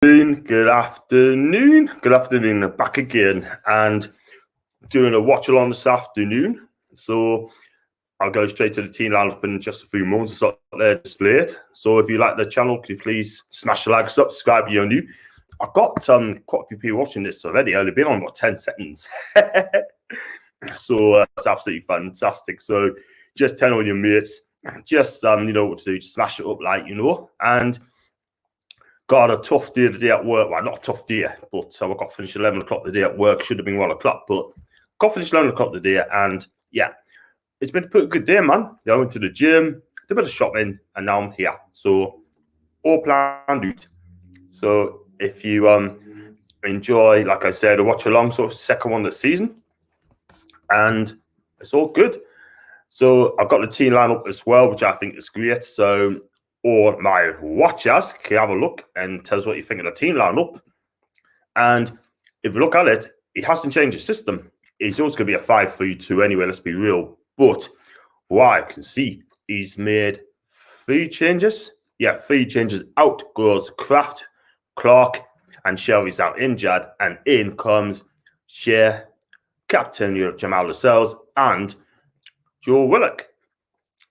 Good afternoon, back again and doing a watch along this afternoon. So I'll go straight to the team lineup in just a few moments. It's up there displayed. So if you like the channel, could you please smash the like, subscribe if you're new. I've got quite a few people watching this already. I've only been on about 10 seconds. So it's absolutely fantastic. So just tell all your mates, just you know what to do, just smash it up and got a tough day today at work. Well, not a tough day, but I got finished 11 o'clock today at work. Should have been 1 o'clock, but got finished 11 o'clock today. And yeah, it's been a pretty good day, man. I went to the gym, did a bit of shopping, and now I'm here. So all planned out. So if you enjoy, like I said, a watch along sort of second one of the season, and it's all good. So I've got the team lineup as well, which I think is great. So all my watchers can have a look and tell us what you think of the team lineup. And if you look at it, he hasn't changed the system. It's also going to be a 5-3-2 anyway, let's be real. But what I can see, he's made 3 changes. Yeah, 3 changes. Out goes Kraft, Clark, and Shelby's out injured. And in comes Shea, Captain Jamal Lascelles, and Joe Willock.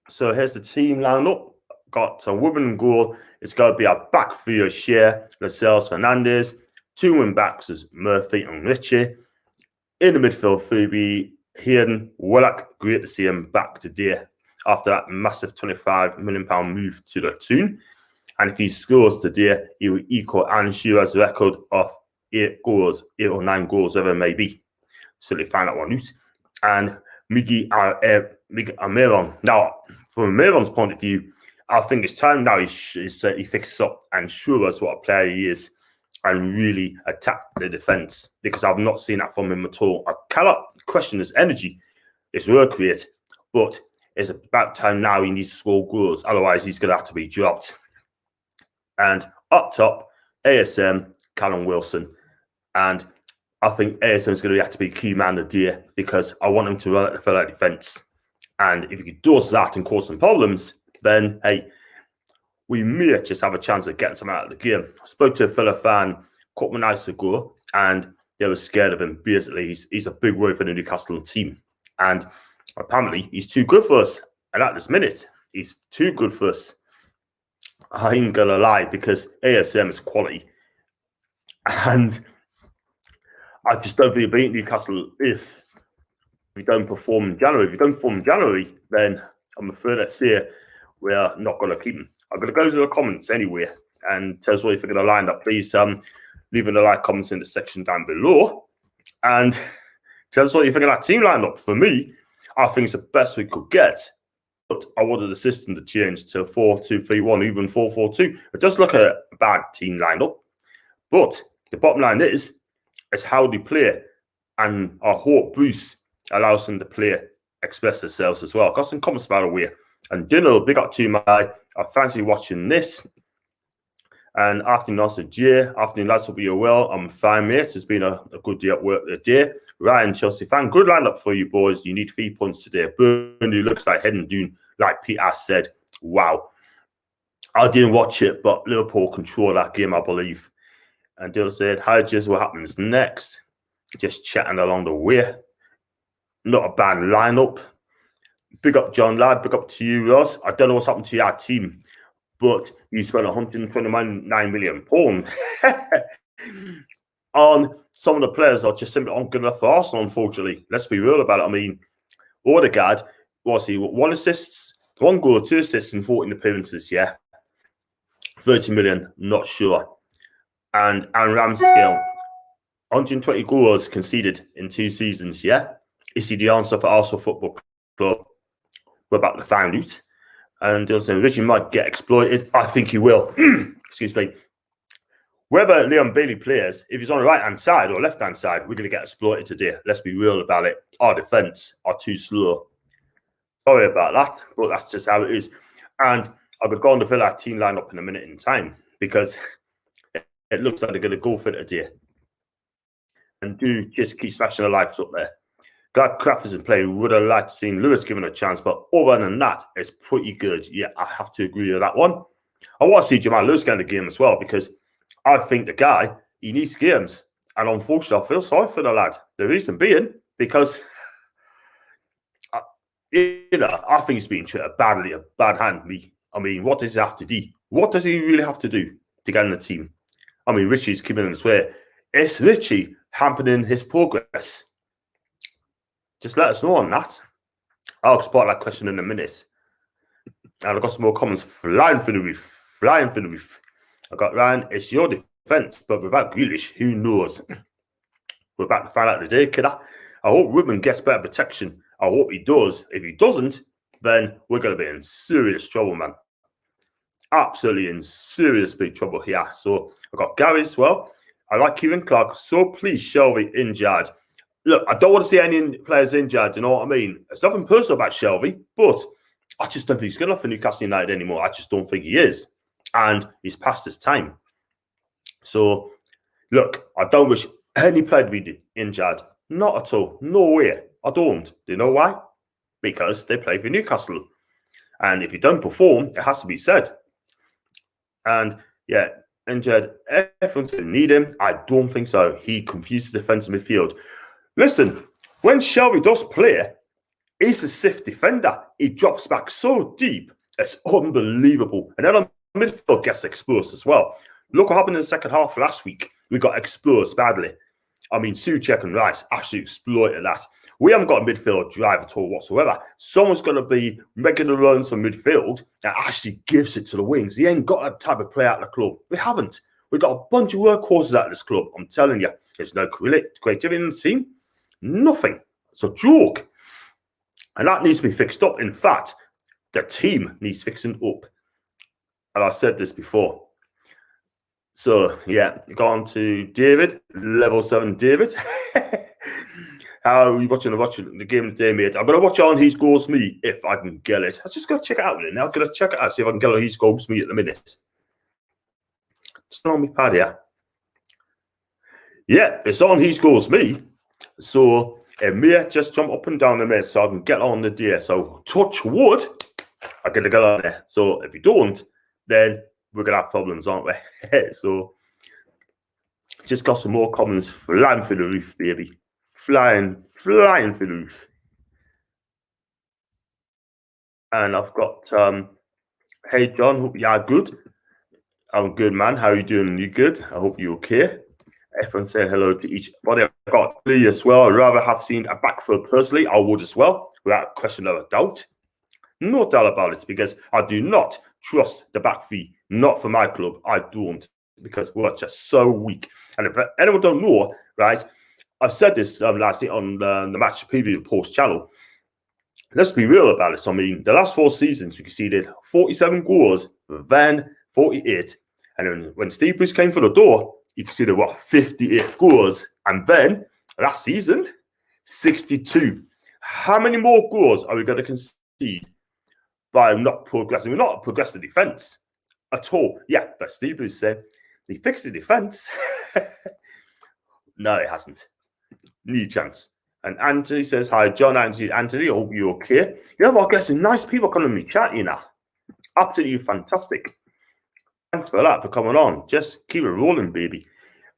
So here's the team lineup. Got a woman in goal. It's going to be a back 3 of Shea, Lascelles, Fernandez. 2 wing backs is Murphy and Richie. In the midfield, 3B, Hayden, Willock. Great to see him back today after that massive £25 million move to the Toon. And if he scores today, he will equal Alan Shearer's record of 8 or 9 goals, whatever it may be. So they find that one out. And Miggy Almiron. Now, from Almiron's point of view, I think it's time now he fixes up and shows us what a player he is and really attack the defence, because I've not seen that from him at all. I cannot question his energy. It's work rate, but it's about time now he needs to score goals. Otherwise, he's going to have to be dropped. And up top, ASM, Callum Wilson. And I think ASM is going to have to be key man of the day, because I want him to run at the fellow defence. And if he does that and cause some problems, then, hey, we may just have a chance of getting some out of the game. I spoke to a fellow fan a couple of nights ago, and they were scared of him. Basically, he's a big word for the Newcastle team. And apparently, he's too good for us. And at this minute, he's too good for us. I ain't going to lie, because ASM is quality. And I just don't think we beat Newcastle if we don't perform in January. If we don't perform in January, then I'm afraid to say we're not going to keep him. I'm going to go to the comments anyway and tell us what you think of the lineup. Please leave in the like comments in the section down below and tell us what you think of that team lineup. For me, I think it's the best we could get. But I wanted the system to change to 4-2-3-1, even 4-4-2. It does look a bad team lineup. But the bottom line is how they play. And I hope Bruce allows them to play, express themselves as well. Got some comments, by the way. And Dino, big up to you, I fancy watching this. And afternoon, also Jay. Afternoon, lads, hope you're well. I'm fine, mate. It's been a good day at work today. Ryan, Chelsea fan. Good lineup for you, boys. You need 3 points today. Burnley looks like heading down, like Peter said. Wow. I didn't watch it, but Liverpool control that game, I believe. And Dino said, hi, Jez, what happens next? Just chatting along the way. Not a bad lineup. Big up, John, lad. Big up to you, Ross. I don't know what's happened to your team, but you spent £129 million on some of the players that are just simply aren't good enough for Arsenal, unfortunately. Let's be real about it. I mean, Odegaard, was he 1 assist, 1 goal, 2 assists in 14 appearances, yeah. 30 million, not sure. And Aaron Ramsdale, 120 goals conceded in 2 seasons, yeah. Is he the answer for Arsenal Football Club? We're about to find out. And they'll say, Richie might get exploited. I think he will. Excuse me. Whether Leon Bailey plays, if he's on the right-hand side or left-hand side, we're going to get exploited today. Let's be real about it. Our defence are too slow. Sorry about that, but that's just how it is. And I could go on to fill our team lineup in a minute in time, because it looks like they're going to go for it today. And do just keep smashing the likes up there. Glad Kraft isn't playing. Would have liked to see Lewis given a chance, but other than that, it's pretty good. Yeah, I have to agree with that one. I want to see Jamal Lewis get in the game as well, because I think the guy, he needs games. And unfortunately, I feel sorry for the lad. The reason being, because, I think he's being treated badly, a bad hand. I mean, what does he have to do? What does he really have to do to get in the team? I mean, Richie's coming in and swear. Is Richie hampering his progress? Just let us know on that. I'll spot that question in a minute. And I've got some more comments flying through the roof. I got Ryan, it's your defence, but without Grealish, who knows? We're about to find out today, kidder. I hope Ruben gets better protection. I hope he does. If he doesn't, then we're going to be in serious trouble, man. Absolutely in serious big trouble here. So I've got Gary as well. I like Kieran Clark. So please, Shelby injured. Look, I don't want to see any players injured, you know what I mean? It's nothing personal about Shelby, but I just don't think he's good enough for Newcastle United anymore. I just don't think he is. And he's past his time. So, look, I don't wish any player to be injured. Not at all. No way. I don't. Do you know why? Because they play for Newcastle. And if you don't perform, it has to be said. And, yeah, injured. Everyone's going to need him. I don't think so. He confuses defence and midfield. Listen, when Shelby does play, he's a stiff defender. He drops back so deep. It's unbelievable. And then on midfield gets exposed as well. Look what happened in the second half last week. We got exposed badly. I mean, Souček and Rice actually exploited that. We haven't got a midfield drive at all whatsoever. Someone's going to be making the runs from midfield that actually gives it to the wings. He ain't got that type of player at the club. We haven't. We've got a bunch of workhorses at this club. I'm telling you, there's no creativity in the team. Nothing. It's a joke. And that needs to be fixed up. In fact, the team needs fixing up. And I said this before. So, yeah, go on to David, level 7 David. How are you watching the game today, mate? I'm going to watch on He Scores Me if I can get it. I'm just going to check it out now. I'm going to check it out, see if I can get on He Scores Me at the minute. Just on my pad here. Yeah, it's on He Scores Me. So, it may just jump up and down a minute so I can get on the day. So, touch wood, I'm going to get on there. So, if you don't, then we're going to have problems, aren't we? So, just got some more comments flying through the roof, baby. Flying through the roof. And I've got, hey, John, hope you are good. I'm good, man. How are you doing? You good? I hope you're okay. Everyone say hello to each body. I've got Lee as well. I'd rather have seen a backfield personally. I would as well, without a question of a doubt. No doubt about it, because I do not trust the back three. Not for my club. I don't, because we're just so weak. And if anyone don't know, right, I've said this last night on the match preview post channel. Let's be real about it. So, I mean, the last 4 seasons, we conceded 47 goals, then 48. And then when Steve Bruce came for the door, you conceded, 58 goals. And then, last season, 62. How many more goals are we going to concede by not progressing? We're not progressing defence at all. Yeah, but Steve Bruce said, he fixed the defence. No, it hasn't. Need chance. And Anthony says, hi, John, Anthony, I hope you're okay. You know what, guys, nice people coming to me chat, you know. Absolutely fantastic. Thanks for that, for coming on. Just keep it rolling, baby.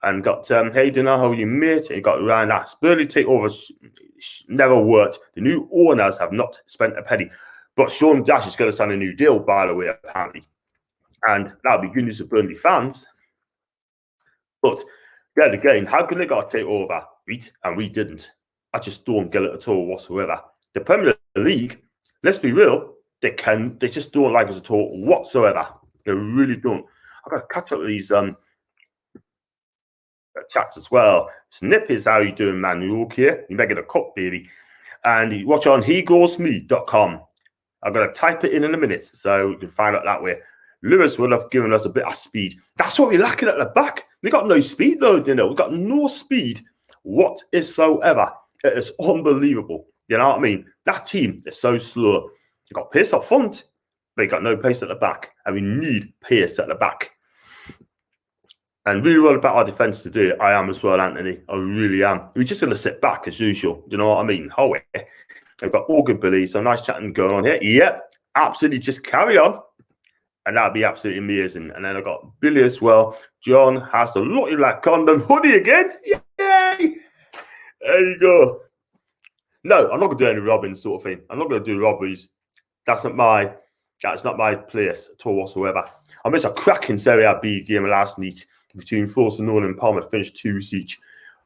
And got, hey, dinner, how are you, mate? And you got Ryan, that Spurley takeover never worked. The new owners have not spent a penny. But Sean Dash is going to sign a new deal, by the way, apparently. And that'll be good news for Burnley fans. But then again, how can they got to take over? And we didn't. I just don't get it at all whatsoever. The Premier League, let's be real, they just don't like us at all whatsoever. They really don't. I've got to catch up with these chats as well. Snippies, how you doing, man? You okay? You making a cup, baby. And you watch on hegoesme.com. I'm going to type it in a minute so you can find out that way. Lewis will have given us a bit of speed. That's what we're lacking at the back. We got no speed, though, you know. We've got no speed whatsoever. It is unbelievable. You know what I mean? That team is so slow. You got pace up front, but you got no pace at the back. And we need pace at the back. And really well about our defence today. I am as well, Anthony. I really am. We're just going to sit back as usual. You know what I mean? Oh, yeah. We've got all good Billy. So nice chatting going on here. Yep, absolutely. Just carry on. And that'd be absolutely amazing. And then I got Billy as well. John has the Lottie Black Condom hoodie again. Yay! There you go. No, I'm not gonna do any robbing sort of thing. I'm not gonna do robberies. That's not my place at all whatsoever. I missed a cracking Serie A B game last night between Frosinone and Parma to finish 2 each.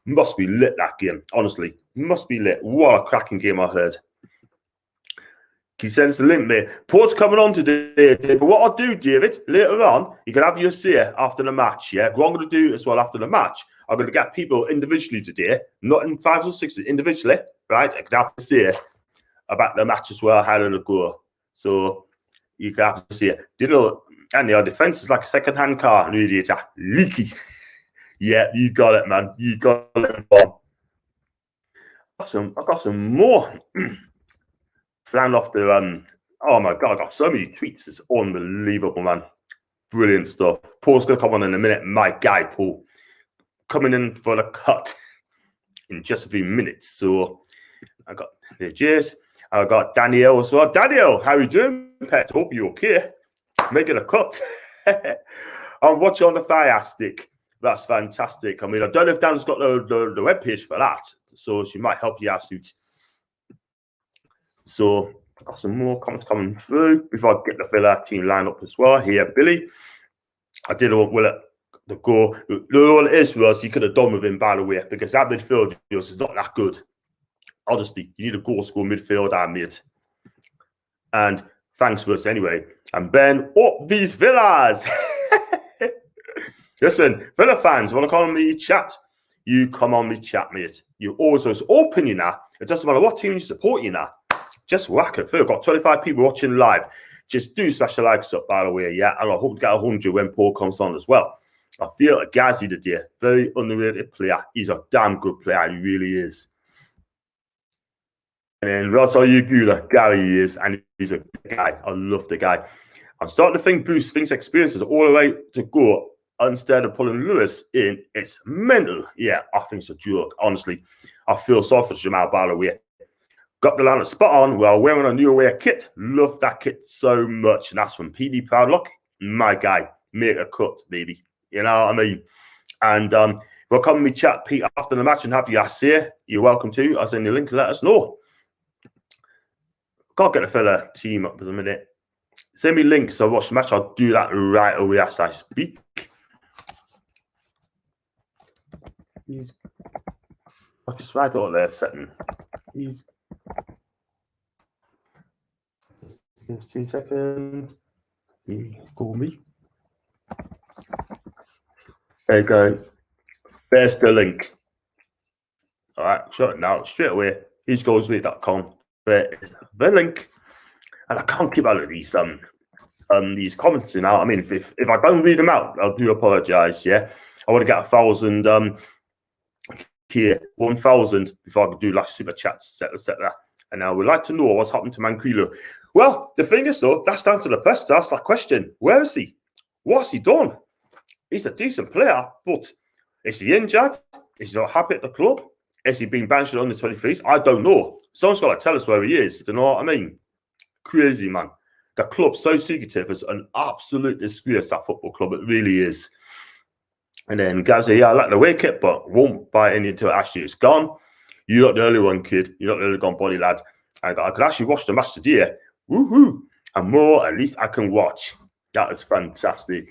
Must be lit, that game. Honestly, must be lit. What a cracking game I heard. He sends the link, mate. Paul's coming on today, but what I'll do, David, later on, you can have your say after the match, yeah? What I'm going to do as well after the match, I'm going to get people individually today, not in 5s or 6s, individually, right? I can have to say about the match as well, how did it go? So you can have to see it. Do you know, and your defense is like a second-hand car, radiator, leaky. Yeah, you got it, man. You got it. I got some more. Flying off the oh my god, I got so many tweets. It's unbelievable, man. Brilliant stuff. Paul's gonna come on in a minute. My guy, Paul, coming in for the cut in just a few minutes. So I got the Jace. I got Danielle as well. Danielle, how are you doing, pet? Hope you're okay. Making a cut. I'm watching on the Fire Stick. That's fantastic. I mean, I don't know if Dan's got the webpage for that, so she might help you out, Suit. So I've got some more comments coming through before I get the Villa team line up as well. Here, Billy. I did want Willett to go. All it is was he could have done with him, by the way, because that midfield is not that good. Honestly, you need a goal-score midfielder, mate. And thanks for us anyway. And Ben, up these Villas. Listen, Villa fans, want to come on me chat? You come on me chat, mate. You always open, you now. It doesn't matter what team you support, you now. Just whack it through. I've got 25 people watching live. Just do smash the likes up, by the way, yeah? And I hope to get 100 when Paul comes on as well. I feel like Gazzy today, very underrated player. He's a damn good player. He really is. And then that's all you do, Gary is, and he's a good guy. I love the guy. I'm starting to think Bruce thinks experiences all the way to go instead of pulling Lewis in. It's mental. Yeah, I think it's a joke. Honestly, I feel sorry for Jamal, by the way. Got the line spot on while wearing a new away kit. Love that kit so much. And that's from PD Proudlock. My guy, make a cut, baby. You know what I mean? And we'll come and we chat, Pete, after the match and have you say. You're welcome to. I'll send you a link to let us know. Can't get the fella team up in a minute. Send me links. So watch the match. I'll do that right away as I speak. I'll just write all there, setting. Just 2 seconds. Call me. There you go. There's the link. All right, shut it now. Straight away. HeScoresWeek.com. There is the link. And I can't keep out of these comments now. I mean, if I don't read them out, I do apologize. Yeah, I want to get 1,000 here, 1,000 before I could do like super chats, etc. And I would like to know what's happened to Manquillo. Well, the thing is, though, that's down to the press to ask that question. Where is he? What's he done? He's a decent player, but is he injured? Is he not happy at the club? Is he being banished on the 23s? I don't know. Someone's got to tell us where he is. Do you know what I mean? Crazy, man. The club's so secretive. It's an absolute disgrace, that football club. It really is. And then guys say, yeah, I like the away kit, but won't buy any until actually it's gone. You're not the only one, kid. You're not the only one, body lad. And I could actually watch the match today. Woohoo! And more, at least I can watch. That is fantastic.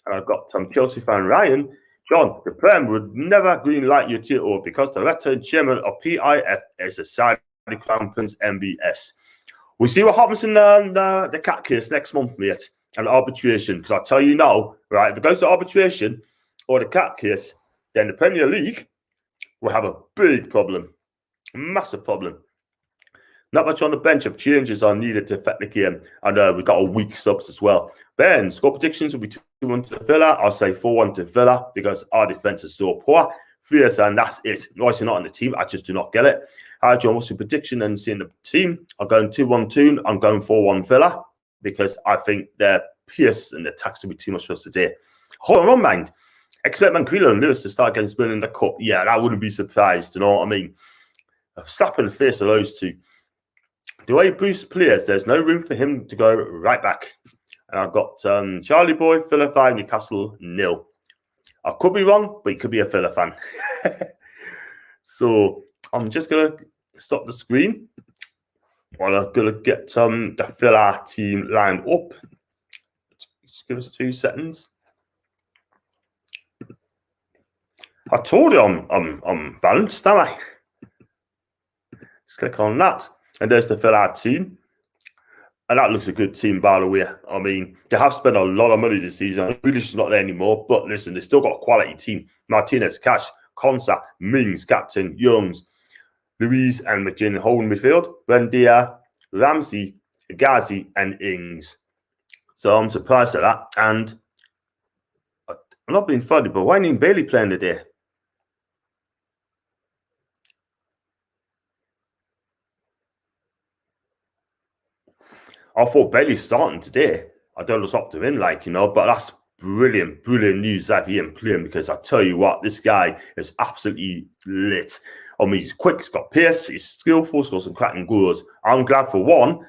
And I've got some Chelsea fan, Ryan. John, the Prem would never green light your title because the letter chairman of PIF is a side Crampons MBS. We see what happens in the cat case next month, mate, and arbitration. Because I tell you now, right, if it goes to arbitration or the cat case, then the Premier League will have a big problem, massive problem. Not much on the bench if changes are needed to affect the game. And we've got a weak subs as well. Ben, score predictions will be 2-1 to Villa. I'll say 4-1 to Villa because our defence is so poor. Fierce, and that's it. Obviously not on the team. I just do not get it. Hi, John, what's your prediction and seeing the team? I'm going 2-1-2. I'm going 4-1 Villa because I think their pace and the attacks will be too much for us today. Hold on, mind. Expect Manquillo and Lewis to start against Spurs in the Cup. Yeah, that wouldn't be surprised. You know what I mean? A slap in the face of those two. The way Bruce plays, there's no room for him to go right back. And I've got Charlie Boy, Villa 5, Newcastle 0. I could be wrong, but it could be a Villa fan. So I'm just going to stop the screen. While I'm going to get the Villa team lined up. Just give us 2 seconds. I told you I'm balanced, am I? Just click on that. And there's the Villa team. And that looks a good team, by the way. I mean, they have spent a lot of money this season. Grealish is not there anymore. But listen, they still got a quality team. Martinez, Cash, Konsa, Mings, Captain, Youngs, Louise and McGinn holding midfield. Buendia, Ramsey, Ghazi, and Ings. So I'm surprised at that. And I'm not being funny, but why ain't Bailey playing today? I thought Bailey's starting today. I don't look up to him, but that's brilliant news that he ain't playing, because I tell you what, this guy is absolutely lit. I mean, he's quick, he's got pace, he's skillful, he's got some cracking goals. I'm glad for one,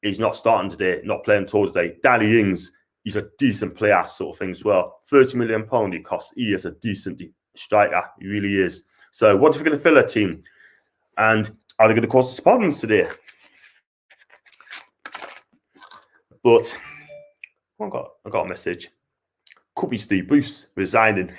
he's not starting today, not playing at all today. Danny Ings, he's a decent player, sort of thing as well. £30 million he costs. He is a decent striker, he really is. So, what if we're going to fill a team? And are they going to cause us problems today? But I got a message. Could be Steve Bruce resigning.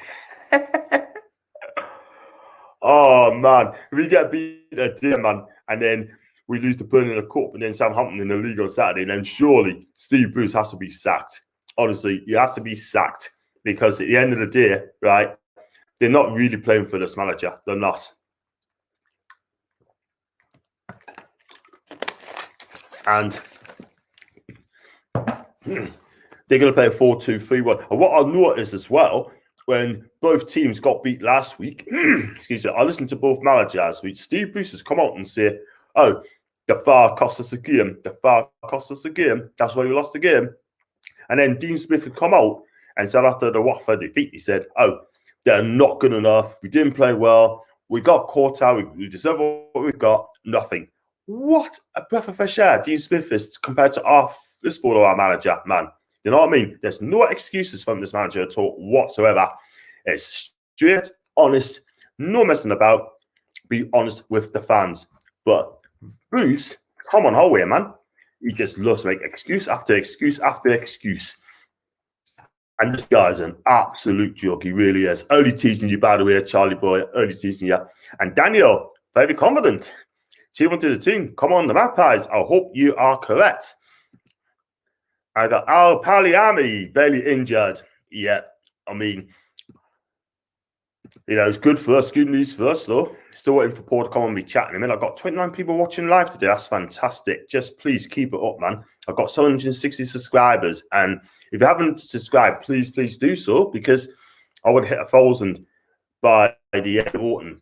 Oh man, if we get beat a day, man, and then we lose to Burnley in the cup, and then Southampton in the league on Saturday, then surely Steve Bruce has to be sacked. Honestly, he has to be sacked, because at the end of the day, right, they're not really playing for this manager. They're not. And they're going to play a 4-2-3-1. And what I noticed as well, when both teams got beat last week, excuse me, I listened to both managers last week. Steve Bruce has come out and said, oh, the VAR cost us a game. The VAR cost us a game. That's why we lost the game. And then Dean Smith had come out and said after the Watford defeat, he said, oh, they're not good enough. We didn't play well. We got caught out. We deserve what we got. Nothing. What a breath of fresh air Dean Smith is compared to this photo our manager, man. You know what I mean? There's no excuses from this manager at all whatsoever. It's straight, honest, no messing about. Be honest with the fans. But Bruce, come on, Hallway, man. He just loves to make excuse after excuse after excuse. And this guy's an absolute joke. He really is. Only teasing you, by the way, Charlie Boy. Only teasing you. And Daniel, very confident. 2-1 to the team. Come on, the Magpies. I hope you are correct. I got Al Paliami, barely injured. Yeah, I mean, it's good for us. Good news for us, though. Still waiting for Paul to come and be chatting. I've got 29 people watching live today. That's fantastic. Just please keep it up, man. I've got 760 subscribers. And if you haven't subscribed, please do so, because I would hit 1,000 by the end of autumn,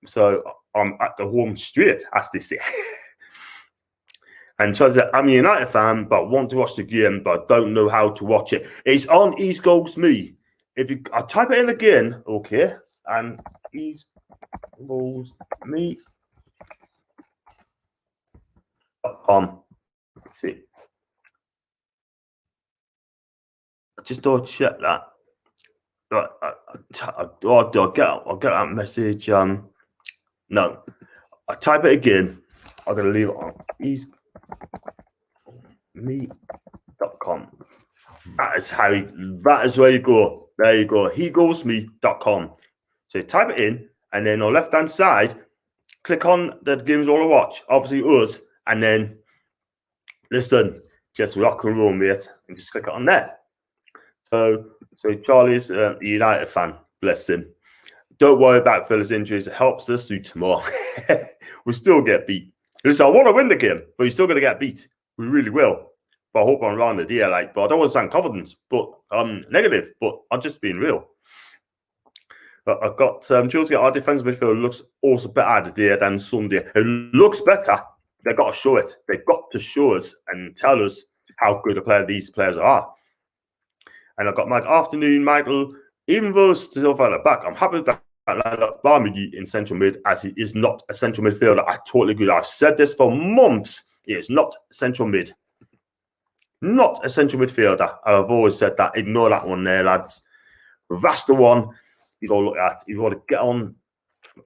So I'm at the home straight, as they say. And Charles said, I'm a United fan, but want to watch the game, but don't know how to watch it. It's on East Goals Me. I type it in again, okay, and East Goals Me. See, I just don't check that. I'll get that message. No, I type it again. I'm gonna leave it on eastme.com. That is where you go. There you go. Hegoesme.com. So you type it in, and then on the left hand side, click on the games all to watch. Obviously us, and then listen, just rock and roll, mate, and just click it on there. So Charlie's a United fan. Bless him. Don't worry about Villa's injuries. It helps us do tomorrow. We still get beat. Listen, I want to win the game, but you're still going to get beat. We really will. But I hope I'm wrong the day, but I don't want to sound confident, but negative, but I'm just being real. But I've got Jules. Our defensive midfield looks also better today than Sunday. It looks better. They've got to show it. They've got to show us and tell us how good a player these players are. And I've got my afternoon, Michael. Even though still at the back, I'm happy with that lineup. Barmigi in central mid, as he is not a central midfielder. I totally agree. I've said this for months. He is not central mid. not a central midfielder. I've always said that. Ignore that one there, lads. That's the one you got to look at. You want to get on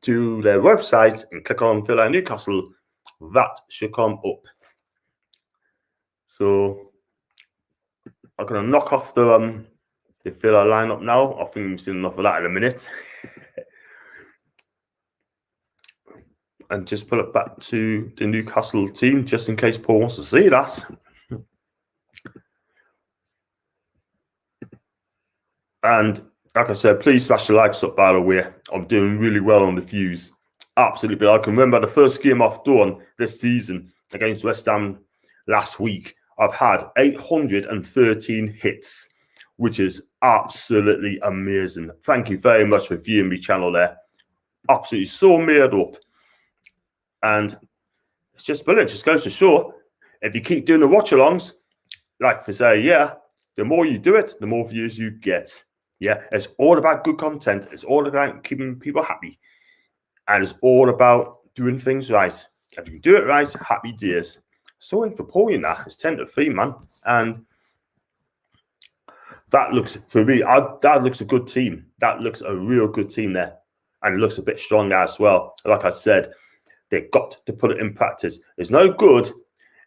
to their website and click on Villa Newcastle. That should come up. So I'm going to knock off the Villa lineup now. I think we've seen enough of that in a minute. And just put it back to the Newcastle team, just in case Paul wants to see that. And like I said, please smash the likes up, by the way. I'm doing really well on the views. Absolutely. I can remember the first game I've done this season against West Ham last week. I've had 813 hits, which is absolutely amazing. Thank you very much for viewing my channel there. Absolutely so made up. And it's just brilliant. It just goes to show, if you keep doing the watch-alongs, like they say, yeah, the more you do it, the more views you get. Yeah, it's all about good content. It's all about keeping people happy. And it's all about doing things right. If you can do it right, happy days. So in for Paul, you know, it's 10-3, man. And that looks, for me, that looks a good team. That looks a real good team there. And it looks a bit stronger as well. Like I said, they've got to put it in practice. It's no good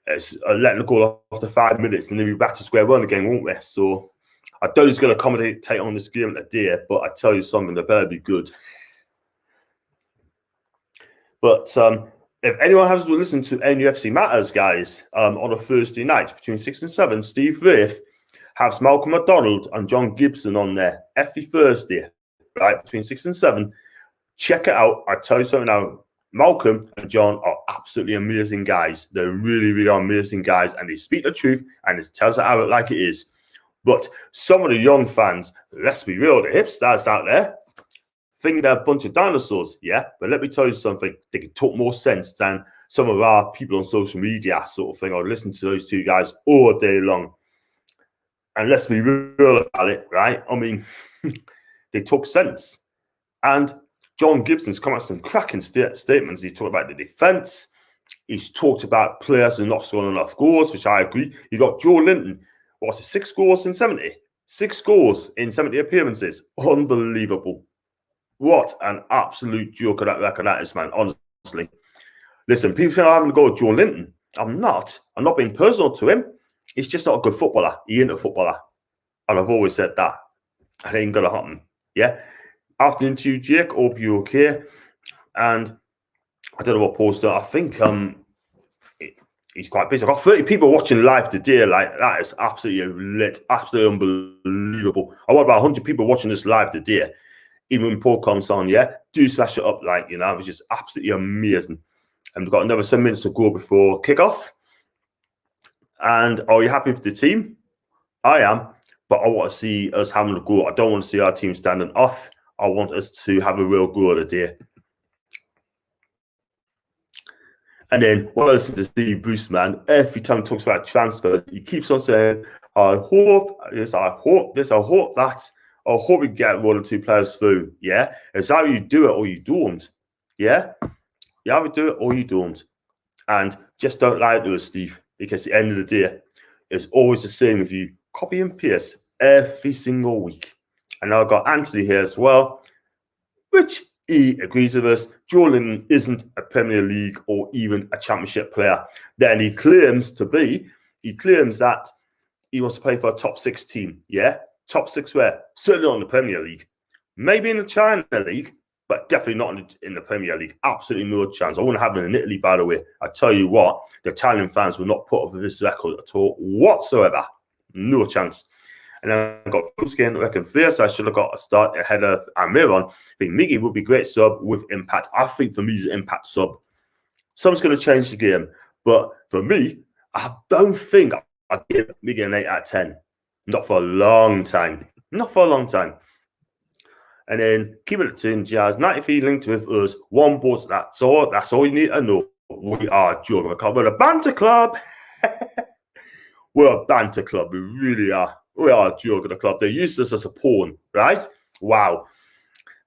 as letting the goal after 5 minutes and then we're back to square one again, won't we? So I don't know who's going to accommodate on this game today, but I tell you something, they better be good. But if anyone has to listen to NUFC Matters, guys, on a Thursday night between 6 and 7, Steve Wraith has Malcolm McDonald and John Gibson on there every Thursday, right, between 6 and 7. Check it out. I tell you something now. Malcolm and John are absolutely amazing guys. They're really, really amazing guys, and they speak the truth and it tells it out like it is. But some of the young fans, let's be real, the hipsters out there, think they're a bunch of dinosaurs, yeah? But let me tell you something. They can talk more sense than some of our people on social media sort of thing. I listen to those two guys all day long. And let's be real about it, right? I mean, they talk sense. And John Gibson's come out with some cracking statements. He talked about the defence. He's talked about players who are not scoring enough goals, which I agree. You got Joe Linton. What's it? 6 goals in 70? 6 goals in 70 appearances. Unbelievable. What an absolute joke of that record that is, man, honestly. Listen, people think I'm going to go with Joe Linton. I'm not. I'm not being personal to him. He's just not a good footballer. He ain't a footballer. And I've always said that. It ain't going to happen. Yeah? After the interview, Jake, hope you're okay. And I don't know what Paul's done. I think he's quite busy. I've got 30 people watching live today. Like, that is absolutely lit, absolutely unbelievable. I want about 100 people watching this live today. Even when Paul comes on, yeah, do smash it up. Like, you know, it was just absolutely amazing. And we've got another 7 minutes to go before kickoff. And are you happy with the team? I am. But I want to see us having a go. I don't want to see our team standing off. I want us to have a real go today. And then what I listen to Steve Bruce, man, every time he talks about transfers, he keeps on saying, I hope this, I hope this, I hope that. I hope we get 1 or 2 players through. Yeah. It's how you do it or you don't. Yeah. You either do it or you don't. And just don't lie to us, Steve, because at the end of the day, it's always the same with you. Copy and paste every single week. And I've got Anthony here as well, which he agrees with us. Joe Linton isn't a Premier League or even a Championship player. Then he claims that he wants to play for a top 6 team. Yeah, top 6 where? Certainly not in the Premier League. Maybe in the China League, but definitely not in the Premier League. Absolutely no chance. I wouldn't have him in Italy, by the way. I tell you what, the Italian fans will not put up with this record at all whatsoever. No chance. And then I've got Busquets, I reckon first I should have got a start ahead of Almiron. I think Miggy would be a great sub with impact. I think for me, he's an impact sub. Someone's going to change the game. But for me, I don't think I'd give Miggy an 8 out of 10. Not for a long time. Not for a long time. And then keep it to Jazz. 93 linked with us. 1 boat. That's all you need to know. We are Joe. We're a banter club. We're a banter club. We really are. We are a joke of the club. They used us as a pawn, right? Wow.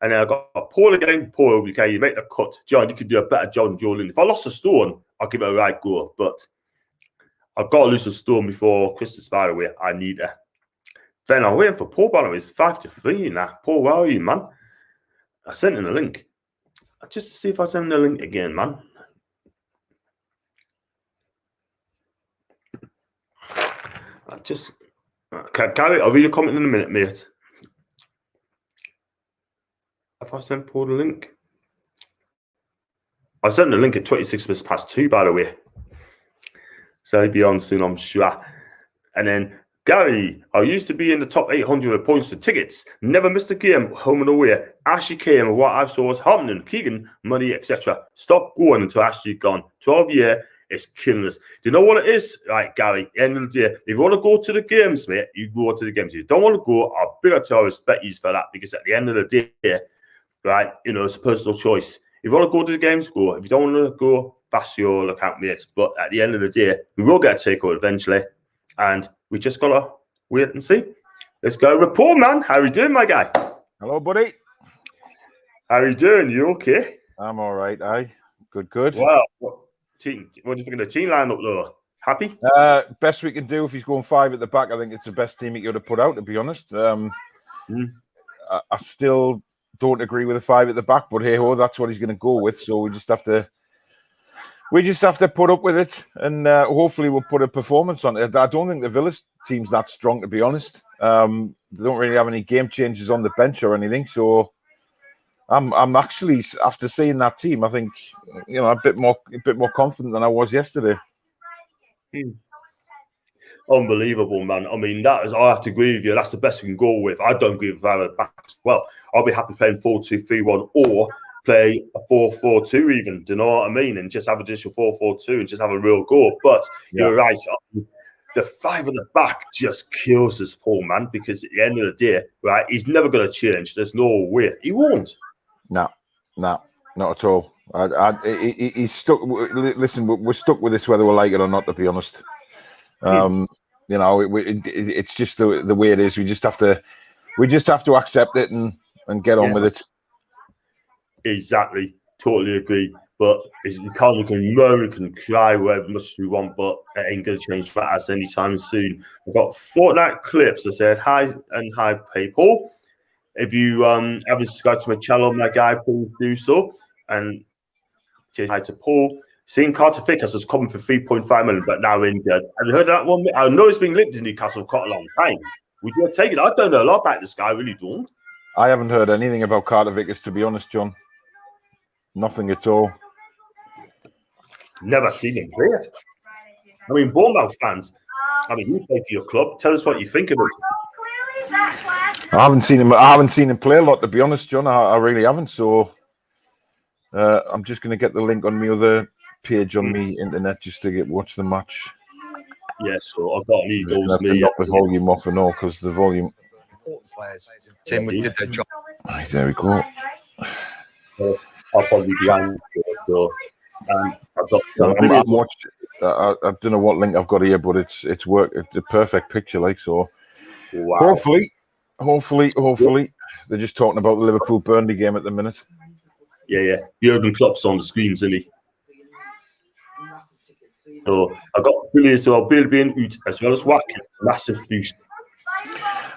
And then I got Paul again. Paul, okay, you make the cut. John, you could do a better job than Joe Linton. If I lost a stone, I'll give it a right go. But I've got to lose the Storm before Christmas, by the way. I need her. Then I'm waiting for Paul, by the way. It's 5-3 now. Paul, where are you, man? I sent him a link. Just to see if I send the link again, man. Gary, I'll read your comment in a minute, mate. Have I sent Paul the link? I sent the link at 2, by the way. So he'll be on soon, I'm sure. And then, Gary, I used to be in the top 800 with points to tickets. Never missed a game, home and away. Ashley came, and what I saw was happening. Keegan, money, etc. Stop going until Ashley gone. 12 year, it's killing us. Do you know what it is? Right, Gary, end of the day, if you want to go to the games, mate, you go to the games. If you don't want to go, I'll big up to I respect you for that, because at the end of the day, right, it's a personal choice. If you want to go to the games, go. If you don't want to go, that's your account, mate. But at the end of the day, we will get a takeover eventually. And we just got to wait and see. Let's go with Paul, man. How are you doing, my guy? Hello, buddy. How are you doing? You okay? I'm all right, aye. Good. Wow. What do you think of the team lineup, though? Happy? Best we can do if he's going 5 at the back. I think it's the best team he could have put out, to be honest. I still don't agree with the 5 at the back, but hey ho, that's what he's going to go with. So we just have to put up with it, and hopefully we'll put a performance on it. I don't think the Villa team's that strong, to be honest. They don't really have any game changers on the bench or anything. So I'm actually, after seeing that team, I think a bit more confident than I was yesterday. Unbelievable, man. I mean, I have to agree with you. That's the best we can go with. I don't agree with that back as well. I'll be happy playing 4-2-3-1 or play a 4-4-2 even. Do you know what I mean? And just have a additional 4-4-2 and just have a real go. But You're right. The 5 at the back just kills us, Paul, man, because at the end of the day, right, he's never going to change. There's no way. He won't. No, not at all. He's stuck. Listen, we're stuck with this whether we like it or not, to be honest. It's just the way it is. We just have to accept it and get on with it. Exactly, totally agree. But we can moan, we can cry, whatever much we want, but it ain't gonna change that as anytime soon. I've got Fortnite clips. I said hi and hi, people. If you haven't subscribed to my channel, my guy, please do so. And say hi to Paul. Seeing Carter Vickers has come for 3.5 million, but now injured. Have you heard of that one? I know it's been linked to Newcastle for quite a long time. Would you take it? I don't know a lot about this guy. I really don't. I haven't heard anything about Carter Vickers, to be honest, John. Nothing at all. Never seen him play it. I mean, Bournemouth fans, you play for your club. Tell us what you think of him. I haven't seen him play a lot, to be honest, John. I really haven't. So I'm just going to get the link on my other page on the internet just to watch the match. Yeah, so I've got an Eagles. Have to knock the volume off and all, because the volume. Tim did their job. Right, there we go. I'll probably be on. So I've got. I don't know what link I've got here, but it's work. It's a perfect picture, like so. Wow. Hopefully, they're just talking about the Liverpool-Burnley game at the minute. Yeah. Jurgen Klopp's on the screen, isn't he? So I got Billy as well. Bill being out as well as Watkins. Massive boost.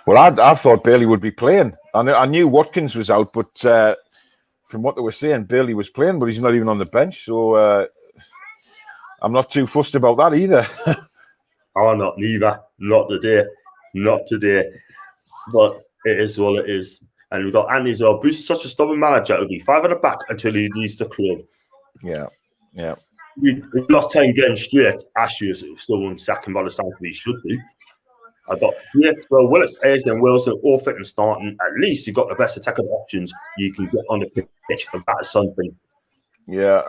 Well, I thought Bailey would be playing. I knew Watkins was out, but from what they were saying, Bailey was playing, but he's not even on the bench. So I'm not too fussed about that either. I'm not neither. Not today. But it is what it is. And we've got Andy as well. Bruce is such a stubborn manager. It'll be 5 at the back until he leaves the club. Yeah. We lost 10 games straight. Ashley still won't sack him by the time he should do. I got Willis, Ayers, and Wilson all fit and starting. At least you've got the best attacking options you can get on the pitch, and that is something. Yeah,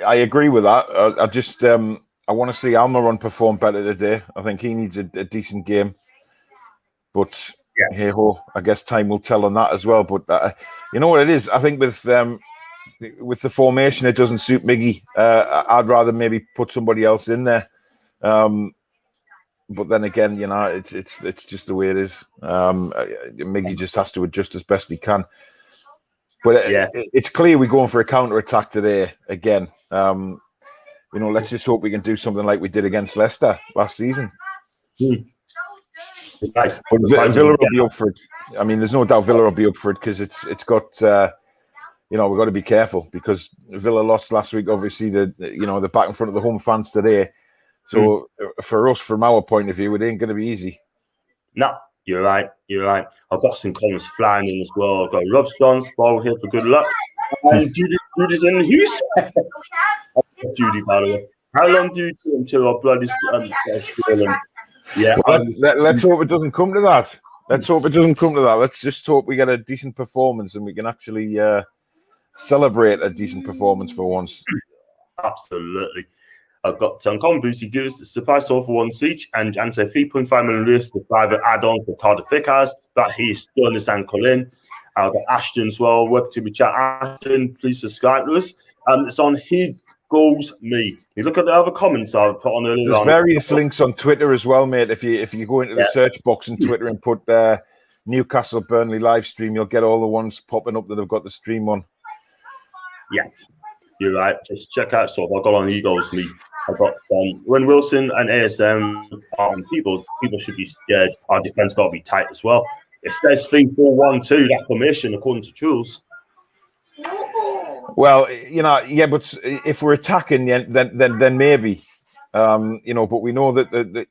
I agree with that. I just I want to see Almiron perform better today. I think he needs a decent game. But hey ho, I guess time will tell on that as well. But you know what it is? I think with the formation, it doesn't suit Miggy. I'd rather maybe put somebody else in there. But then again, it's just the way it is. Miggy just has to adjust as best he can. But it's clear we're going for a counter attack today again. let's just hope we can do something like we did against Leicester last season. Right. But Villa will be up for it. I mean, there's no doubt Villa will be up for it because it's got we've got to be careful because Villa lost last week. Obviously, the back in front of the home fans today. So for us, from our point of view, it ain't going to be easy. No, you're right. I've got some comments flying in as well. I've got Rob John's ball here for good luck. And Judy's in the house. Judy, by the way. How long do you do until our blood is yeah. Well, let's hope it doesn't come to that. Let's just hope we get a decent performance and we can actually celebrate a decent performance for once. Absolutely. I've got Colin Boosie gives the surprise offer for one each and say 3.5 million list the private add-on for Cardiff Vickers, but he's done his ankle in. I've got Aston as well. Welcome to the chat, Aston. Please subscribe to us. It's on He Goals Me. You look at the other comments I've put on earlier. There's various links on Twitter as well, mate. If you go into the search box on Twitter and put Newcastle Burnley live stream, you'll get all the ones popping up that have got the stream on. Yeah, you're right. Just check out. So I've got on He Goals Me. I've got when Wilson and ASM people should be scared. Our defense got to be tight as well. It says 3-4-1-2 that formation according to Jules. Well, but if we're attacking, then maybe, but we know that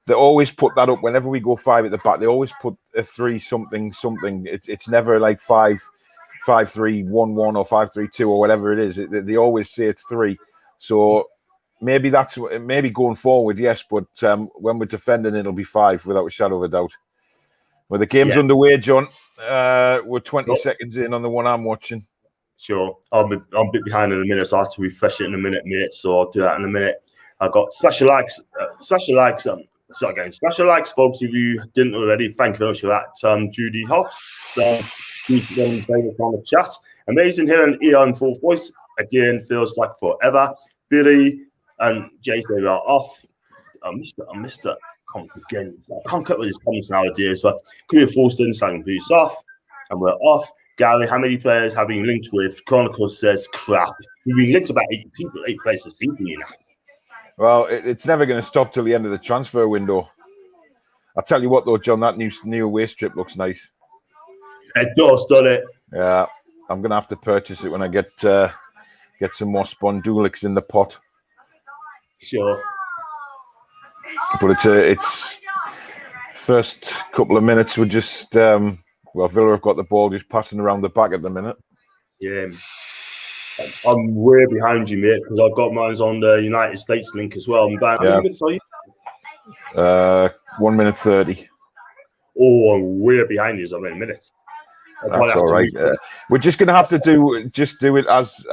they always put that up whenever we go 5 at the back. They always put a 3 something. It's never like 5-3-1-1 or 5-3-2 or whatever it is. They always say it's 3. So maybe going forward, yes, but when we're defending, it'll be 5 without a shadow of a doubt. Well, the game's underway, John. We're 20 seconds in on the one I'm watching. Sure. I'm a bit behind in a minute, so I have to refresh it in a minute, so I'll do that in a minute. I've got special likes, folks, if you didn't already. Thank you very much for that, Judy Hobbs. So, she's one of the favorites on the chat. Amazing hearing Ian full voice. Again, feels like forever. Billy and Jason are off. I missed it. Again, I can't cut with his comments nowadays. So, Korean Forsten saying boost off, and we're off. Gary, how many players have been linked with? Chronicles says crap. We've been linked about 8 people, 8 players this season, Well, it's never going to stop till the end of the transfer window. I'll tell you what, though, John, that new away strip looks nice. It does, doesn't it? Yeah, I'm going to have to purchase it when I get some more Spondulics in the pot. Sure. But it's first couple of minutes we're just Villa have got the ball just passing around the back at the minute. Yeah, I'm way behind you, mate, because I've got mine on the United States link as well. I'm about 1 minute 30. Oh, I'm way behind you. I'm in a minute. That's all right. We're just going to have to do it as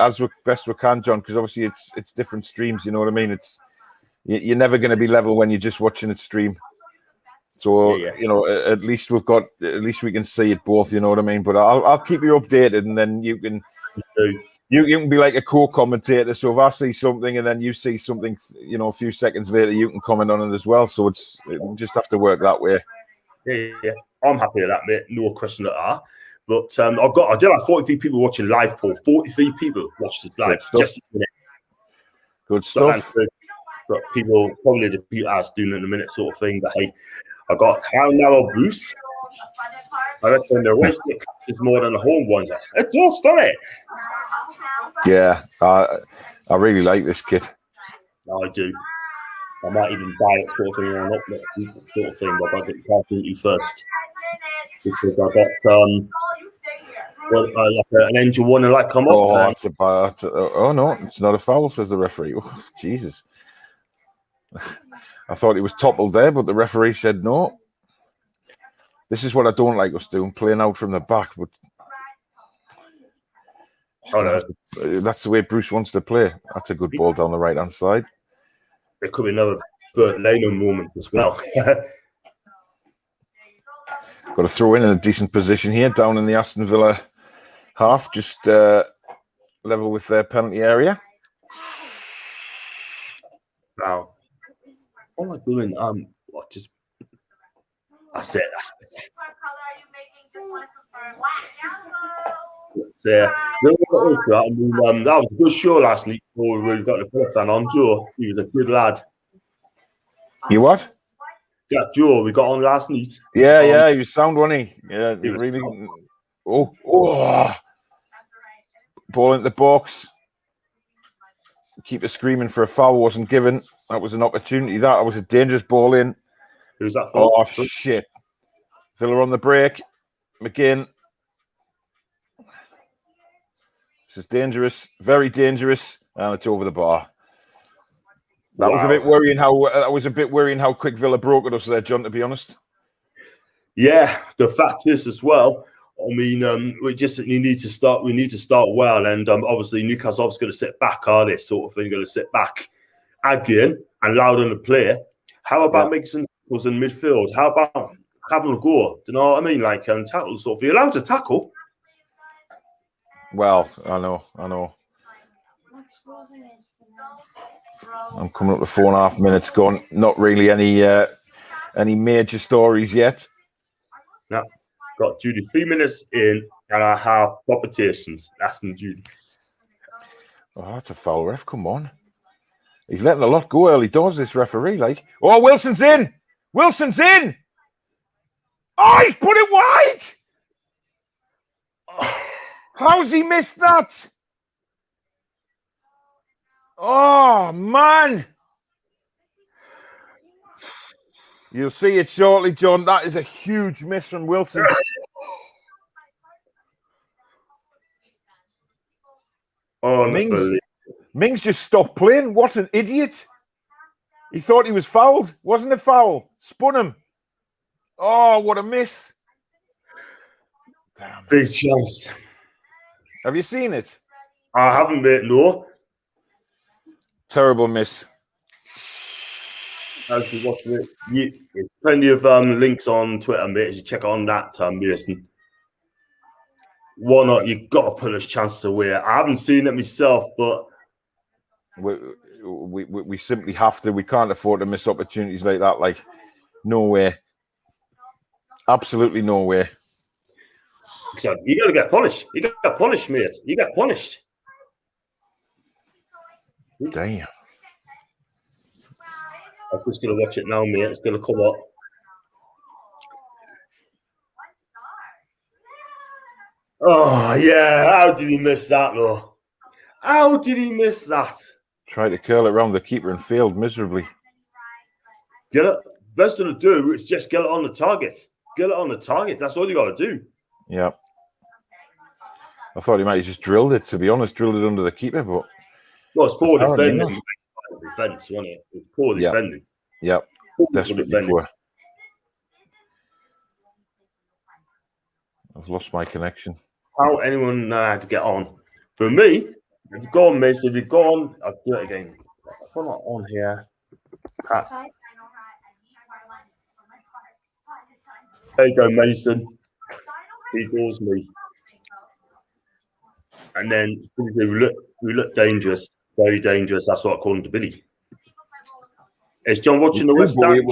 best we can, John, because obviously it's different streams. You know what I mean? You're never going to be level when you're just watching it stream. So at least we can see it both. You know what I mean? But I'll keep you updated, and then you can be like a co-commentator. So if I see something and then you see something, a few seconds later, you can comment on it as well. So we just have to work that way. Yeah. I'm happy with that, mate. No question at all. But I did have 43 people watching live, Paul. 43 people watched it live. Good stuff. But people probably the people us doing it in a minute sort of thing. But hey, I got how narrow Bruce. I reckon the away is more than the home ones. It does, doesn't it? Yeah, I really like this kit. I do. I might even buy it sort of thing or not sort of thing, but I'll get carefully first. Because I got an Angel one and like come up. Oh no, it's not a foul, says the referee. Oh, Jesus. I thought he was toppled there, but the referee said no. This is what I don't like us doing, playing out from the back. But that's the way Bruce wants to play. That's a good ball down the right-hand side. There could be another Bert Leno moment as well. Got to throw in a decent position here, down in the Aston Villa half, just level with their penalty area. Wow. What am I doing? That's it. I mean, that was a good show last night before we got the first fan on. Joe, he was a good lad. You what? Yeah, Joe, we got on last night. Yeah, he was sound, wasn't he? Yeah, He was really. Oh, ball into the box. Keeper screaming for a foul wasn't given. That was an opportunity. That was a dangerous ball in. Who's that for? Oh, shit. Villa on the break. McGinn. This is dangerous. Very dangerous. And it's over the bar. That was a bit worrying how quick Villa broke at us there, John, to be honest. Yeah, the fact is as well. I mean, we need to start. We need to start well, and obviously Newcastle obviously going to sit back, are they? Sort of thing, going to sit back again and allow them to play. How about making some tackles in midfield? How about having a go? Do you know what I mean? Like tackles, sort of. You're allowed to tackle. Well, I know. I'm coming up to 4.5 minutes gone. Not really any major stories yet. No, got Judy 3 minutes in, and I have palpitations. Aston Judy. Oh, that's a foul, ref. Come on. He's letting a lot go early doors, this referee. Like, oh, Wilson's in. Wilson's in. Oh, he's put it wide. How's he missed that? Oh, man. You'll see it shortly, John. That is a huge miss from Wilson. Oh, Mings just stopped playing. What an idiot. He thought he was fouled. Wasn't a foul. Spun him. Oh, what a miss. Damn. Big chance. Have you seen it? I haven't, mate, no. Terrible miss. Actually, what's it? There's plenty of links on Twitter, mate. You check on that, Mason. Why not? You've got to put a chance away. I haven't seen it myself, but we simply have to. We can't afford to miss opportunities like that. Like, no way. Absolutely no way. So you got to get punished. You got to get punished, mate. You get punished. Damn. I'm just going to watch it now, mate. It's going to come up. Oh, yeah. How did he miss that, though? How did he miss that? Tried to curl it around the keeper and failed miserably. Get it. Best to do is just get it on the target. Get it on the target. That's all you got to do. Yeah. I thought he might have just drilled it, to be honest. Drilled it under the keeper, but... Well, it's poor defending. Defense, wasn't it? It's poor defending. Yeah. Desperately poor. I've lost my connection. How anyone had to get on? For me, if you've gone, miss, if you've gone, I'll do it again. If I'm not on here. There you go, Mason. He goes me. And then we look dangerous, very dangerous. That's what I call him to Billy. Is John watching the West Ham?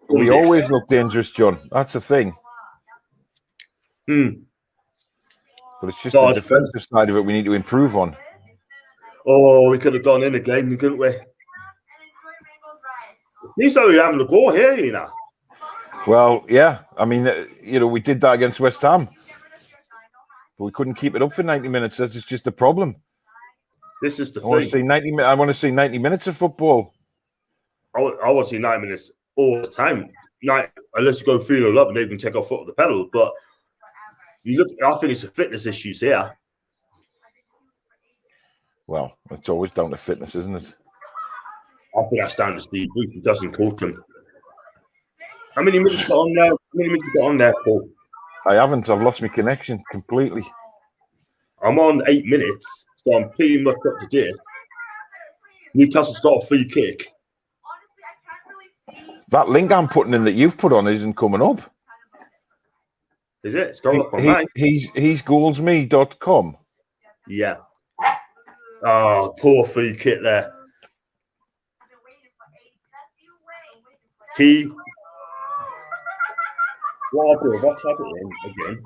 We always look dangerous, John. That's the thing. But it's just the defensive side of it we need to improve on. Oh, we could have gone in again, couldn't we? He's only having a go here, you know. Well, yeah. I mean, we did that against West Ham. But we couldn't keep it up for 90 minutes. That's just a problem. This is the thing. I want to see 90 minutes of football. I want to see 90 minutes all the time. Unless you go feeling up and they can take our foot off the pedal. But I think it's the fitness issues here. Well, it's always down to fitness, isn't it? I think that's down to Steve Booth, who doesn't coach him. How many minutes got on there? How many minutes got on there, Paul? I haven't. I've lost my connection completely. I'm on 8 minutes, so I'm pretty much up to date. Newcastle's got a free kick. That link I'm putting in that you've put on isn't coming up. Is it? It's going up on mine. He's goalsme.com. Yeah. Oh, poor free kick there. What's happening again?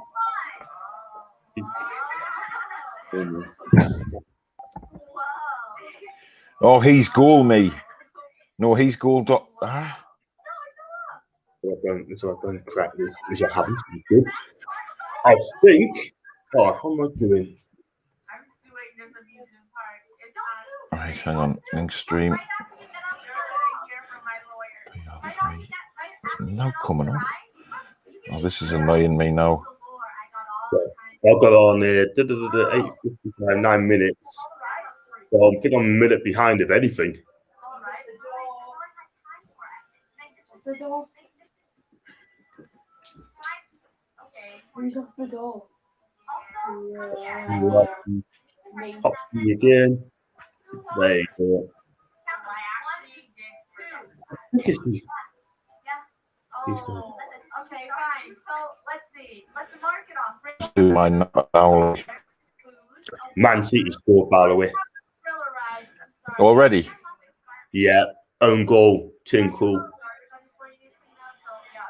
Oh, he's goal me. No, he's goal. I don't crack this, which I haven't. Good. I think. Oh, how am I doing? Right, hang on. Link stream. No coming up. Oh, this is annoying me now. I've got on 8:55, 9 minutes. So I think I'm a minute behind, if anything. Pop me again. There you go. Look at me. Okay, fine. So let's see. Let's mark it off. Do my download Man City scored, by the way. already? Yeah, own goal, Tim Krul.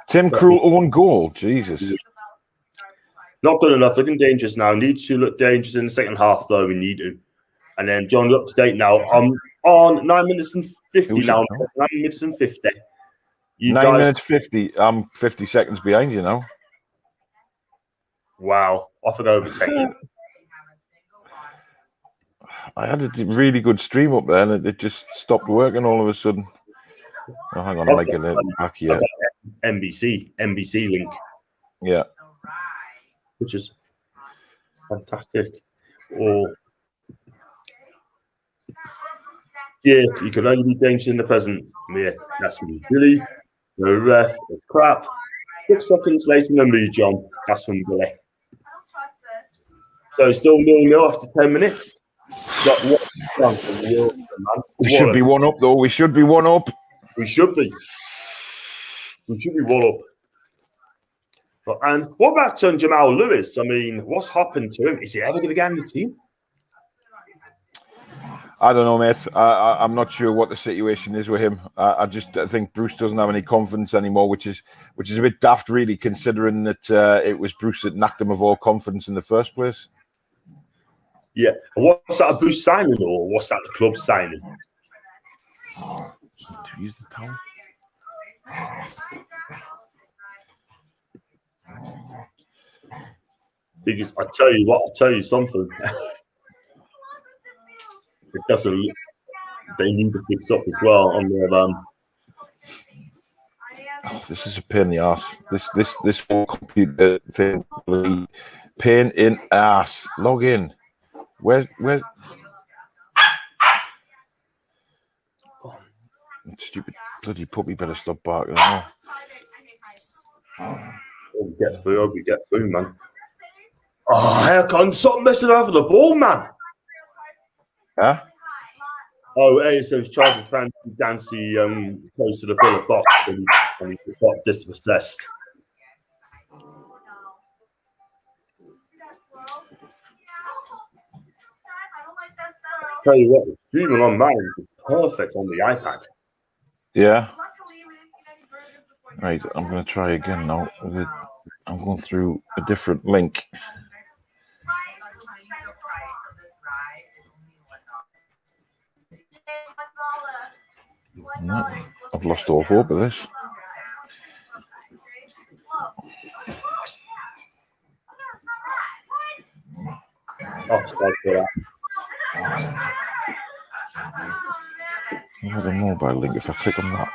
Tim Krul own goal. Jesus. Not good enough. Looking dangerous now. Need to look dangerous in the second half, though. We need to. And then John, you're up to date now. I'm on 9 minutes and 50 now. 9 minutes and 50. 9 minutes 50. I'm 50 seconds behind you now. Wow. Off and overtaken. I had a really good stream up there and it just stopped working all of a sudden. Oh, hang on, I'm getting it back here. NBC link. Yeah. Which is fantastic. Or yeah, you can only be dangerous in the present, mate. That's from Billy. The ref, the crap. 6 seconds later than me, John. That's from Billy. So still 0-0 after 10 minutes. We should be 1 up, though. We should be 1 up. We should be. We should be 1 up. And what about Jamal Lewis? I mean, what's happened to him? Is he ever going to get in the team? I don't know, mate. I'm not sure what the situation is with him. I think Bruce doesn't have any confidence anymore, which is a bit daft, really, considering that it was Bruce that knocked him of all confidence in the first place. Yeah. And what's that, a Bruce signing, or what's that, the club signing? Use the towel. Because I tell you what, I'll tell you something. It doesn't. They need to fix up as well on their Oh, this is a pain in the ass. This whole computer thing, pain in ass. Log in. Where's stupid bloody puppy better stop barking. Oh. we get through, man. Oh, heck on, stop messing around with the ball, man. Huh? Oh, hey, so he's trying to fancy Dancy close to the Philip box and he got dispossessed. Tell you what, streaming on mine is perfect on the iPad. Yeah. Right, I'm going to try again now. I'm going through a different link. No, I've lost all hope of this. Oh, sorry for that. I have a mobile link if I click on that.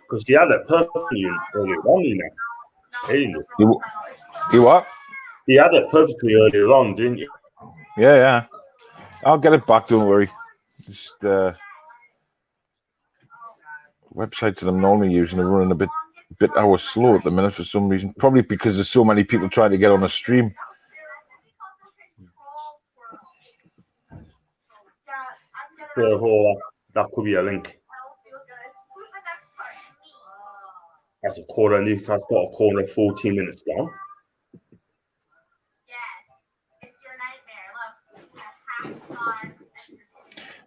Because he had it perfectly earlier on, you know. You what? He had it perfectly earlier on, didn't you? Yeah. I'll get it back, don't worry. Just websites that I'm normally using are running a bit hours slow at the minute for some reason. Probably because there's so many people trying to get on a stream. That could be a link. That's a corner. Newcastle got a corner 14 minutes down.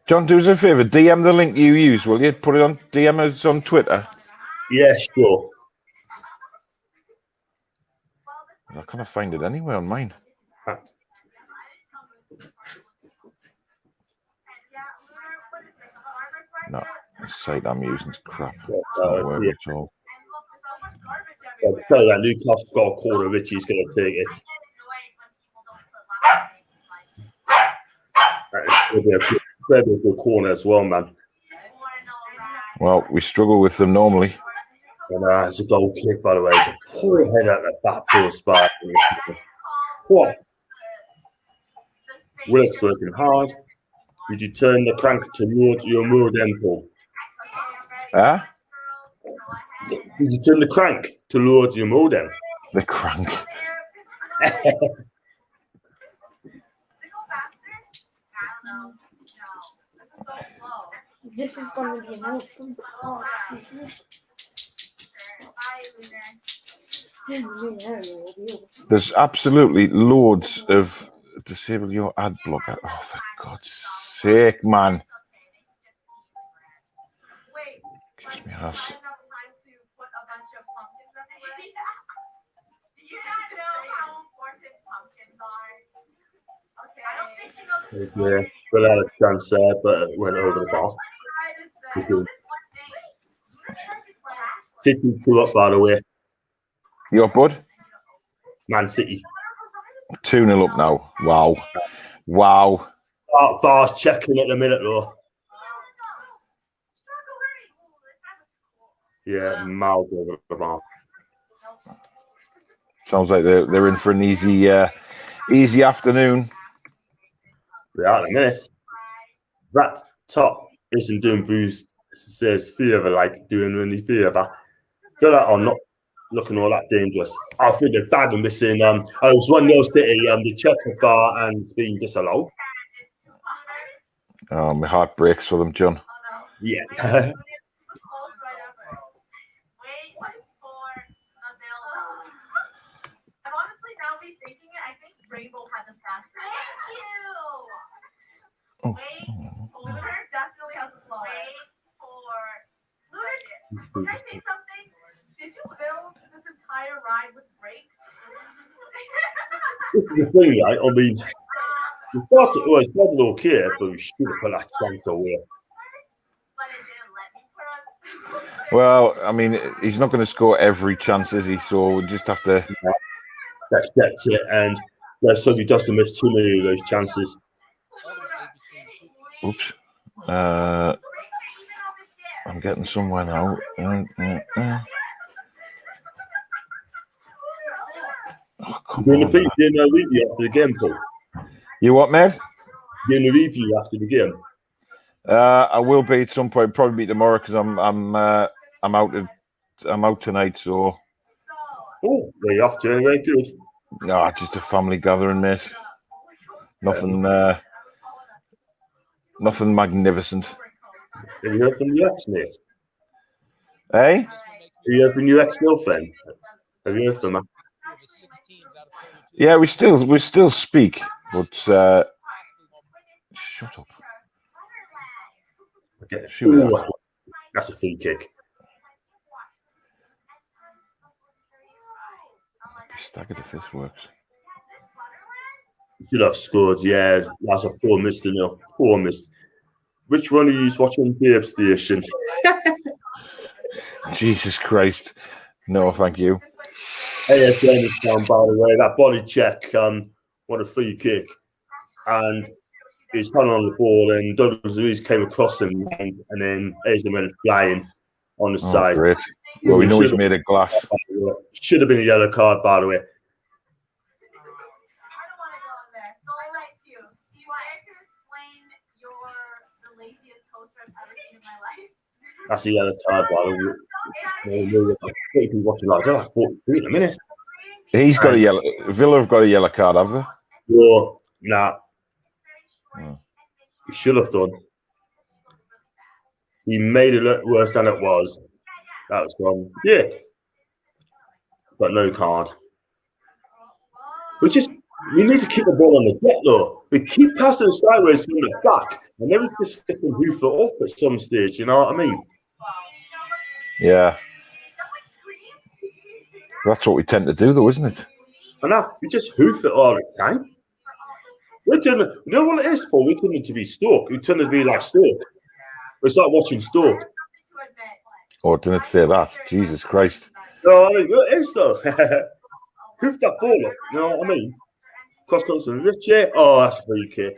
John, do us a favour. DM the link you use, will you? Put it on DM us on Twitter. Yeah, sure. I can't find it anywhere on mine. No, the site I'm using is crap. It's not working at all. I'll tell you that Newcastle got a corner. Richie's going to take it. Very good corner as well, man. Well, we struggle with them normally. And it's a goal kick, by the way. It's a poor head at the back post by what? Willock's working hard. Did you turn the crank toward your moored end, Paul? Huh? Did you turn the crank toward your moored end? The crank. This is going to be an open. There's absolutely loads of disable your ad blocker. Oh, for God's sake, man. Kiss me ass. Yeah, but had a chance there, but it went over the bar. City 2 up, by the way. You up, bud? Man City. 2-0 up now. Wow. Wow. Fast checking at the minute, though. Yeah, miles over the bar. Sounds like they're in for an easy afternoon. They are in a minute. That top isn't doing boost. Says Fever, like doing any Fever. Feel like I'm not looking all that dangerous. I think they're bad and missing. I was 1-0 City. The check so far and being disallowed. Oh, my heart breaks for them, John. Yeah. Rainbow had the faster. Thank you. Oh. Lunar definitely has a slow. Wait for Lunar. Can I say something? Did you build this entire ride with brakes? This is the thing, right? I mean, it started okay, but we should have put that chance away. But it didn't let me. Well, I mean, he's not going to score every chance, is he? So we'll just have to accept it, and so he doesn't miss too many of those chances. Oops. I'm getting somewhere now. Oh, come on, Doing a review after the game, Paul. You what, mate? Doing a review after the game. I will be at some point. Probably be tomorrow because I'm out tonight. So. Oh, where you off to anyway? Good. No, just a family gathering, mate. Nothing. Nothing magnificent. Have you heard from your ex, mate? Hey? Have you heard from your ex-girlfriend? Have you heard from her? Yeah, we still speak, but shut up. Okay. Shoot. That's a free kick. Staggered if this works. Should have scored, yeah. That's a poor miss, no. Poor miss. Which one are you watching? Babe Station. Jesus Christ. No, thank you. ASN is down, by the way. That body check, what a free kick. And he's coming on the ball, and Douglas Luiz came across him, and then ASN went flying on the side. Great. Well, we know he's made of glass. Should have been a yellow card, by the way. That's a yellow card, by the way. If you watch it like that, 43 in a minute. He's got a yellow. Villa have got a yellow card, have they? Well, nah. Oh. He should have done. He made it look worse than it was. That was gone. Yeah. But no card. We need to keep the ball on the get, though. We keep passing sideways from the back, and then we just flipping hoof it up at some stage, you know what I mean? Yeah. That's what we tend to do, though, isn't it? And now we just hoof it all the time. We know what it is, Paul? We turn it to be Stoke. We turn it to be like Stoke. We start watching Stoke. Oh, didn't say that. Jesus Christ. No, I mean, it is though. Hoof that ball up. You know what I mean? Cross comes from Richie. Oh, that's a free kick.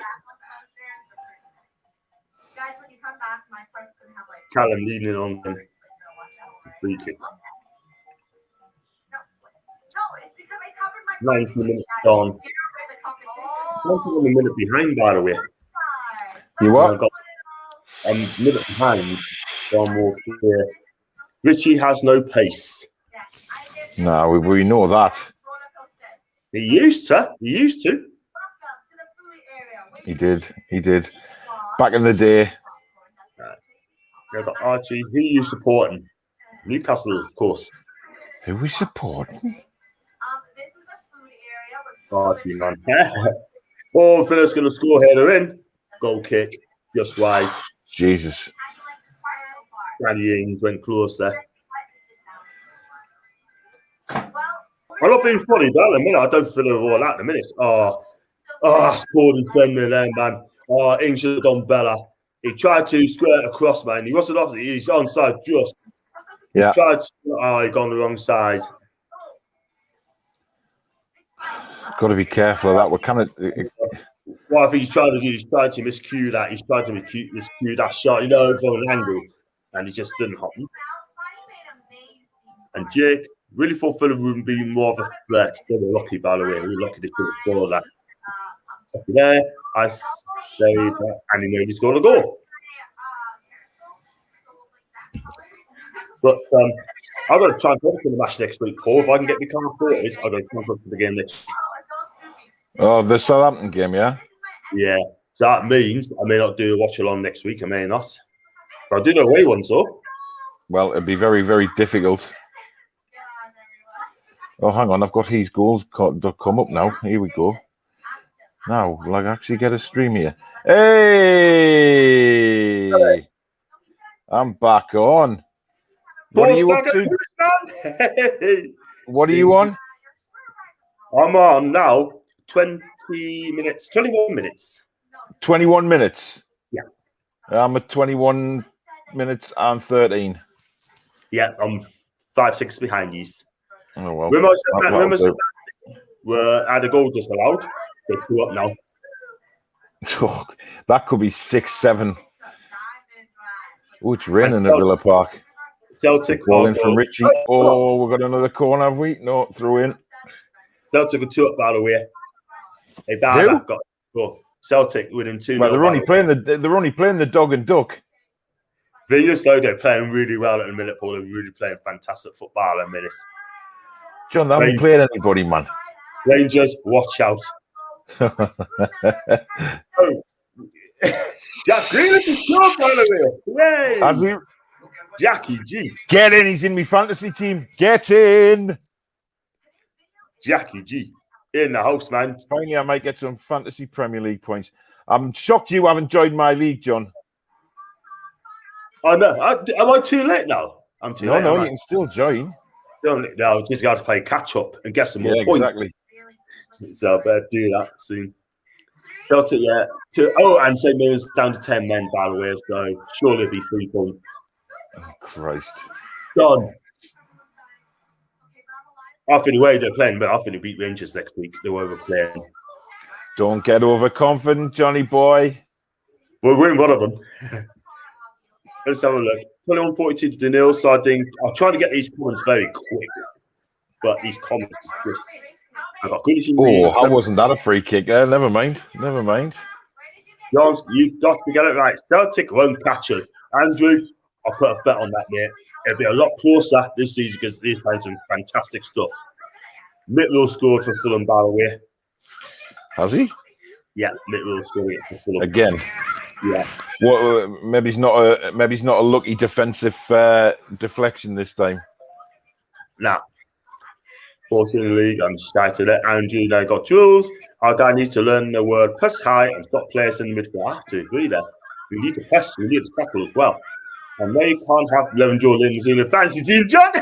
Callum leaning on them. Free kick. 90 minutes gone. 21 minute behind, by the way. You what? I'm a minute behind. One more clear. Richie has no pace. No, we know that. He used to. He did. Back in the day. I've got Archie. Who are you supporting? Newcastle, of course. Who we supporting? Archie, man. Oh, Villa's going to score header in. Goal kick. Just wide. Jesus. Danny Ings went close there. I'm not being funny, but at the minute, I don't feel all that in a minute. Poor defender there, man. Ings should have done better. He tried to square it across, man. He wasn't off. He's onside just. Yeah. He tried to. He gone the wrong side. Got to be careful of that. We're kind of. What I think he's trying to do is trying to miscue that. He's trying to miscue that shot, from an angle, and it just didn't happen. And Jake really thought Fulham would be more of a threat. They were lucky, by the way. We were lucky they could have scored that. There, I say that, and he made his goal a goal. But I've got to try and focus on the match next week, Paul. If I can get my car sorted, I've got to try and focus on the game next week. Oh, the Southampton game, yeah? Yeah. So that means I may not do a watch along next week. I may not. But I do know away ones, though. Well, it'd be very, very difficult. Oh, hang on. I've got his goals come up now. Here we go. Now, will I actually get a stream here? Hey! I'm back on. What are you up to? What are you on? I'm on now 21 minutes. 21 minutes? Yeah. I'm at 21 minutes and 13. Yeah, I'm 5-6 behind you. Oh, well. We're at a goal disallowed. They're 2 up now. Oh, that could be 6-7. Oh, it's raining at Villa Park. Celtic calling from Richie. Oh, we've got another corner, have we? No, through in. Celtic are 2 up, by the way. They got Celtic winning 2-0. Well, they're only playing the dog and duck. They're playing really well at the minute, Paul. They're really playing fantastic football at the minute. John, they haven't played anybody, man. Rangers, watch out. Jack Grealish is scored, by the way. Has he? Jackie G. Get in. He's in my fantasy team. Get in. Jackie G. In the house, man. Finally, I might get some fantasy Premier League points. I'm shocked you haven't joined my league, John. Oh, no. Am I too late now? I'm too late. No, you can still join. No, just got to play catch up and get some more points. Exactly. So I better do that soon. Celtic, yeah. And St. Mirren's down to 10 men, by the way, so surely it'll be 3 points. Oh, Christ. Done. I think the way they're playing, but I think they beat Rangers next week. They're overplaying. Don't get overconfident, Johnny boy. We'll win one of them. Let's have a look. 21-42 to 0. So I think I'll try to get these comments very quick. But these comments just. How wasn't that a free kick? Never mind. John, you've got to get it right. Celtic won't catch us. Andrew, I'll put a bet on that, mate. It'll be a lot closer this season because these playing some fantastic stuff. Mitwell scored for Fulham, by the way. Has he? Yeah, Mitwell scored for Fulham again. Yeah. Well, maybe it's not a lucky defensive deflection this time. Nah. Fourth in the league, I'm excited that Andrew now got Jules. Our guy needs to learn the word press high and stop players in the midfield. I have to agree there. We need to press, we need to tackle as well. And they can't have Levin Jordan in the fantasy team, John.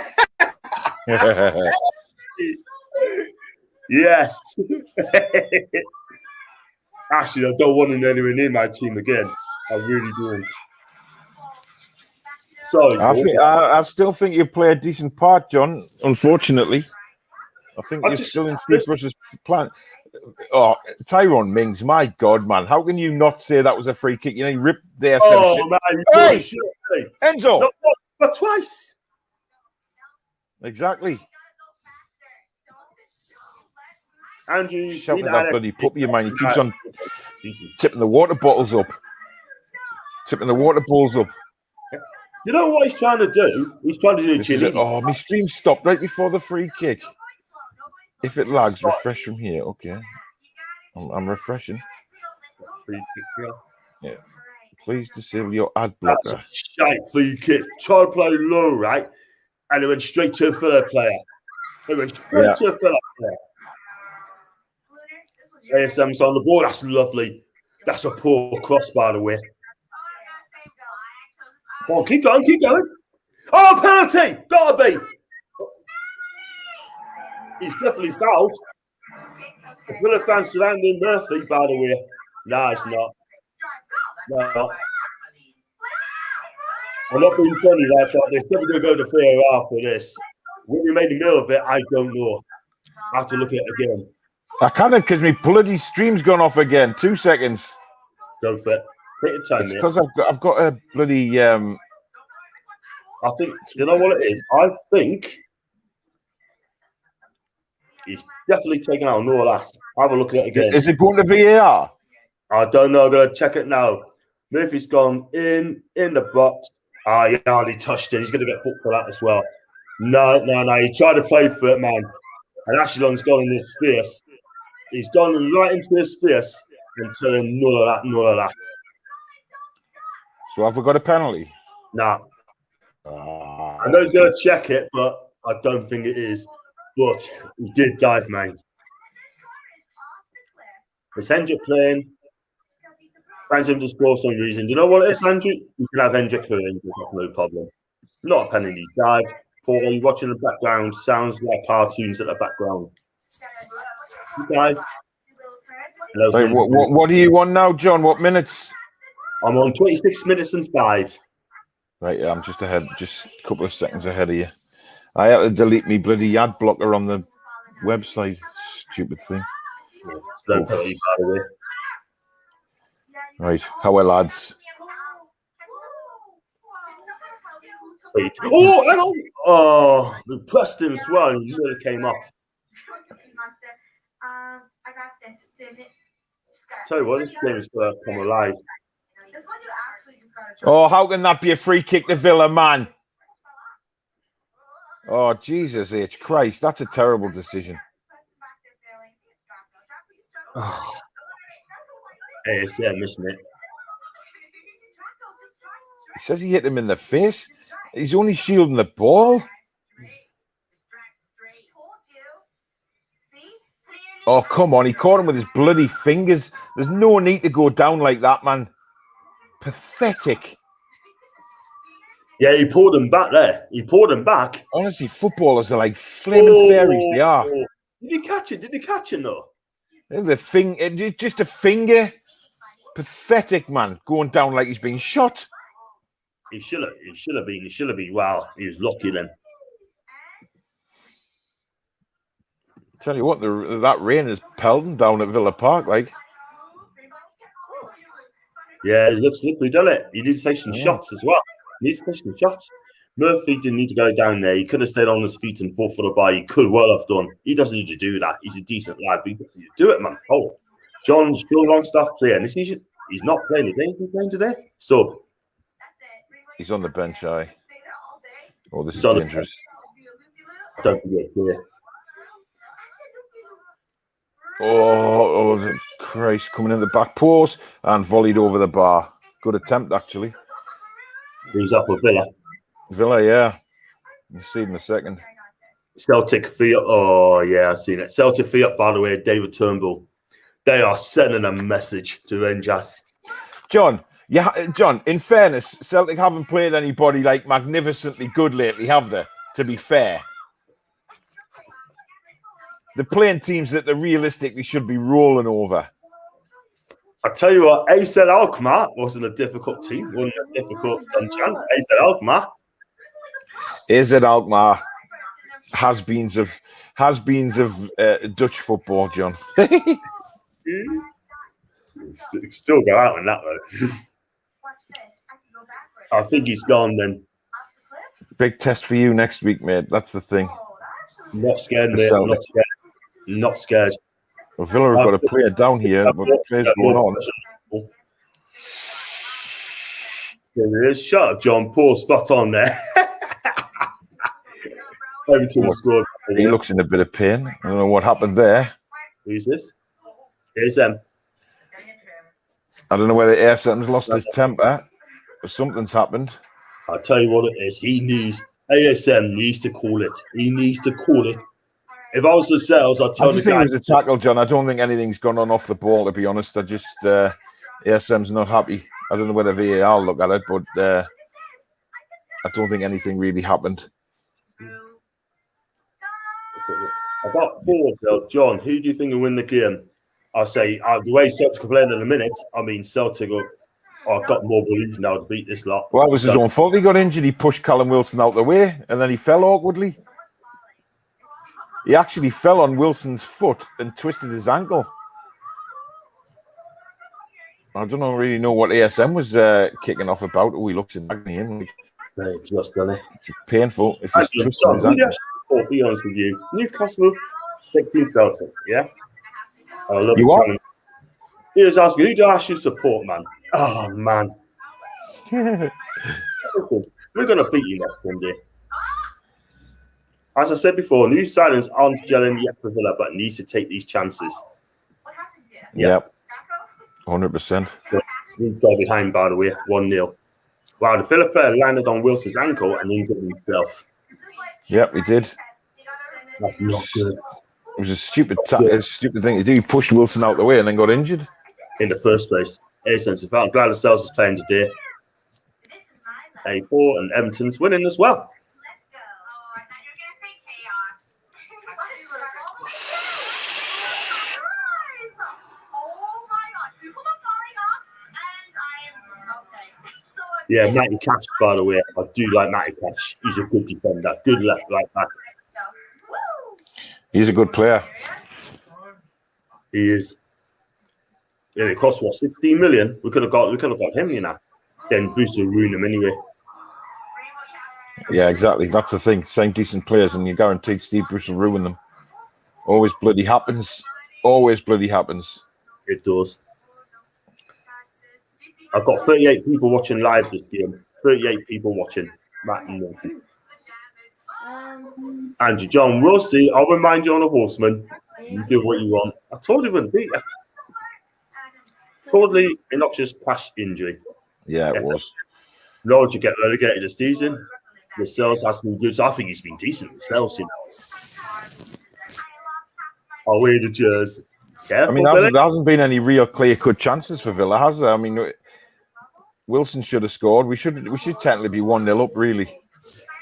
Yes. Actually, I don't want him anywhere near my team again. I really don't. Sorry, I still think you play a decent part, John. Unfortunately, I think you're still in Steve Bruce's plan. Oh, Tyrone Mings, my God, man. How can you not say that was a free kick? You know, he ripped their man. Hey! Enzo! Not once, but twice. Exactly. Andrew, Shouting at that bloody puppy of mine. He keeps on tipping the water bottles up. Tipping the water bowls up. You know what he's trying to do? He's trying to do cheerleading. Oh, my stream stopped right before the free kick. If it lags, refresh from here. Okay. I'm refreshing. Yeah. Please disable your ad blocker. That's a shite free kick. Try to play low, right? And it went straight to a filler player. It went straight to a filler player. ASM's on the ball. That's lovely. That's a poor cross, by the way. Come on, keep going, keep going. Oh, penalty! Gotta be. He's definitely fouled. The Villa fans surrounding Murphy, by the way. No, it's not. No. I'm not being funny like that. They're still going to go to VAR for this. When we made the middle of it, I don't know. I have to look at it again. I can't because my bloody stream's gone off again. 2 seconds. Go for it. Take your time, mate. Because I've got a bloody. I think, you know what it is? I think he's definitely taken out no last. Have a look at it again. Is it going to VAR? I don't know. I'm going to check it now. Murphy's gone in the box. He hardly touched it. He's going to get booked for that as well. No. He tried to play for it, man. And Ashlon's gone in his face. He's gone right into his face and telling none of that. So have we got a penalty? Nah. I know he's going to check it, but I don't think it is. But he did dive, mate. It's Hendrick playing. Finds him to score some reason. Do you know what it is, Andrew? You can have Hendrick for Hendrick, no problem. Not a penalty dive. Paul, you watching the background, sounds like cartoons at the background. Dive. Wait, what do you want now, John? What minutes? I'm on 26 minutes and 5. Right, yeah, I'm just ahead, just a couple of seconds ahead of you. I had to delete me bloody ad blocker on the website. Stupid thing. No penalty, by the way. Right, how are lads? Wait. Oh, hang on. Oh, we pressed him as well and he nearly came off. Tell you what, this game is going to come alive. Oh, how can that be a free kick to Villa, man? Oh, Jesus H. Christ, that's a terrible decision. ASM, isn't it? He says he hit him in the face. He's only shielding the ball. Oh, come on. He caught him with his bloody fingers. There's no need to go down like that, man. Pathetic. Yeah, he pulled him back there. He pulled him back. Honestly, footballers are like flaming fairies. They are. Did he catch it? Did he catch it, no? The thing, just a finger. Pathetic, man. Going down like he's being shot. He should have been. Wow, he was lucky then. Tell you what, that rain is pelting down at Villa Park, like. Yeah, it looks slippery, doesn't it? He needs to take some shots as well. He needs to take some shots. Murphy didn't need to go down there. He could have stayed on his feet and fought for the ball. He could well have done. He doesn't need to do that. He's a decent lad. But he doesn't need to do it, man. Oh, John's still Longstaff playing. He's not playing today. Is he playing today? So he's on the bench, aye. Oh, this is dangerous. Don't forget here. Oh, Christ, coming in the back post and volleyed over the bar. Good attempt, actually. He's up for Villa. Villa, yeah. We'll see in a second. Celtic Fiat. Oh, yeah, I've seen it. Celtic Fiat, by the way, David Turnbull. They are sending a message to Rangers. John, in fairness, Celtic haven't played anybody like magnificently good lately, have they? To be fair. they're playing teams that they realistically should be rolling over. I tell you what, AZ Alkmaar wasn't a difficult team, wasn't a difficult chance. AZ Alkmaar. AZ Alkmaar has-beens of Dutch football, John. Still go out on that though. I think he's gone then. Big test for you next week, mate. That's the thing. Not scared, mate. Not scared. Not scared. Well, Villa have got a player down here, but the player's going on. There it is. Shut up, John. Paul, spot on there. Everton scored. He looks in a bit of pain. I don't know what happened there. Who's this? Here's them. I don't know whether Ayrton's lost his temper, but something's happened. I'll tell you what it is. ASM needs to call it. He needs to call it. If I was the sales, I'd tell I just think it was a tackle, John. I don't think anything's gone on off the ball, to be honest. I just, ASM's not happy. I don't know whether VAR look at it, but I don't think anything really happened. About forwards, though, John, who do you think will win the game? I'll say, the way Celtic are playing in a minute, I mean, Celtic I've got more belief now to beat this lot. Well, it was his own fault. He got injured. He pushed Callum Wilson out the way, and then he fell awkwardly. He actually fell on Wilson's foot and twisted his ankle. I don't really know what ASM was kicking off about. Oh, he looks in agony. Just done it. It's painful. If he's twisted his ankle. I'll be honest with you. Newcastle, 16 Celtic, yeah? I love you what? He was asking, who do I actually support, man? Oh, man. We're going to beat you next one day. As I said before, new signings aren't gelling yet for Villa, but needs to take these chances. Yep. 100%. He's got behind, by the way, 1-0. Wow, the Villa player landed on Wilson's ankle and injured himself. Yep, he did. That's not good. It was a stupid thing to do. He pushed Wilson out the way and then got injured. In the first place. I'm glad the Celtics is playing today. A4 and Everton's winning as well. Yeah, Matty Cash, by the way. I do like Matty Cash. He's a good defender. Good left right back. He's a good player. He is. Yeah, it cost what, 16 million? We could have got him, you know. Then Bruce will ruin him anyway. Yeah, exactly. That's the thing. Same decent players, and you're guaranteed Steve Bruce will ruin them. Always bloody happens. Always bloody happens. It does. I've got 38 people watching live this game. 38 people watching. Matt and Andrew, John, we'll see. I'll remind you on a horseman. You do what you want. I told you when to beat you. Totally innocuous crash injury. Yeah, it was. Norwich to get relegated this season. The sales has been good. So I think he's been decent. The sales, you know. I'll wear the jersey. Careful, I mean, there hasn't been any real clear-cut chances for Villa, has there? I mean, Wilson should have scored. We should technically be 1-0 up, really.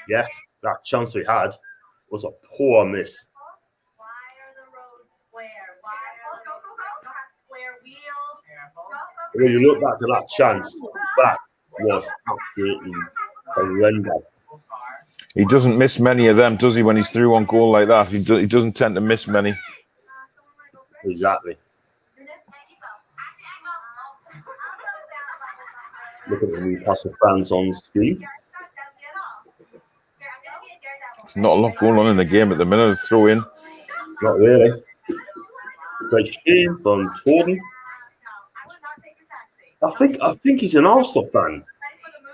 Yeah, that chance we had was a poor miss. Why are the roads square? Why are the roads square wheels? When you look back to that chance, that was absolutely horrendous. He doesn't miss many of them, does he, when he's through on goal like that? He doesn't tend to miss many. Exactly. Look at the Newcastle fans on screen. There's not a lot going on in the game at the minute. Throw in. Not really. Great shame from Torden. I think he's an Arsenal fan.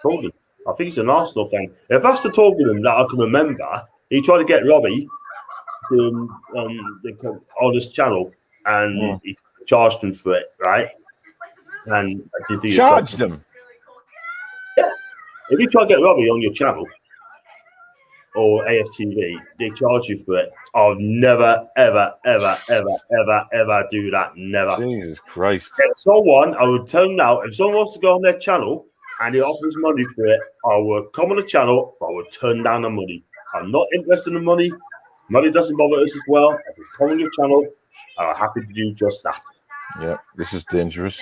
Torden. I think he's an Arsenal fan. If that's the Torden that I can remember, he tried to get Robbie on this channel, and he charged him for it, right? And charged him. Yeah. If you try to get Robbie on your channel or AFTV, they charge you for it. I'll never, ever, ever, ever, ever, ever do that. Never. Jesus Christ. If someone, I would tell them now, if someone wants to go on their channel and he offers money for it, I will come on the channel, but I will turn down the money. I'm not interested in the money. Money doesn't bother us as well. If it's come on your channel, I'm happy to do just that. Yeah, this is dangerous.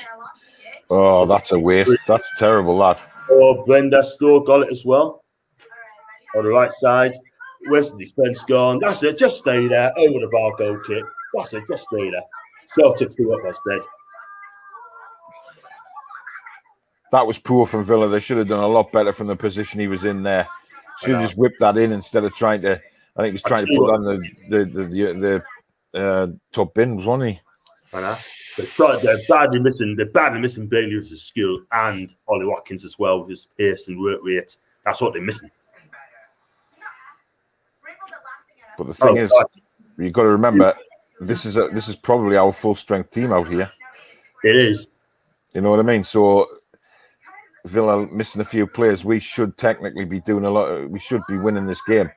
Oh, that's a waste. That's terrible, that. Oh, Brenda still got it as well. On the right side. Where's the defence gone? That's it. Just stay there. Over the bar goal kick. That's it. Just stay there. Celtic threw up instead. That was poor from Villa. They should have done a lot better from the position he was in there. Should have just whipped that in instead of trying to. I think he was trying to put that on the top bins, wasn't he? I know. They're badly missing. They're badly missing Bailey with his skill and Ollie Watkins as well with his pace and work rate. That's what they're missing. But the thing is, you've got to remember, this is probably our full strength team out here. It is. You know what I mean? So Villa missing a few players, we should technically be doing a lot. We should be winning this game.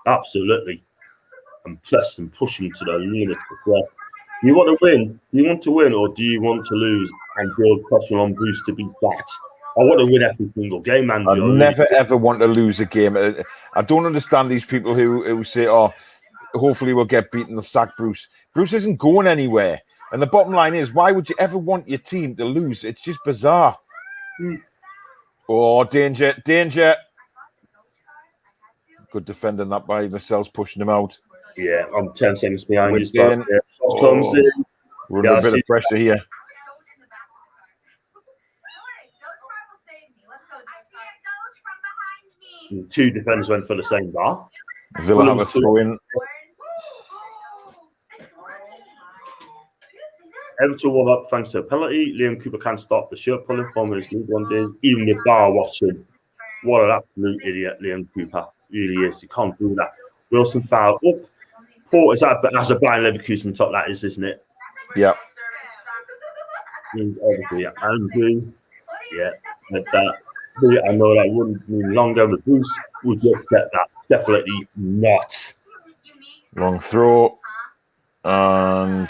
Absolutely. And press and push them to the limit as well. You want to win? You want to win, or do you want to lose and build pressure on Bruce to be that? I want to win every single game, man. I never ever want to lose a game. I don't understand these people who say, "Oh, hopefully we'll get beaten. They'll sack Bruce." Bruce isn't going anywhere. And the bottom line is, why would you ever want your team to lose? It's just bizarre. Oh, danger, danger. Good defending that by Lascelles, pushing him out. Yeah, I'm 10 seconds behind you. Comes in. We're under a bit of pressure here. Two defenders went for the same bar. Villa have a throw in. Everton won up thanks to a penalty. Liam Cooper can't stop the shirt pulling from his League One days. Even the bar watching. What an absolute idiot Liam Cooper really is. He can't do that. Wilson foul up. That's a Bayern Leverkusen top, that is, isn't it? Yeah. Obviously, Andrew. Yeah, like that. I know that wouldn't mean longer with Bruce. Would you accept that? Definitely not. Long throw. And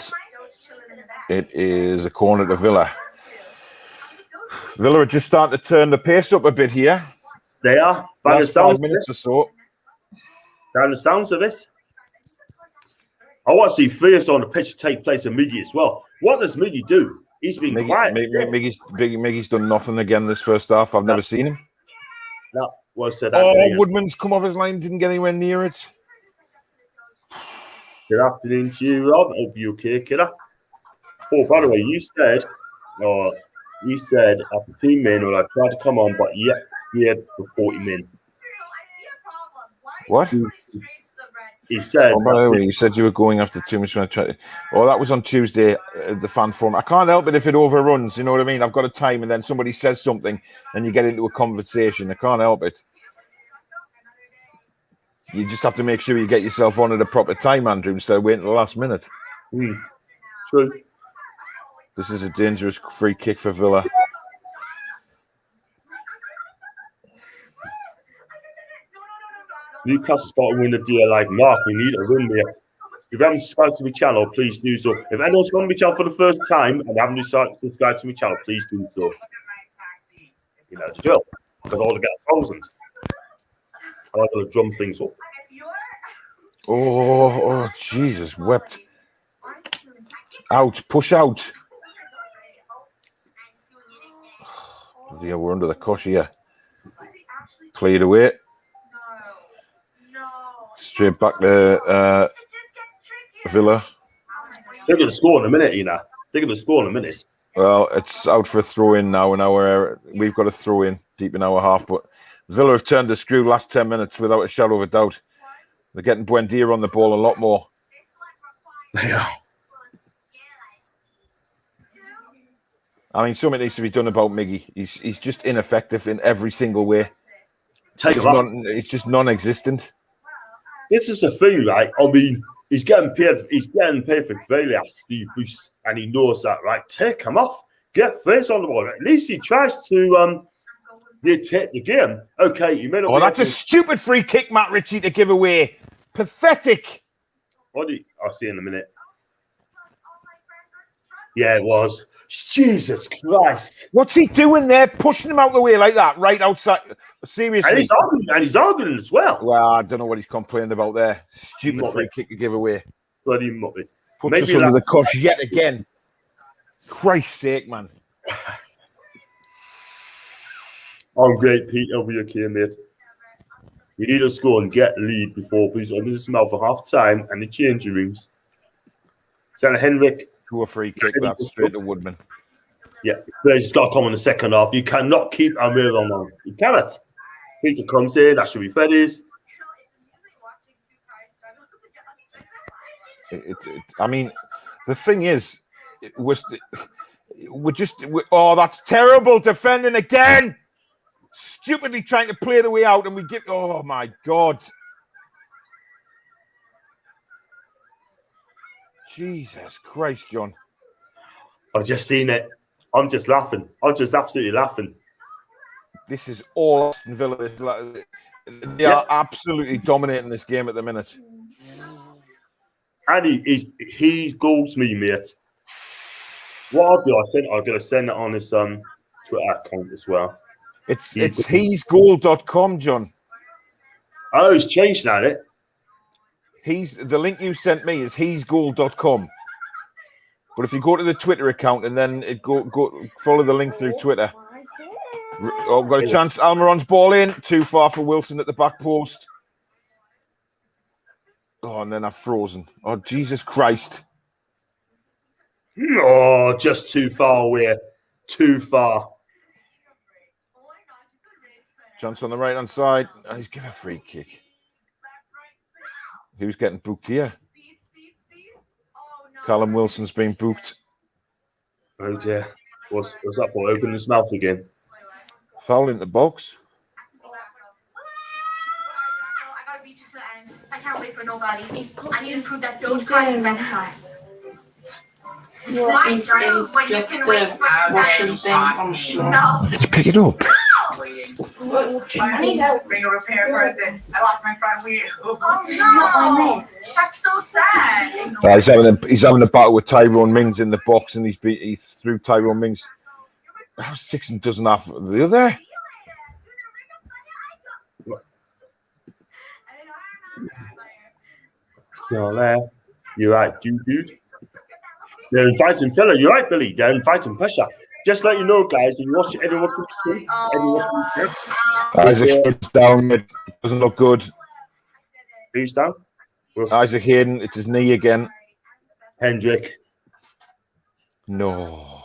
it is a corner to Villa. Villa are just starting to turn the pace up a bit here. They are. By the sounds 5 minutes or so. By the sounds of it. I want to see fierce on the pitch take place immediately as well. What does Miggy do? He's been quiet. Miggy's done nothing again this first half. I've never seen him. No, was that? Woodman's come off his line, didn't get anywhere near it. Good afternoon to you, Rob. Hope you're okay, kidder. Oh, by the way, you said after 2 men, I tried to come on, but yet scared for 40 men. What? He said. Oh, by the way, you said you were going after 2 minutes when I tried. Oh, that was on Tuesday, the fan forum. I can't help it if it overruns. You know what I mean? I've got a time, and then somebody says something, and you get into a conversation. I can't help it. You just have to make sure you get yourself on at a proper time, Andrew, instead of waiting till the last minute. True. This is a dangerous free kick for Villa. Newcastle's got to win the deal like Mark. We need a win there. If you haven't subscribed to my channel, please do so. If anyone's on my channel for the first time and haven't subscribed to my channel, please do so. You know the drill. Because I want to get 1,000. I like to drum things up. Oh, Jesus, wept. Out, push out. Yeah, we're under the cosh here. Play it away. Straight back to Villa. They're going to score in a minute, you know. They're going to score in a minute. Well, it's out for a throw in now in our area. We've got a throw in deep in our half, but Villa have turned the screw last 10 minutes without a shadow of a doubt. They're getting Buendia on the ball a lot more. Yeah. I mean, something needs to be done about Miggy. He's just ineffective in every single way. It's just non-existent. This is the thing, right? I mean, he's getting paid for failure, Steve Bruce, and he knows that, right? Take him off. Get face on the ball. At least he tries to take the game. Okay, you may not. Oh, that's a stupid free kick, Matt Ritchie, to give away. Pathetic. I'll see in a minute. Yeah, it was. Jesus Christ. What's he doing there? Pushing him out the way like that, right outside. Seriously. And he's arguing as well. Well, I don't know what he's complaining about there. Stupid free kick to give away. Bloody muppet. Puts us under the cosh yet again. Christ's sake, man. I'm great, Pete. Over your key, mate. We need to score and get lead before please open his mouth for half time and the changing rooms. Send Henrik. To a free kick, that's straight to Woodman. Yeah, they just got to come in the second half. You cannot keep a move on. You cannot. Peter comes in, that should be Freddy's. I mean, the thing is, oh, that's terrible defending again. Stupidly trying to play the way out, and we give. Oh my God. Jesus Christ, John. I've just seen it. I'm just laughing. I'm just absolutely laughing. This is all Aston Villa. They are absolutely dominating this game at the minute. And he goals me, mate. What I'll do, I'm going to send it on his Twitter account as well. It's he'sgoal.com, John. Oh, it's changed now, isn't it? The link you sent me is he'sgoal.com. But if you go to the Twitter account and then go follow the link through Twitter. Oh, we've got a chance. Almiron's ball in. Too far for Wilson at the back post. Oh, and then I've frozen. Oh, Jesus Christ. Oh, just too far away. Too far. Chance on the right-hand side. Oh, he's given a free kick. Who's getting booked here? Callum Wilson's been booked. Oh, dear. What's that for? Open his mouth again. Foul in the box. I gotta beat you to the end. I can't wait for nobody. I need to prove that those guys are the best time. What is this? Get the Russian thing on the floor. No. Pick it up. I need help. Bring a repair person. I lost my front wheel. Oh no! That's so sad. He's having a battle with Tyrone Mings in the box, and he threw Tyrone Mings. How's six and doesn't have the other? You're there. You're right, dude. They're inviting fella. You're right, Billy. They're inviting pressure. Just let you know, guys, if you watch anyone Isaac Hayden's down. It doesn't look good. Who's down? Isaac Hayden, it's his knee again. Hendrick. No.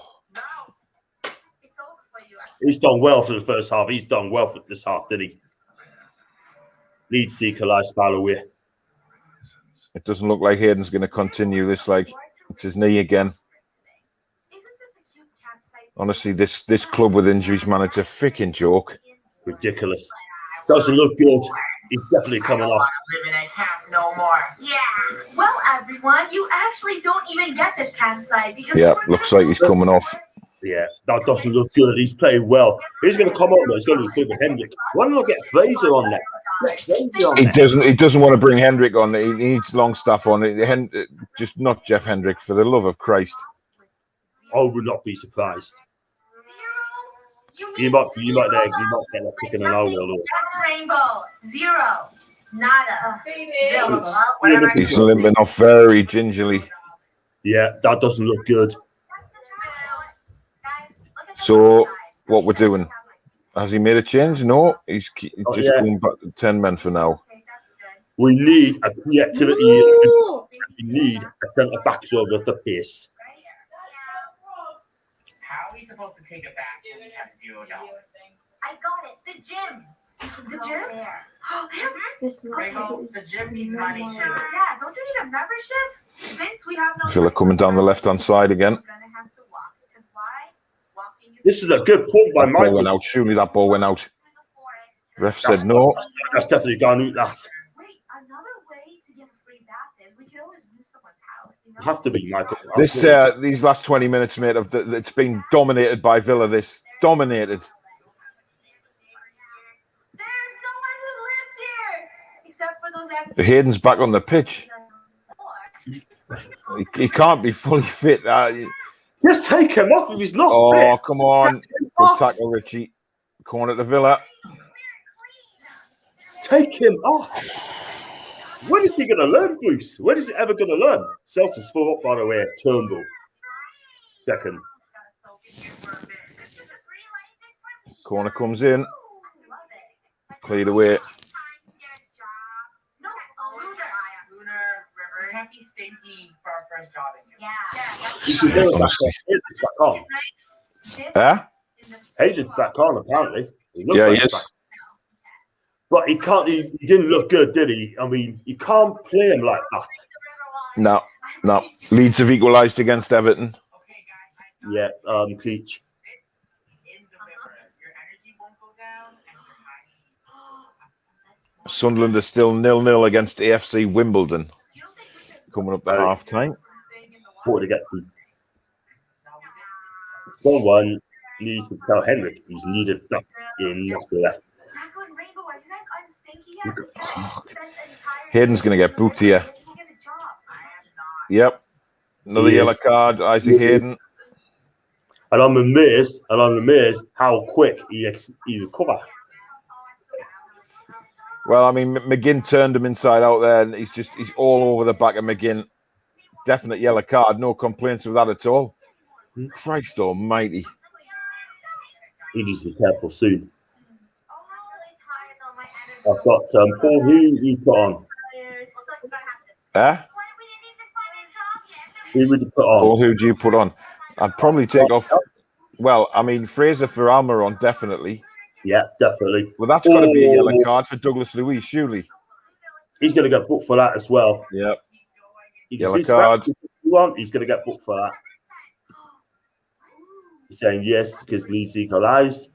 He's done well for the first half. He's done well for this half, didn't he? Lead seeker lifestyle away. It doesn't look like Hayden's going to continue this. Like, it's his knee again. Honestly, this club with injuries, man, it's a freaking joke. Ridiculous. Doesn't look good. He's definitely coming off. Living at camp no more. Yeah. Well, everyone, you actually don't even get this campsite because looks like he's coming off. Yeah, that doesn't look good. He's playing well. He's going to come on though. He's going to be flipping Hendrick. Why not get Fraser on there? He doesn't want to bring Hendrick on. He needs Longstaff on. Just not Jeff Hendrick, for the love of Christ. I would not be surprised. You might get a pick in an hour. That's rainbow. Zero. Nada. Zero. He's limping off very gingerly. Yeah, that doesn't look good. So, what we're doing? Has he made a change? No, he's just going back to 10 men for now. We need a creativity. We need a centre back over the pace. How are we supposed to take it back when we have $0? I got it. The gym. The gym? Oh, Rainbow, the gym needs money too. Yeah, don't you need a membership? Since we have no Villa coming down the left-hand side again. We're gonna have to walk. Because why? Walking is This is a good point by That ball Michael. went out. Surely that ball went out. Ref said no. That's definitely gone out. That Wait, another way to get a free bath is we could always use someone's house. You know? have to be Michael. These last 20 minutes, mate, it's been dominated by Villa. This dominated. There's no one who lives here except for those empty. Hayden's back on the pitch. He can't be fully fit. Just take him off if he's not Oh, fit. come on. Good Off. tackle, Richie. Corner to Villa. Take him off. When is he going to learn, Bruce? When is he ever going to learn? Celtics full up, by the way. Turnbull. Second. Corner comes in. Cleared away. Happy stinky for our first job. You should go back on. Hayden's back on. Huh? Hayden's back on, apparently. He looks Yeah, like he he's is. back. But he can't. He didn't look good, did he? I mean, you can't play him like that. No. Leeds have equalised against Everton. Yeah, Cleach. Sunderland are still 0-0 against AFC Wimbledon. Coming up to half time. What to get beat. Someone needs to tell Henrik he's needed back in the left. Hayden's going to get booked here. Yep. Another He yellow is. card. Isaac Hayden. And I'm amazed how quick he recovered. Well, I mean, McGinn turned him inside out there, and he's all over the back of McGinn. Definite yellow card. No complaints with that at all. Christ almighty. He needs to be careful soon. I've got Paul, who you put on? Huh? Who would you put on? Or who do you put on? I'd probably take off. Well, I mean, Fraser for Almiron, definitely. Yeah, definitely. Well, that's got to be a yellow card for Douglas Luiz, surely. He's going to get booked for that as well. Yep. You can Yellow speak card. Spanish if you want, he's going to get booked for that. He's saying yes because Leeds equalised.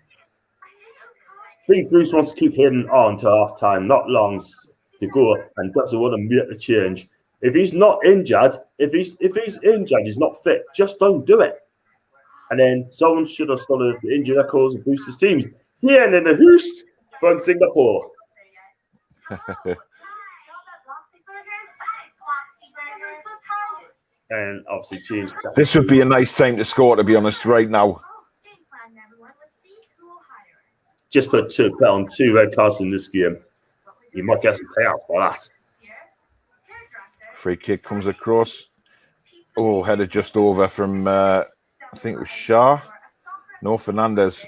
I think Bruce wants to keep Hayden on to half time, not long to go, and doesn't want to make the change. If he's not injured, if he's injured, he's not fit, just don't do it. And then someone should have started the injury records of Bruce's teams. Here and in the hoose from Singapore. And obviously changed. This would be a nice time to score, to be honest, right now. Just put on 2 red cards in this game. You might get some payout for that. Free kick comes across. Oh, headed just over from, I think it was Shah. No, Fernandez.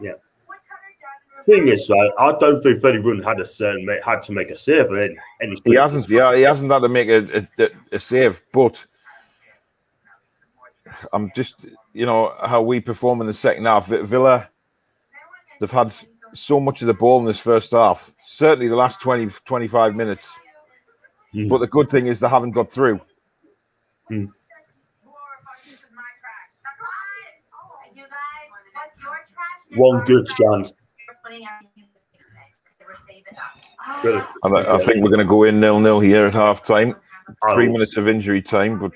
Yeah. Thing is, right, I don't think Freddie Run had to make a save in any. He hasn't. Yeah, he hasn't had to make a save. But I'm just, how we perform in the second half. Villa, they've had so much of the ball in this first half. Certainly the last 20, 25 minutes. But the good thing is they haven't got through. One good chance. I think we're going to go in 0-0 here at half time. 3 minutes of injury time, but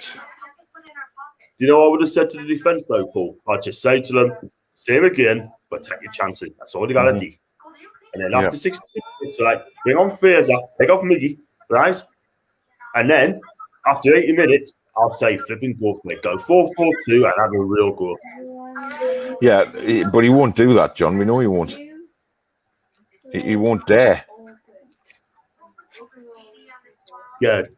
You know what I would have said to the defence though, Paul? I'd just say to them, same again, but take your chances. That's all you got to do. And then after 60 minutes, like, bring on Fraser, take off Miggy, right? And then after 80 minutes, I'll say flipping go for it. Go 4-4-2 and have a real go. yeah, but he won't do that, John. We know he won't. He won't dare. Scared.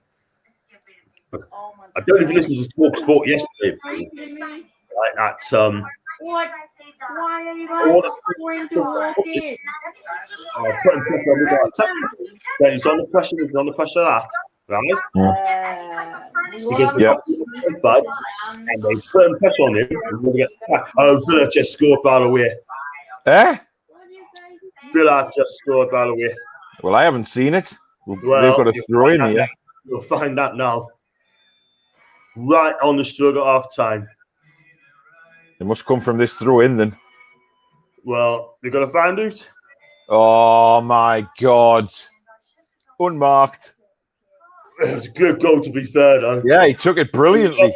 I don't know if you listened to Talk Sport yesterday. Like that, What? Why are you guys going to walk in? putting pressure on the guy. Yeah, he's under pressure. He's under pressure of that, right? Because and they put pressure on him. He's going to get back. Oh, Villa just scored, by the way. Eh? Villa just scored, by the way. Well, I haven't seen it. Well, they've got a throw in here. You'll find that now. Right on the struggle half time. It must come from this throw in then. Well, they're going to find out. Oh my God. Unmarked. It's a good goal, to be fair, though. Yeah, he took it brilliantly.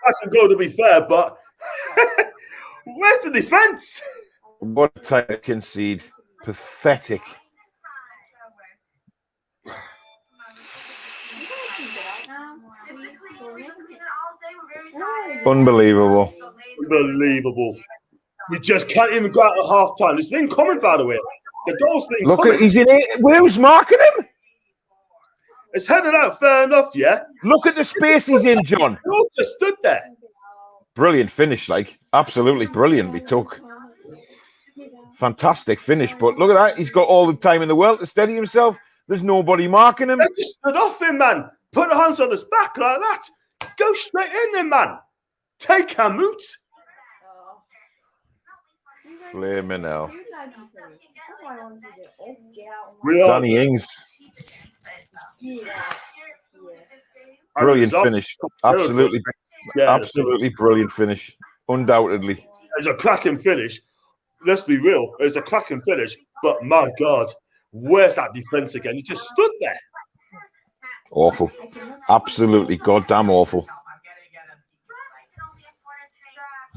That's a goal, to be fair, but where's the defence? What a time to concede. Pathetic. Unbelievable. Unbelievable. We just can't even go out at half time. It's been coming, by the way. The goal's been Look coming. at he's in it. Who's marking him? It's headed out fair enough, yeah? Look at the space he's in, John. We all just stood there. Brilliant finish, like absolutely brilliantly took. Fantastic finish, but look at that. He's got all the time in the world to steady himself. There's nobody marking him. They just stood off him, man. Put their hands on his back like that. Go straight in there, man. Take a moot. Flaming hell. We are Danny Ings. Brilliant finish. Absolutely, Yeah, absolutely brilliant finish. Undoubtedly. it's a cracking finish. Let's be real. It's a cracking finish. But my God, where's that defense again? He just stood there. Awful. Absolutely goddamn awful.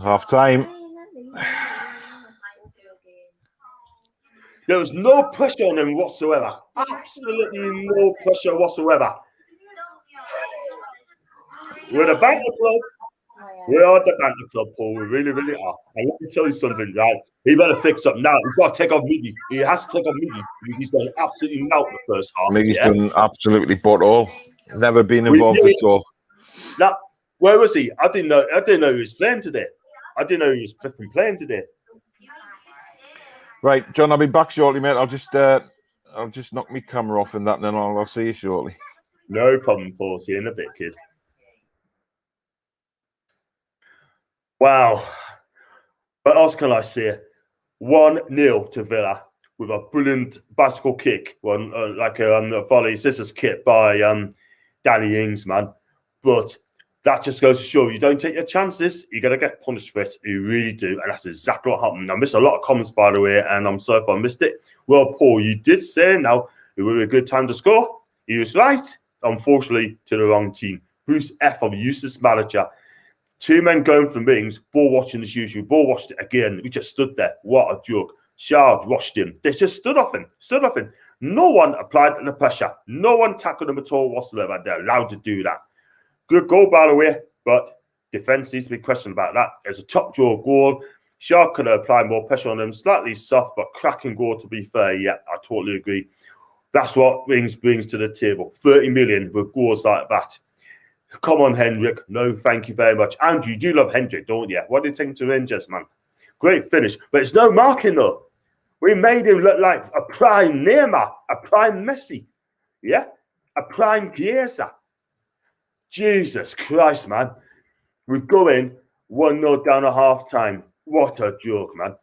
Half time. There was no pressure on him whatsoever. Absolutely no pressure whatsoever. We're the banter club. We are the banter club, Paul. We really, really are. And let me tell you something, right? He better fix up now. He's got to take off Miggy. He has to take off Miggy. He's done absolutely out the first half. Miggy's done absolutely but all. Never been involved at all. Now, where was he? I didn't know he was playing today. I didn't know he was flipping playing today. Right, John, I'll be back shortly, mate. I'll just knock my camera off and that, and then I'll see you shortly. No problem, Paul. See you in a bit, kid. Wow. What else can I say? 1-0 to Villa with a brilliant bicycle kick, like a volley scissors kick by Danny Ings, man. But that just goes to show you don't take your chances, you're going to get punished for it. You really do. And that's exactly what happened. I missed a lot of comments, by the way, and I'm sorry if I missed it. Well, Paul, you did say now it would be a good time to score. He was right. Unfortunately, to the wrong team. Bruce F. of useless manager. 2 men going from wings, ball watching as usual. Ball watched it again. We just stood there. What a joke. Shard watched him. They just stood off him. No one applied the pressure. No one tackled him at all whatsoever. They're allowed to do that. Good goal, by the way, but defense needs to be questioned about that. It's a top draw goal. Shard could have applied more pressure on him. Slightly soft, but cracking goal, to be fair. Yeah, I totally agree. That's what Rings brings to the table. 30 million with goals like that. Come on, Hendrick. No, thank you very much. Andrew, you do love Hendrick, don't you? What do you think to Rangers, man? Great finish. But it's no marking, though. We made him look like a prime Neymar, a prime Messi. Yeah? A prime Chiesa. Jesus Christ, man. We go in 1-0 down at half-time. What a joke, man.